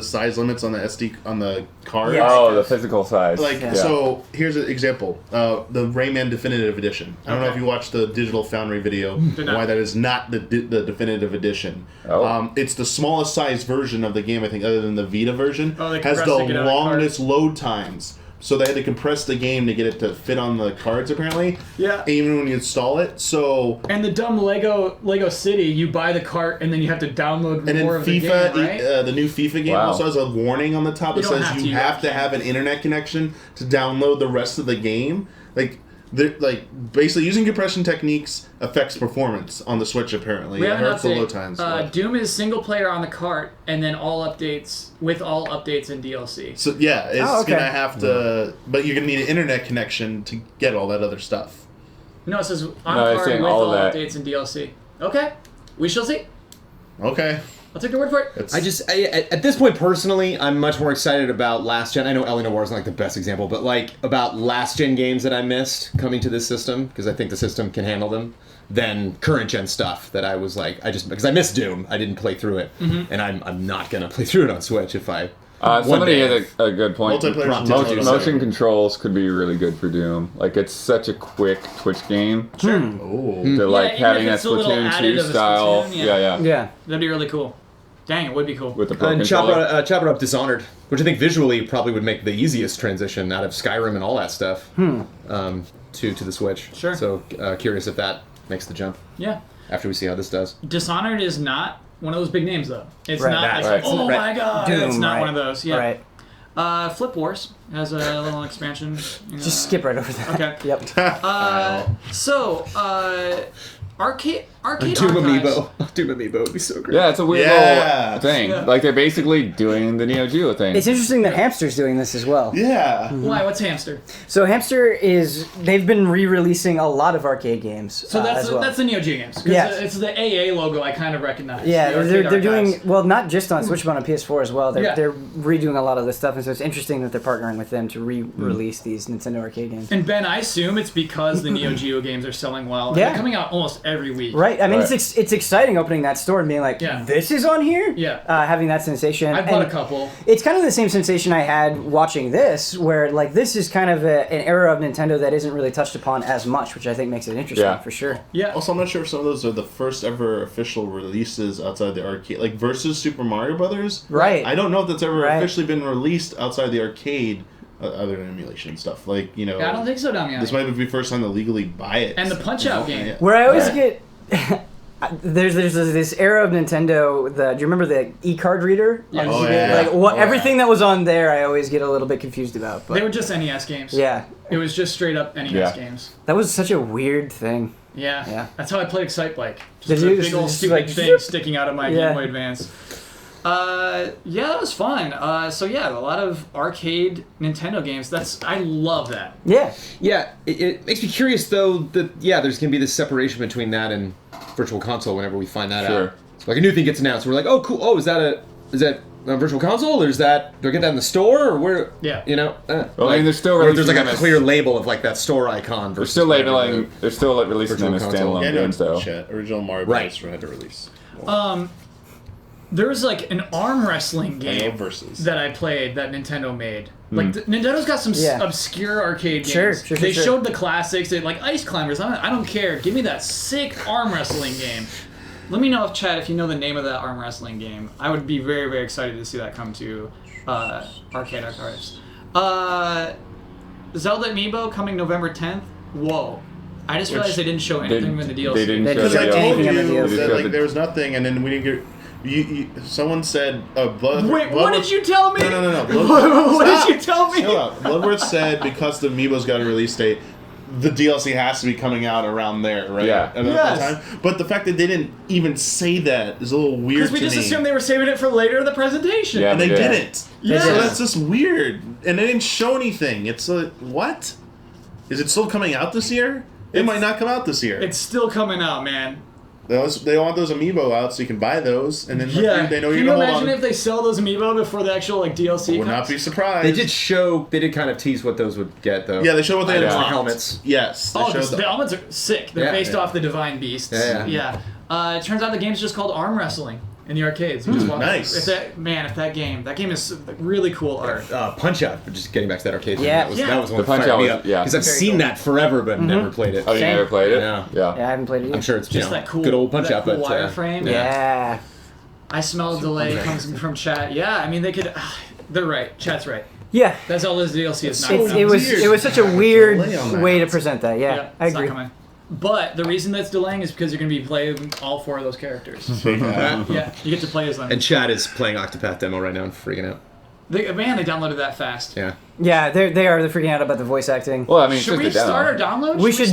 size limits on the card. Oh, the physical size. Like, so here's an example: the Rayman Definitive Edition. I don't know if you watched the Digital Foundry video. Why that is not the Definitive Edition. Oh. It's the smallest size version of the game, I think, other than the Vita version. They has the longest load times. So they had to compress the game to get it to fit on the cards, apparently. Yeah. Even when you install it. So. And the dumb Lego City, you buy the cart and then you have to download more of the game, right? The new FIFA game also has a warning on the top that says you have to have an internet connection to download the rest of the game. Like basically using compression techniques affects performance on the Switch. Apparently, it hurts the load times. Doom is single player on the cart, and then all updates and DLC. So yeah, it's gonna have to, but you're gonna need an internet connection to get all that other stuff. No, it says on cart with all updates and DLC. Okay, we shall see. Okay. I'll take your word for it. At this point, personally, I'm much more excited about last gen. I know Ellie Noir is not, like, the best example, but, like, about last gen games that I missed coming to this system, because I think the system can handle them, than current gen stuff that I was like, because I missed Doom, I didn't play through it, and I'm not gonna play through it on Switch if I. Somebody had a good point. Motion controls could be really good for Doom. Like, it's such a quick Twitch game. Sure. To, like, having that Splatoon 2 style. Yeah. That'd be really cool. Dang, it would be cool. With the Pro and controller. chop it up Dishonored, which I think visually probably would make the easiest transition out of Skyrim and all that stuff to the Switch. Sure. So curious if that makes the jump. Yeah. After we see how this does. Dishonored is not one of those big names, though. It's Right. not. Right. Oh my god! Doom, it's not right. one of those. Yeah. Right. Flip Wars has a little expansion. Just skip right over that. Okay. Yep. Arcade Doom Archives. Amiibo. Doom Amiibo would be so great. Yeah, it's a weird little thing. Yeah. Like they're basically doing the Neo Geo thing. It's interesting that Hamster's doing this as well. Yeah. Why? What's Hamster? So Hamster they've been re-releasing a lot of arcade games. So that's the Neo Geo games. Yes. It's the AA logo I kind of recognize. Yeah, the they're doing, well, not just on Switch, but on PS4 as well. Yeah. They're redoing a lot of this stuff, and so it's interesting that they're partnering with them to re-release these Nintendo arcade games. And Ben, I assume it's because the Neo Geo games are selling well. Yeah. They're coming out almost every week. Right, I mean, it's exciting opening that store and being like, this is on here? Yeah. Having that sensation. I've bought a couple. It's kind of the same sensation I had watching this, where, like, this is kind of an era of Nintendo that isn't really touched upon as much, which I think makes it interesting, for sure. Yeah. Also, I'm not sure if some of those are the first ever official releases outside the arcade. Like, versus Super Mario Brothers. Right. I don't know if that's ever officially been released outside the arcade, other than emulation stuff. Like, you know. Yeah, I don't think so, Damiani. This might be the first time to legally buy it. And the Punch-Out game. Yeah. Where I always get... There's this era of Nintendo. Do you remember the e-card reader? Yes. Oh, yeah. Like everything that was on there, I always get a little bit confused about. But They were just NES games. Yeah. It was just straight up NES games. That was such a weird thing. Yeah. That's how I played Excite Bike. Did Just you? a big old Just stupid like, thing sticking out of my Yeah. Game Boy Advance. Yeah, that was fun. So yeah, a lot of arcade Nintendo games. I love that. Yeah. Yeah, it makes me curious though that there's gonna be this separation between that and Virtual Console whenever we find that out. So like a new thing gets announced, we're like, oh cool, oh is that a Virtual Console, or is that, do I get that in the store, or where? Yeah. You know. Well, I mean, they're still or releasing there's like them a clear label of like that store icon. They're Versus still labeling. They're still releasing them as standalone Yeah, no, games though. Original Mario Bros. Had to release. There was like an arm wrestling game Versus. that I played that Nintendo made. Like Nintendo's got some obscure arcade games. Sure, they showed the classics. They like Ice Climbers. I don't care. Give me that sick arm wrestling game. Let me know if Chad, if you know the name of that arm wrestling game. I would be very, very excited to see that come to Arcade Archives. Zelda Amiibo coming November 10th. Whoa. I just realized they didn't show anything in the DLC. They didn't show Because I told you DLC. that like, there was nothing, and then we didn't get... someone said... Wait, what did you tell me? No. What did you tell me? Chill out. Bloodworth said because the Amiibo's got a release date, the DLC has to be coming out around there, right? Yeah. At that time. But the fact that they didn't even say that is a little weird to me. Because we just assumed they were saving it for later in the presentation. Yeah, And they didn't. Yeah. So that's just weird. And they didn't show anything. It's like, what? Is it still coming out this year? It might not come out this year. It's still coming out, man. They want those Amiibo out so you can buy those, and then they know Can you're you gonna hold imagine on. if they sell those Amiibo before the actual like DLC Would comes? not be surprised. They did kind of tease what those would get though. Yeah, they showed what they had The dropped. helmets. Yes. They Oh, showed the helmets are sick. They're based off the Divine Beasts. Yeah. It turns out the game's just called Arm Wrestling in the arcades. You just walk- nice. If that game is really cool art. Punch Out, just getting back to that arcade thing. Yeah. That was one The that fired Punch-Out me was- up. yeah. Because I've Very seen cool. that forever, but never played it. Oh, you never played it? Yeah. Yeah, I haven't played it I'm either. sure it's Just that cool, good old Punch that Out, cool but wireframe. Yeah. I smell a delay comes from chat. Yeah, I mean they could. They're right. Chat's right. Yeah. That's all this DLC is not. It was such a weird way to present that. Yeah, I it's not agree. coming. But the reason that's delaying is because you're going to be playing all 4 of those characters. Yeah, you get to play as them. And Chad is playing Octopath demo right now and freaking out. They downloaded that fast. Yeah. Yeah, they're freaking out about the voice acting. Well, I mean, Should we start our download? We should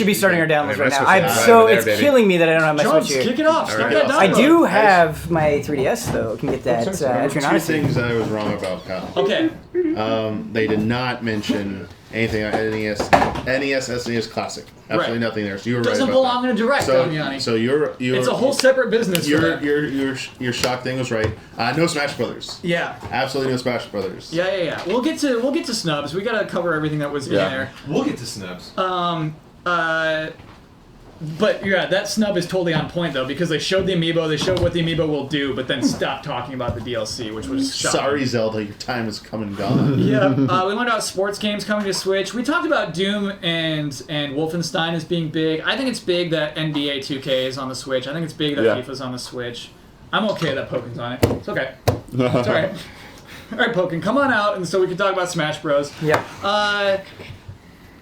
be starting our downloads right now. Switch It's killing me that I don't have my Jones, Switch here. kick it off. Start that download. I do have my 3DS though. Can get that Etrian 2 Odyssey. things I was wrong about, Kyle. Okay. They did not mention anything on NES, SNES Classic. Absolutely nothing there. So you were right Doesn't about belong that. in a direct, Damiani. So you're It's a whole separate business. for them. your shock thing was right. No Smash Brothers. Yeah. Absolutely no Smash Brothers. Yeah. We'll get to snubs. We gotta cover everything that was in there. We'll get to snubs. But yeah, that snub is totally on point though because they showed the amiibo, they showed what the amiibo will do, but then stopped talking about the DLC, which was shocking. Sorry, Zelda, your time has come and gone. Yeah, we learned about sports games coming to Switch. We talked about Doom and Wolfenstein as being big. I think it's big that NBA 2K is on the Switch. I think it's big that FIFA's on the Switch. I'm okay that Pokken's on it. It's okay. It's alright. Alright, Pokken, come on out and so we can talk about Smash Bros. Yeah.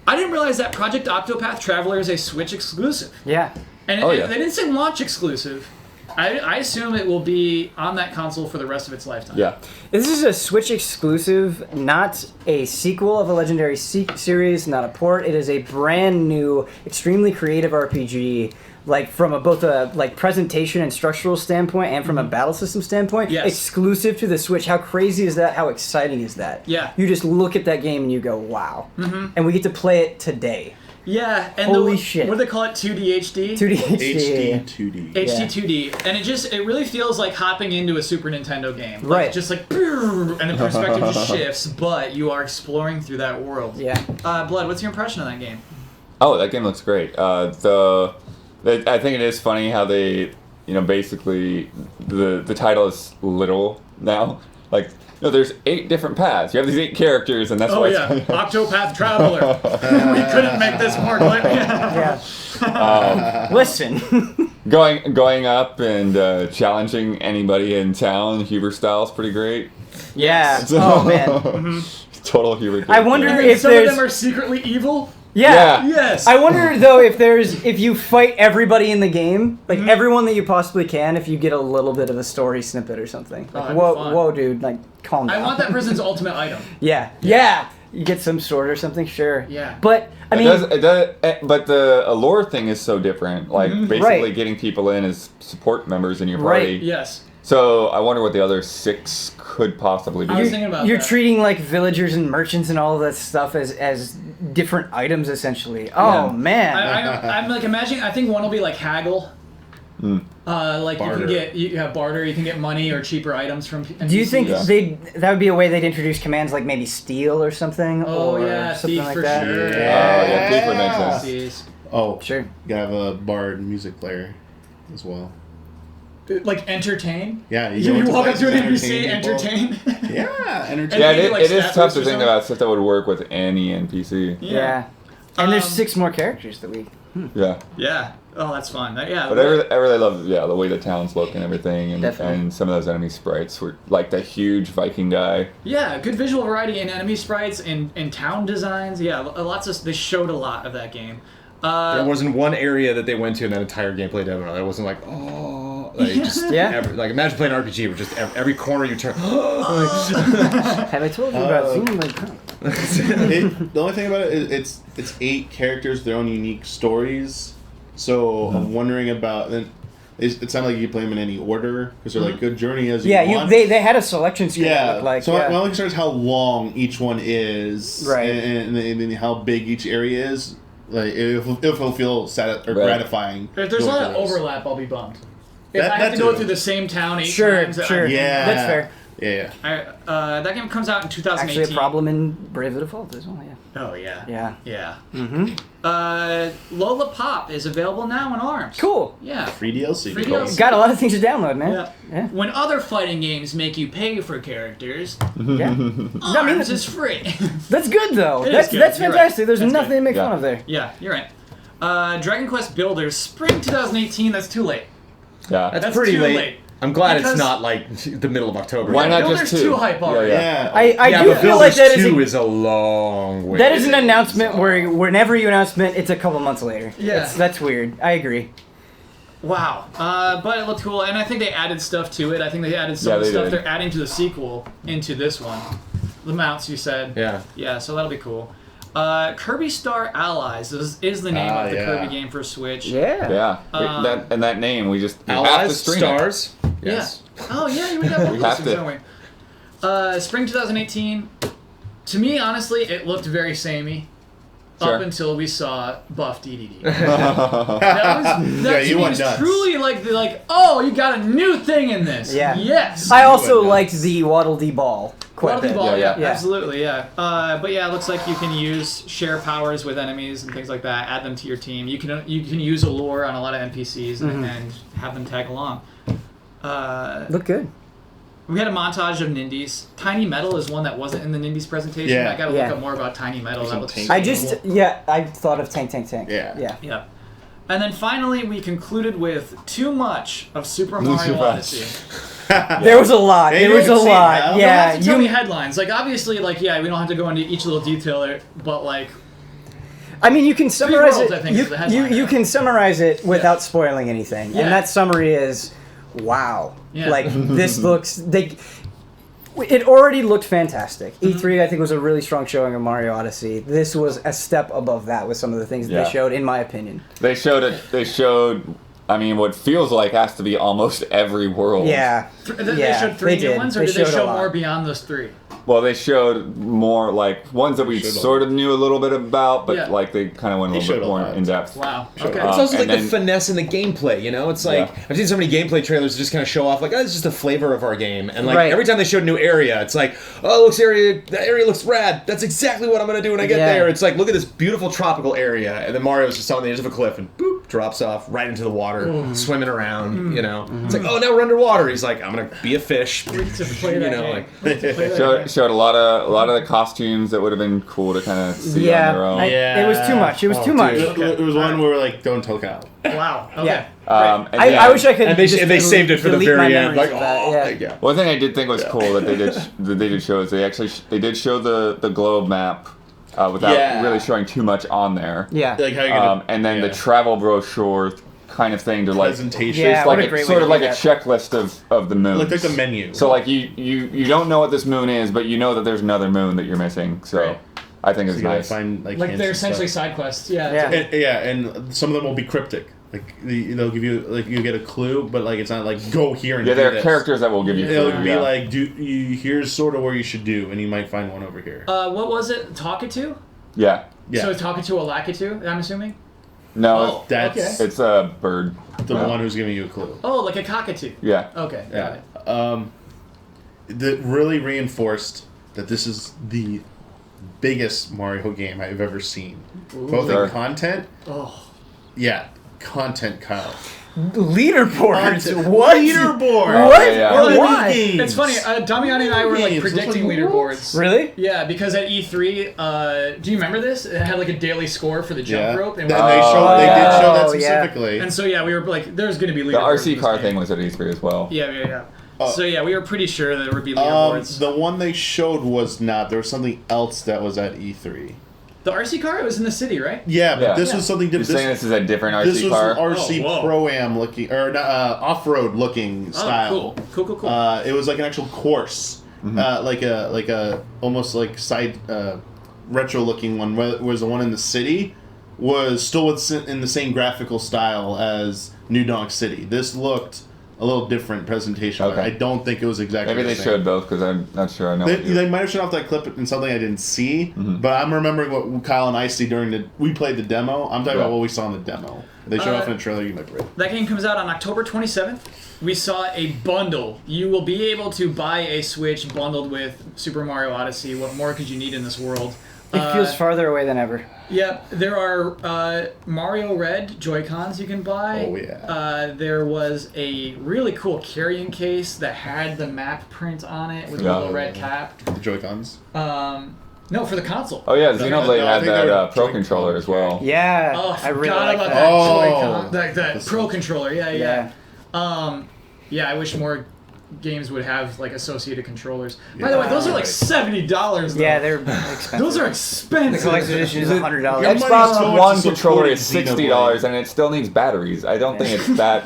I didn't realize that Project Octopath Traveler is a Switch exclusive. Yeah. And they didn't say launch exclusive. I assume it will be on that console for the rest of its lifetime. Yeah. This is a Switch exclusive, not a sequel of a Legendary series, not a port. It is a brand new, extremely creative RPG. Like from both a presentation and structural standpoint, and from a battle system standpoint, exclusive to the Switch. How crazy is that? How exciting is that? Yeah. You just look at that game and you go, wow. Mm-hmm. And we get to play it today. Yeah, and holy shit! What do they call it? 2D HD. 2D HD. HD 2D. HD 2D, and it really feels like hopping into a Super Nintendo game. Like, right. Just like, and the perspective just shifts, but you are exploring through that world. Yeah. Blood, what's your impression of that game? Oh, that game looks great. I think it is funny how they, basically the title is literal now. Like, there's 8 different paths. You have these 8 characters, and that's why. Octopath Traveler. We couldn't make this more clear. Listen. Going up and challenging anybody in town, Huber style is pretty great. Yeah. Oh man. Total Huber. I wonder if some of them are secretly evil. Yeah. Yes. I wonder though if you fight everybody in the game, like everyone that you possibly can, if you get a little bit of a story snippet or something. Like, whoa, dude, like calm down. I want that person's ultimate item. Yeah. You get some sword or something, sure. Yeah. But I mean, it does, but the allure thing is so different. Like basically getting people in as support members in your party. Right. Yes. So I wonder what the other 6 could possibly be. I was thinking about You're that. treating like villagers and merchants and all of that stuff as different items essentially. Oh man. I'm like imagining. I think one will be like haggle. Like barter. you have barter. You can get money or cheaper items from NPCs. Do you think that would be a way they'd introduce commands like maybe steal or something? Oh or yeah, something thief like for that? sure. Thief would make sense. Oh, sure. You gotta have a bard music player as well. Like entertain? Yeah, you walk up to an NPC, entertain. Yeah, entertain. Yeah, it is tough to think about stuff that would work with any NPC. Yeah. And there's 6 more characters that we. Yeah. Yeah. Oh, that's fun. Yeah. But I really love the way the towns look and everything, and Definitely. some of those enemy sprites were like the huge Viking guy. Yeah, good visual variety in enemy sprites and town designs. Yeah, they showed a lot of that game. There wasn't one area that they went to in that entire gameplay demo that wasn't like, imagine playing an RPG where just every corner you turn. Have I told you about Zoom? The only thing about it is it's 8 characters, their own unique stories. So I'm wondering about then. It sounded like you play them in any order because they're like good journey as you want. They had a selection screen. Yeah, Like, so my only concern is how long each one is, right, and how big each area is. Like if it'll feel gratifying. If there's a lot of overlap, I'll be bummed. If I have to go through the same town 8 times, sure, yeah, that's fair. Yeah. That game comes out in 2018. Actually, a problem in Brave the Default as well. Yeah. Oh yeah. Yeah. Yeah. Mm-hmm. Lola Pop is available now in ARMS. Cool. Yeah. Free DLC. Free DLC. Got a lot of things to download, man. Yeah. When other fighting games make you pay for characters, ARMS is free. That's good though. That's fantastic. Right. There's nothing to make fun of there. Yeah, you're right. Dragon Quest Builders, spring 2018. That's too late. Yeah. That's pretty late. I'm glad it's not like the middle of October. Why not Builders just 2? 2 hype already. Yeah. I do feel like that is a long way. That is an announcement where whenever you announce it, it's a couple months later. Yeah. That's weird. I agree. Wow. But it looked cool, and I think they added stuff to it. I think they added some of the stuff they're adding to the sequel into this one. The mounts, you said. Yeah. Yeah, so that'll be cool. Kirby Star Allies is the name of the Kirby game for Switch. Yeah. Yeah. That name, we just Allies, have to stream Stars. Yes. Yeah. Oh yeah, you would have both those things, don't we? Spring 2018. To me, honestly, it looked very samey. Up until we saw Buff DDD. that to me was truly like, oh, you got a new thing in this. Yeah. Yes. I also liked the Waddle Dee Ball. Waddle Dee Ball, yeah, absolutely, yeah. But yeah, it looks like you can share powers with enemies and things like that. Add them to your team. You can use Allure on a lot of NPCs and have them tag along. Look good. We had a montage of Nindies. Tiny Metal is one that wasn't in the Nindies presentation. Yeah. I gotta look up more about Tiny Metal. That looks I thought of Tank. Yeah. And then finally, we concluded with too much of Super Mario Odyssey. There was a lot. There was a lot. Yeah. You have to tell me headlines. Like, obviously, we don't have to go into each little detail there, but like... I mean, you can summarize Worlds, it. I think, is the headline. You can summarize it without spoiling anything. Yeah. And that summary is... wow. Yeah. Like, this looks... It already looked fantastic. E3, I think, was a really strong showing of Mario Odyssey. This was a step above that with some of the things that they showed, in my opinion. They showed, I mean, what feels like has to be almost every world. Yeah. They showed 3 new ones, or did they show more beyond those 3? Well, they showed more, like, ones that we sort of knew a little bit about, but, like, they kind of went a little bit more in depth. Wow. Okay. It's also like the finesse in the gameplay, you know? It's like, I've seen so many gameplay trailers that just kind of show off, like, oh, it's just the flavor of our game. And, like, every time they showed a new area, it's like, oh, that area looks rad. That's exactly what I'm going to do when I get there. It's like, look at this beautiful tropical area. And then Mario's just on the edge of a cliff and boop, drops off right into the water, swimming around, you know? It's like, oh, now we're underwater. He's like, I'm going to be a fish. You know, like... Showed a lot of the costumes that would have been cool to kind of see on their own. It was too much. It was too much. It was one where we're like, don't tell Kyle. Wow. Okay. Yeah. I wish I could. And they saved it for the very end. Like, One thing I did think was cool that they did show is they did show the globe map without really showing too much on there. Yeah. Like how you're gonna, and then the travel brochure kind of thing to like presentation. It's like sort of like a checklist of the moons. Like the menu. So like you don't know what this moon is, but you know that there's another moon that you're missing. So I think it's nice. Find, like they're essentially side quests. And some of them will be cryptic. Like they'll give you you get a clue, but like it's not like go here and do there are this. characters that will give you. It'll be like here's sort of where you should do, and you might find one over here. What was it? Talkatu? Yeah. So Talkatu or Lakitu? I'm assuming. No, it's a bird. The one who's giving you a clue. Oh, like a cockatoo. Yeah. Okay. Yeah. That really reinforced that this is the biggest Mario game I've ever seen. Ooh. Both in content. Oh. Yeah, content, Kyle. Leaderboards. What? Leaderboard. What? Yeah. Why? It's funny. Damiani and I were like predicting leaderboards. Really? Yeah, because at E3, do you remember this? It had like a daily score for the jump rope, and they did show that specifically. And so we were like, "There's going to be The leaderboards." RC car thing was at E3 as well. Yeah. So we were pretty sure there would be leaderboards. The one they showed was not. There was something else that was at E3. The RC car? It was in the city, right? Yeah, but this was something different. You're saying this is a different RC car? This was RC Pro-Am looking, or off-road looking style. Cool. It was like an actual course, like a almost like side retro looking one. Whereas the one in the city was still in the same graphical style as New Donk City. This looked a little different presentation. Okay. I don't think it was exactly Maybe the they same. showed both because I'm not sure I know. They might have shown off that clip in something I didn't see, but I'm remembering what Kyle and I see we played the demo. I'm talking about what we saw in the demo. They showed off in a trailer. You might read. That game comes out on October 27th. We saw a bundle. You will be able to buy a Switch bundled with Super Mario Odyssey. What more could you need in this world? It feels farther away than ever. Yep, there are Mario Red Joy-Cons you can buy. Oh, yeah. There was a really cool carrying case that had the map print on it with a little red cap. The Joy-Cons? No, for the console. Oh, yeah, Xenoblade had that Pro Controller as well. Yeah. Oh, I really forgot like about that. that Joy-Con. That Pro Controller, yeah. I wish more games would have like associated controllers. By the way, those are like $70 though. Yeah, they're expensive. Those are expensive. The collector's edition is $100. Xbox One controller is $60 and it still needs batteries. I don't think it's that.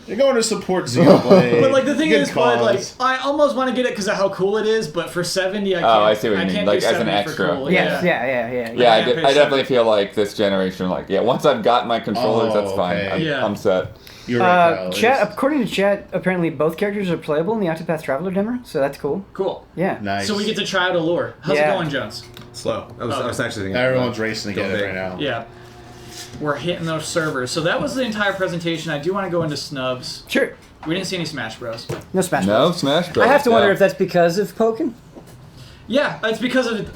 You're going to support Xenoblade. But like the thing is, I almost want to get it because of how cool it is. But for $70, I can't. Oh, I see what you mean. Like as an extra. Cool. Yeah. I definitely feel like this generation, once I've got my controllers, that's fine. I'm set. You're right, chat. According to chat, apparently both characters are playable in the Octopath Traveler demo, so that's cool. Cool. Yeah. Nice. So we get to try out Allure. How's it going, Jones? Slow. I was actually thinking. Everyone's racing to get it right now. Yeah. We're hitting those servers. So that was the entire presentation. I do want to go into snubs. Sure. We didn't see any Smash Bros. No Smash Bros. No Smash Bros. I have to wonder if that's because of Pokken. Yeah, it's because of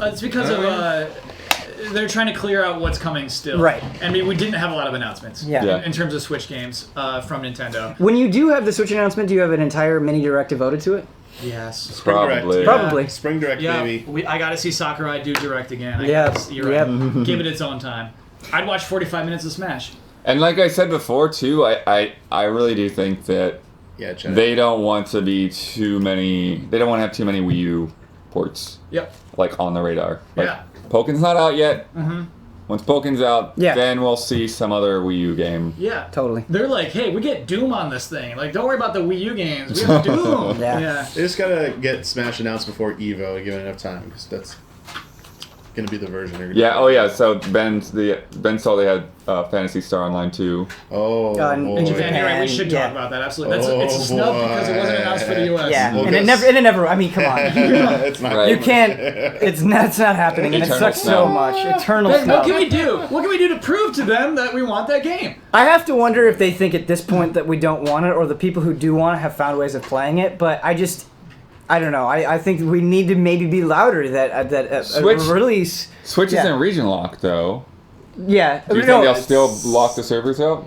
they're trying to clear out what's coming still. Right. I mean, we didn't have a lot of announcements. Yeah. In terms of Switch games from Nintendo. When you do have the Switch announcement, do you have an entire mini direct devoted to it? Yes. Probably. Probably. Spring Direct, baby. I got to see Sakurai do Direct again. You're right. Give it its own time. I'd watch 45 minutes of Smash. And like I said before, too, I really do think that they don't want to be too many. They don't want to have too many Wii U ports. Yep. Like on the radar. Pokken's not out yet. Once Pokken's out, Yeah. then we'll see some other Wii U game. Yeah. Totally. They're like, hey, we get Doom on this thing. Like, don't worry about the Wii U games. We have Doom. Yeah. They just gotta get Smash announced before Evo and give it enough time, because that's gonna be the version they're gonna Yeah, oh yeah, so Ben saw they had Phantasy Star Online 2. Oh, in Japan. You're right, we should talk about that. Absolutely. It's a snub because it wasn't announced for the US. Yeah, Well, and it never. I mean, come on. It's not. Right. You can't. It's not happening, and it Eternal sucks snub. so much. Eternal Ben, snub. what can we do? What can we do to prove to them that we want that game? I have to wonder if they think at this point that we don't want it, or the people who do want it have found ways of playing it. But I don't know. I think we need to maybe be louder that a release. Switch isn't region locked though. Yeah. Do you think they'll still lock the servers out?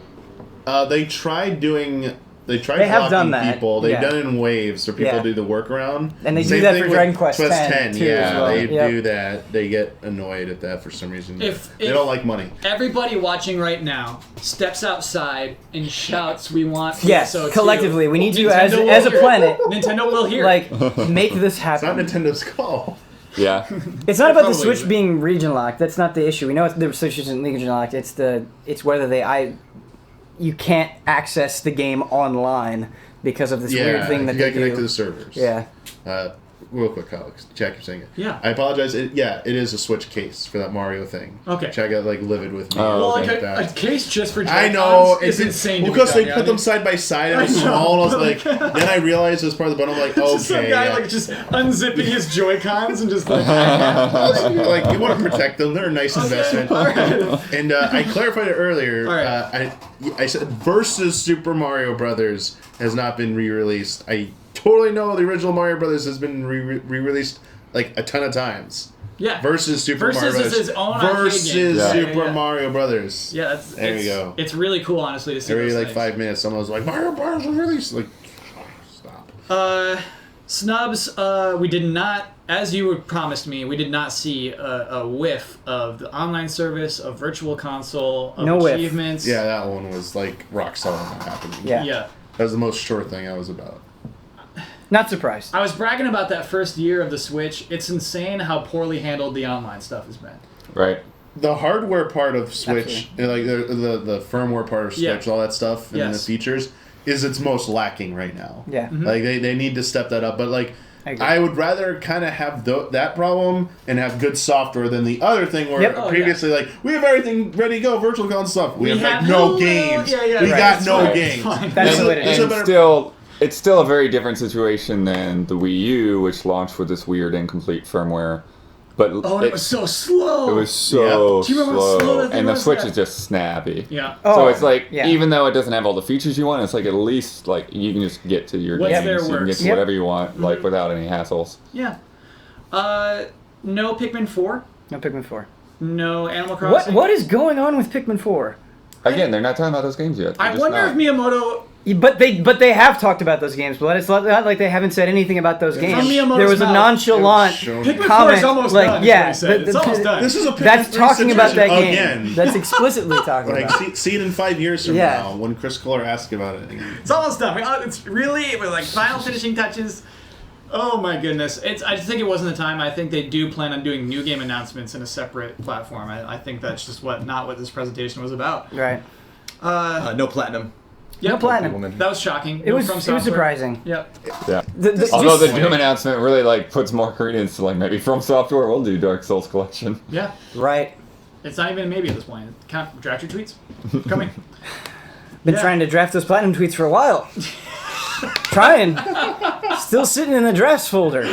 They tried blocking have done that. people. They've Yeah. done it in waves where people Yeah. do the workaround. And they do Same that thing for with Dragon Quest X too, Yeah, as well. they Yep. do that. They get annoyed at that for some reason. They If don't like money. Everybody watching right now steps outside and shouts, "We want Yes, PSO2." collectively, we need you as Nintendo a will hear it. planet. Nintendo will hear. Like, make this It's happen. not Nintendo's call. Yeah. It's not about the Probably Switch is. being region locked. That's not the issue. We know the Switch isn't region locked. It's whether you can't access the game online because of this weird thing that you they gotta connect do. to the servers. Yeah. Real quick, Alex. Jack, you're saying it. Yeah. I apologize. It is a Switch case for that Mario thing. Okay. Jack got livid with me. Oh, Well, okay. like a case just for I Joy-Cons know is insane. Because they put them side by side and it was small, and I was like, then I realized it was part of the bundle. I'm like, okay. Just some guy like just unzipping his Joy-Cons and just like. like you want to protect them. They're a nice investment. All right. And I clarified it earlier. All right. I said versus Super Mario Brothers has not been re-released. I totally know the original Mario Brothers has been re-released like a ton of times. Yeah. Versus Super Mario Versus Brothers. is his own arcade game. Versus Yeah. Super Yeah. Mario Brothers. Yeah, there you go. It's really cool, honestly, to see Every those like things. 5 minutes, someone was like, Mario Brothers was released. Like, stop. Snubs, we did not, as you promised me, we did not see a whiff of the online service, of Virtual Console, of No whiff. achievements. Yeah, that one was like rock solid not happening. Yeah. Yeah. That was the most sure thing I was about. Not surprised. I was bragging about that first year of the Switch. It's insane how poorly handled the online stuff has been. Right. The hardware part of Switch, like the firmware part of Switch, Yeah. all that stuff, and the features, is its most lacking right now. Yeah. Mm-hmm. Like they need to step that up. But like, I would rather kind of have that problem and have good software than the other thing where Yep. previously like we have everything ready to go, virtual console stuff. We have like no Hulu. games. Yeah, we right. got no Right. games. That's and, what it is. and it's still a very different situation than the Wii U, which launched with this weird incomplete firmware. But Oh, it was so slow. It was so Do you remember how slow that thing and the was? Switch Yeah. is just snappy. Yeah. So it's like, yeah. even though it doesn't have all the features you want, it's like at least like you can just get to your What's games, there you can get works. to whatever you want, like without any hassles. Yeah. No Pikmin 4. No Pikmin 4. No Animal Crossing. What is going on with Pikmin 4? Again, they're not talking about those games yet. They're I just wonder not. if Miyamoto. But they have talked about those games, but it's not like they haven't said anything about those games. Miyamoto's There was a mouth, nonchalant Pikmin 4 comment, is almost like, done. yeah, Is what he said. It's almost done. This is a Pikmin that's 3 talking about that situation game. again. That's explicitly talking Like about. see it in 5 years from Yeah. now when Chris Kohler asks about it again. It's almost done. It's really it was like final finishing touches. Oh my goodness! I just think it wasn't the time. I think they do plan on doing new game announcements in a separate platform. I think that's just not what this presentation was about. Right. No platinum. Yep. No platinum. That was shocking. It was surprising. Yep. Yeah. The- Although the just- Doom announcement really like puts more credence to like maybe From Software will do Dark Souls collection. Yeah. Right. It's not even a maybe at this point. Draft your tweets. Coming. Been trying to draft those platinum tweets for a while. Trying. Still sitting in the drafts folder.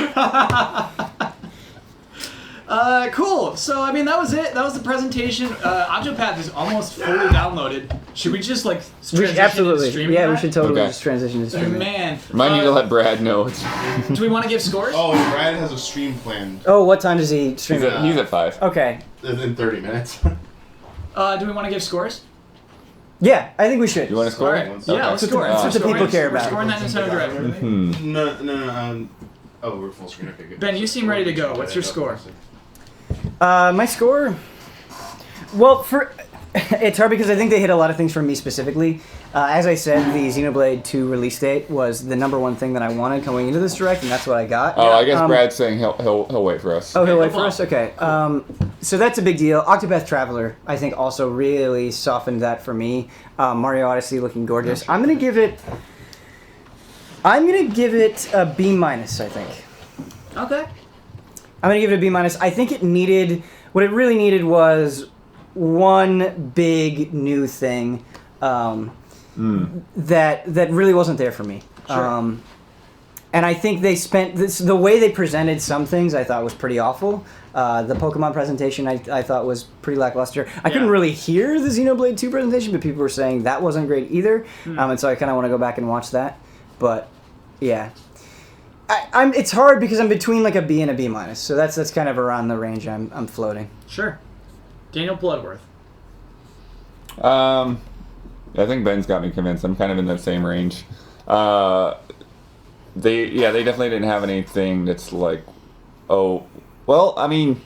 Cool. So I mean that was it. That was the presentation. Octopath is almost fully downloaded. Should we just like transition Absolutely. into streaming? Yeah, we that? should totally Okay. just transition to streaming. Man. Remind you to let Brad know. Do we want to give scores? Oh, and Brad has a stream planned Oh, what time does he stream? He's at 5. Okay. in 30 minutes. Do we want to give scores? Yeah, I think we should. You want to score? All right. Yeah, let's score. That's what the people care We're about. scoring that Nintendo Direct. No. Oh, we're full screen. Okay, good. Ben, you seem ready to go. What's your score? My score. Well, it's hard because I think they hit a lot of things for me specifically. As I said, the Xenoblade 2 release date was the #1 thing that I wanted coming into this Direct, and that's what I got. Oh, I guess Brad's saying he'll wait for us. Oh, he'll wait for us? Okay. So that's a big deal. Octopath Traveler, I think, also really softened that for me. Mario Odyssey looking gorgeous. I'm gonna give it a B-, I think. Okay. I'm gonna give it a B-. I think it needed, what it really needed was one big new thing that really wasn't there for me. Sure. And I think they spent the way they presented some things I thought was pretty awful. The Pokemon presentation I thought was pretty lackluster. I couldn't really hear the Xenoblade 2 presentation, but people were saying that wasn't great either. And so I kind of want to go back and watch that. But yeah, it's hard because I'm between like a B and a B-. So that's kind of around the range I'm floating. Sure. Daniel Bloodworth. I think Ben's got me convinced. I'm kind of in that same range. They definitely didn't have anything that's like, oh, well, I mean,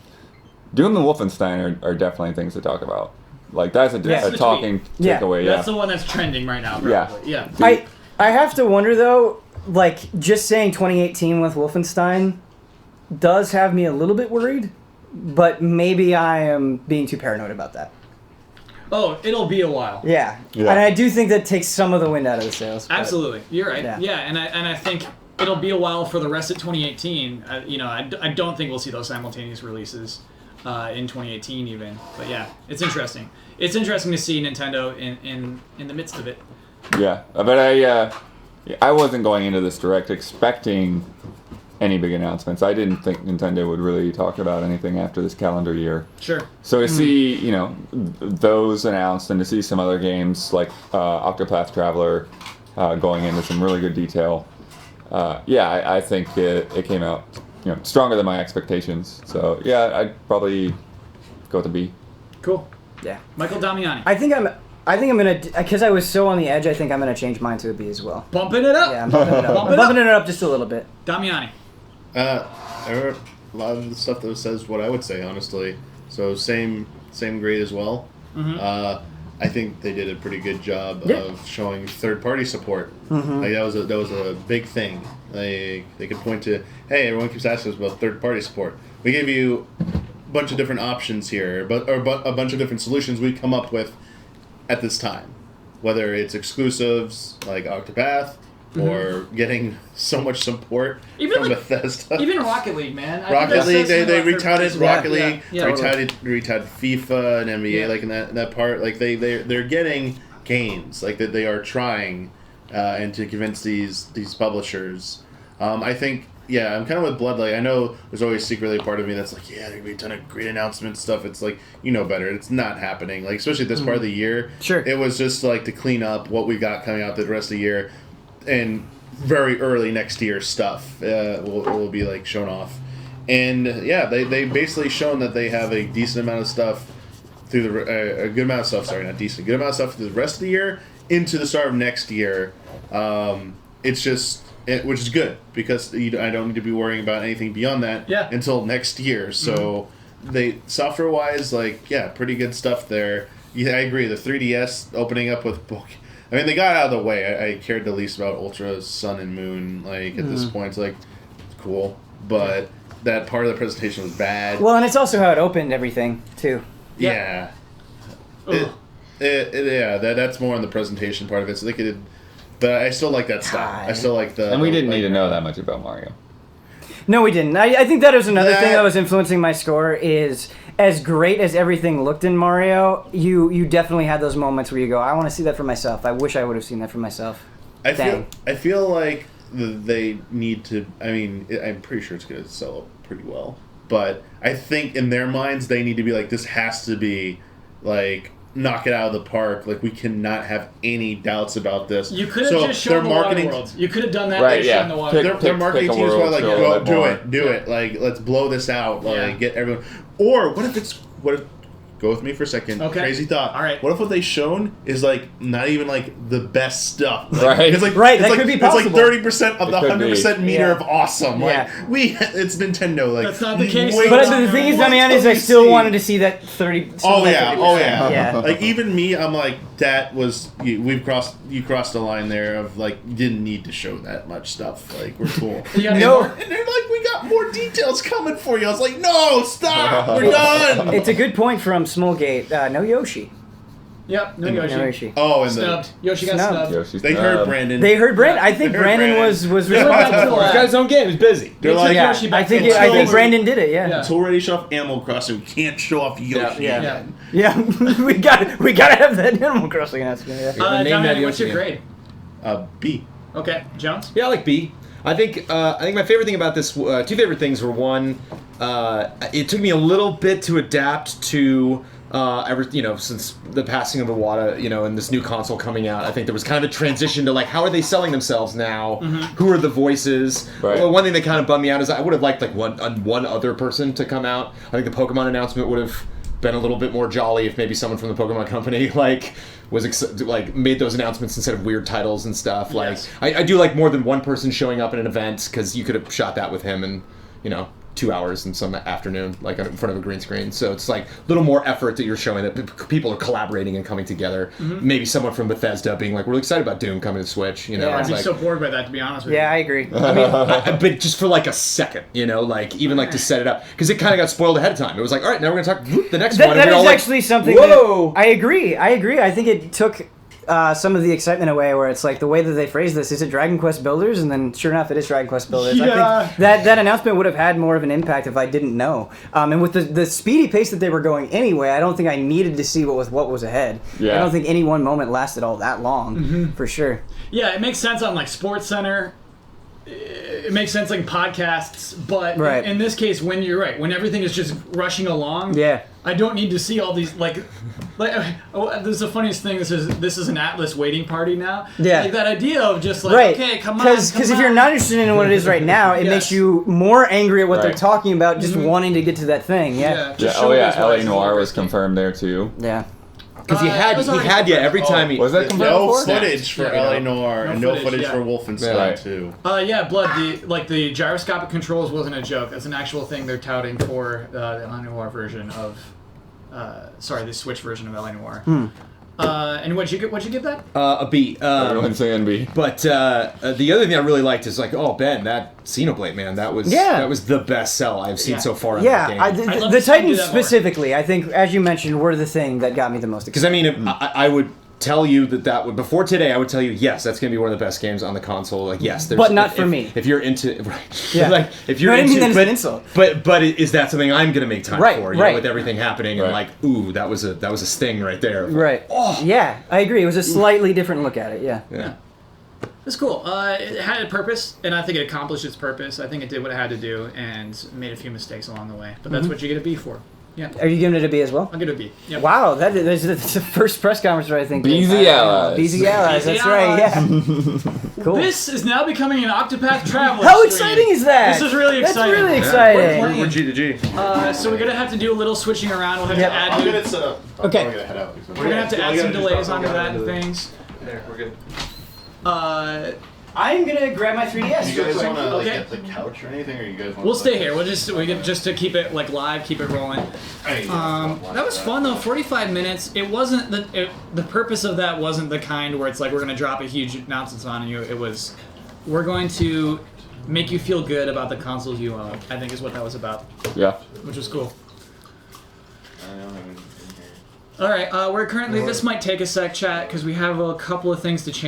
Doom and Wolfenstein are definitely things to talk about. Like, that's a talking takeaway. That's the one that's trending right now, probably. Yeah. I have to wonder, though, like, just saying 2018 with Wolfenstein does have me a little bit worried, but maybe I am being too paranoid about that. Oh, it'll be a while. Yeah. And I do think that takes some of the wind out of the sails. Absolutely. You're right. Yeah, and I think it'll be a while for the rest of 2018. I don't think we'll see those simultaneous releases in 2018 even. But yeah, it's interesting. It's interesting to see Nintendo in the midst of it. Yeah, but I wasn't going into this Direct expecting any big announcements. I didn't think Nintendo would really talk about anything after this calendar year. Sure. So to see, those announced and to see some other games like Octopath Traveler going into some really good detail, I think it came out, stronger than my expectations. So yeah, I'd probably go with a B. Cool. Yeah. Michael Damiani. I think I'm gonna, because I was so on the edge, I think I'm gonna change mine to a B as well. Bumping it up. Yeah, I'm bumping it up. I'm bumping it up just a little bit. Damiani. A lot of the stuff that says what I would say, honestly. So same grade as well. Mm-hmm. I think they did a pretty good job of showing third-party support. Mm-hmm. Like that was a big thing. Like they could point to, hey, everyone keeps asking us about third-party support. We gave you a bunch of different options here, but a bunch of different solutions we come up with at this time, whether it's exclusives like Octopath. Or getting so much support from Bethesda. Even Rocket League, man. Rocket League, they retouted Rocket League, retouted FIFA and NBA, like in that part. Like they're getting games, like that they are trying, and to convince these publishers. I think, I'm kind of with Blood. Like I know there's always secretly a part of me that's like, there's gonna be a ton of great announcement stuff. It's like, better. It's not happening. Like especially this part of the year. Sure. It was just like to clean up what we got coming out the rest of the year. And very early next year stuff will be like shown off, and they basically shown that they have a decent amount of stuff through a good amount of stuff. Sorry, not decent, good amount of stuff through the rest of the year into the start of next year. It's just which is good because I don't need to be worrying about anything beyond that until next year. So they software wise, pretty good stuff there. Yeah, I agree. The 3DS opening up with Pokken. I mean, they got out of the way. I cared the least about Ultra Sun and Moon. Like at this point, it's cool, but that part of the presentation was bad. Well, and it's also how it opened everything too. Yeah. That's more on the presentation part of it. So they could, but I still like that style. I still like the. And we didn't need to know that much about Mario. No, we didn't. I think that was another thing that was influencing my score is, as great as everything looked in Mario, you definitely had those moments where you go, I want to see that for myself. I wish I would have seen that for myself. I feel like they need to, I mean, I'm pretty sure it's going to sell pretty well. But I think in their minds, they need to be like, this has to be, knock it out of the park. Like, we cannot have any doubts about this. You could have just shown the marketing world. You could have done that by showing the water. Their marketing teams were like, go do it. Like, let's blow this out. Like, get everyone. Or what if Go with me for a second. Okay. Crazy thought. All right. What if what they've shown is like not even like the best stuff? Like, Right. It's like, Right, It's that like, could be It's like possible. 30% of the It could be. 100% meter Yeah. of awesome. Like Yeah. it's Nintendo. Like That's not the case. wait But till- the thing is, wait Damian, till is I we still see. wanted to see that 30. Oh that yeah, 30%. oh yeah. Yeah. Like even me, I'm like that was you crossed the line there of like you didn't need to show that much stuff. Like we're cool. Yeah, No. And they're like, we got more details coming for you. I was like, no, stop, we're done. It's a good point from Smallgate. No Yoshi. Yep. No No Yoshi. Yoshi. Oh, and Snubbed. Yoshi got Snubbed. snubbed. Yoshi's they heard Brandon. They heard Brandon. I think They heard Brandon Brandon. was Yeah. Went back to the He's lab. got his own game. He's busy. They're They like, took Yeah, Yoshi back I think in. Brandon did it. Yeah. Yeah. until we're ready to show off Animal Crossing, we can't show off Yoshi. Yeah. again. Yeah, we gotta have that Animal Crossing announcement. Yeah. Name that Damian, what's Yoshi your game. grade? B. Okay, Jones. Yeah, I like B. I think my favorite thing about this, two favorite things were one, it took me a little bit to adapt to since the passing of Iwata, and this new console coming out. I think there was kind of a transition to like, how are they selling themselves now? Who are the voices? Right. Well, one thing that kind of bummed me out is I would have liked like one other person to come out. I think the Pokemon announcement would have been a little bit more jolly if maybe someone from the Pokemon company made those announcements instead of weird titles and stuff. Yes. Like I do like more than one person showing up at an event because you could have shot that with him in 2 hours in some afternoon, like in front of a green screen. So it's like a little more effort that you're showing that people are collaborating and coming together. Maybe someone from Bethesda being like, we're really excited about Doom coming to Switch. I'd it's be like, so bored by that, to be honest with Yeah, I you. agree. I mean, but just for like a second, like even like to set it up, because it kind of got spoiled ahead of time. It was like, all right, now we're gonna talk the next one. And That we're is all like, actually something. Whoa! I agree. I think it took some of the excitement away, where it's like the way that they phrase this, is it Dragon Quest Builders? And then sure enough, it is Dragon Quest Builders. Yeah. I think that announcement would have had more of an impact if I didn't know. And with the speedy pace that they were going anyway, I don't think I needed to see what was ahead. Yeah. I don't think any one moment lasted all that long, for sure. Yeah, it makes sense on like Sports Center. It makes sense like podcasts, but Right. in this case, when you're right, when everything is just rushing along, Yeah. I don't this is the funniest thing. This is an Atlas waiting party now. Yeah. Like that idea of just like, Right. okay, come on. Because if you're not interested in what it is right now, it Yes. makes you more angry at what they're Right. talking about, just wanting to get to that thing. Yeah. just show us why LA it's Noir more was risky. confirmed there too. Yeah. because he it was already had you every time he Was that confirmed No before? footage for Yeah, LA Noir and no footage, footage yeah. for Wolfenstein Right. 2. Blood. The gyroscopic controls wasn't a joke. That's an actual thing they're touting for the LA Noir version of, the Switch version of LA Noir. And what'd you give that? a B. Everyone's saying B. But the other thing I really liked is like, oh Ben, that Xenoblade man, that was the best sell I've seen so far in that game. I'd love the to see them do Titans that more. specifically, I think, as you mentioned, were the thing that got me the most Because excited. I mean, I would tell you that would before today, I would tell you yes, that's going to be one of the best games on the console. Like yes, But not for me. If you're into Yeah. like if you're No, I didn't into, mean that as an insult. But is that something I'm going to make time Right, for? right. With everything happening and like, ooh, that was a sting right there. Right. Oh. Yeah, I agree. It was a slightly different look at it. Yeah. It's cool. It had a purpose, and I think it accomplished its purpose. I think it did what it had to do, and made a few mistakes along the way. But that's what you get a B for. Yeah. Are you giving it a B as well? I'll give it a B. Yep. Wow, that's the first press conference where I think. BZ Allies. BZ Allies, that's BZ right, yeah. Cool. This is now becoming an Octopath Traveler. How stream. exciting is that? This is really exciting. That's really Yeah. exciting. We're G to G. So we're gonna have to do a little switching around. We'll have Yep. to add. I'll get it set up. Okay. I'm gonna head out. We're gonna have to add some delays onto that and things. There, we're good. I'm gonna grab my 3DS. You guys want to like, Okay. get the couch or anything, or you guys want? We'll stay here. We can just to keep it like live, keep it rolling. That was fun though. 45 minutes. It wasn't the purpose of that wasn't the kind where it's like we're gonna drop a huge nonsense on you. It was we're going to make you feel good about the consoles you own. I think is what that was about. Yeah. Which was cool. All right, we're currently. This might take a sec, chat, because we have a couple of things to change.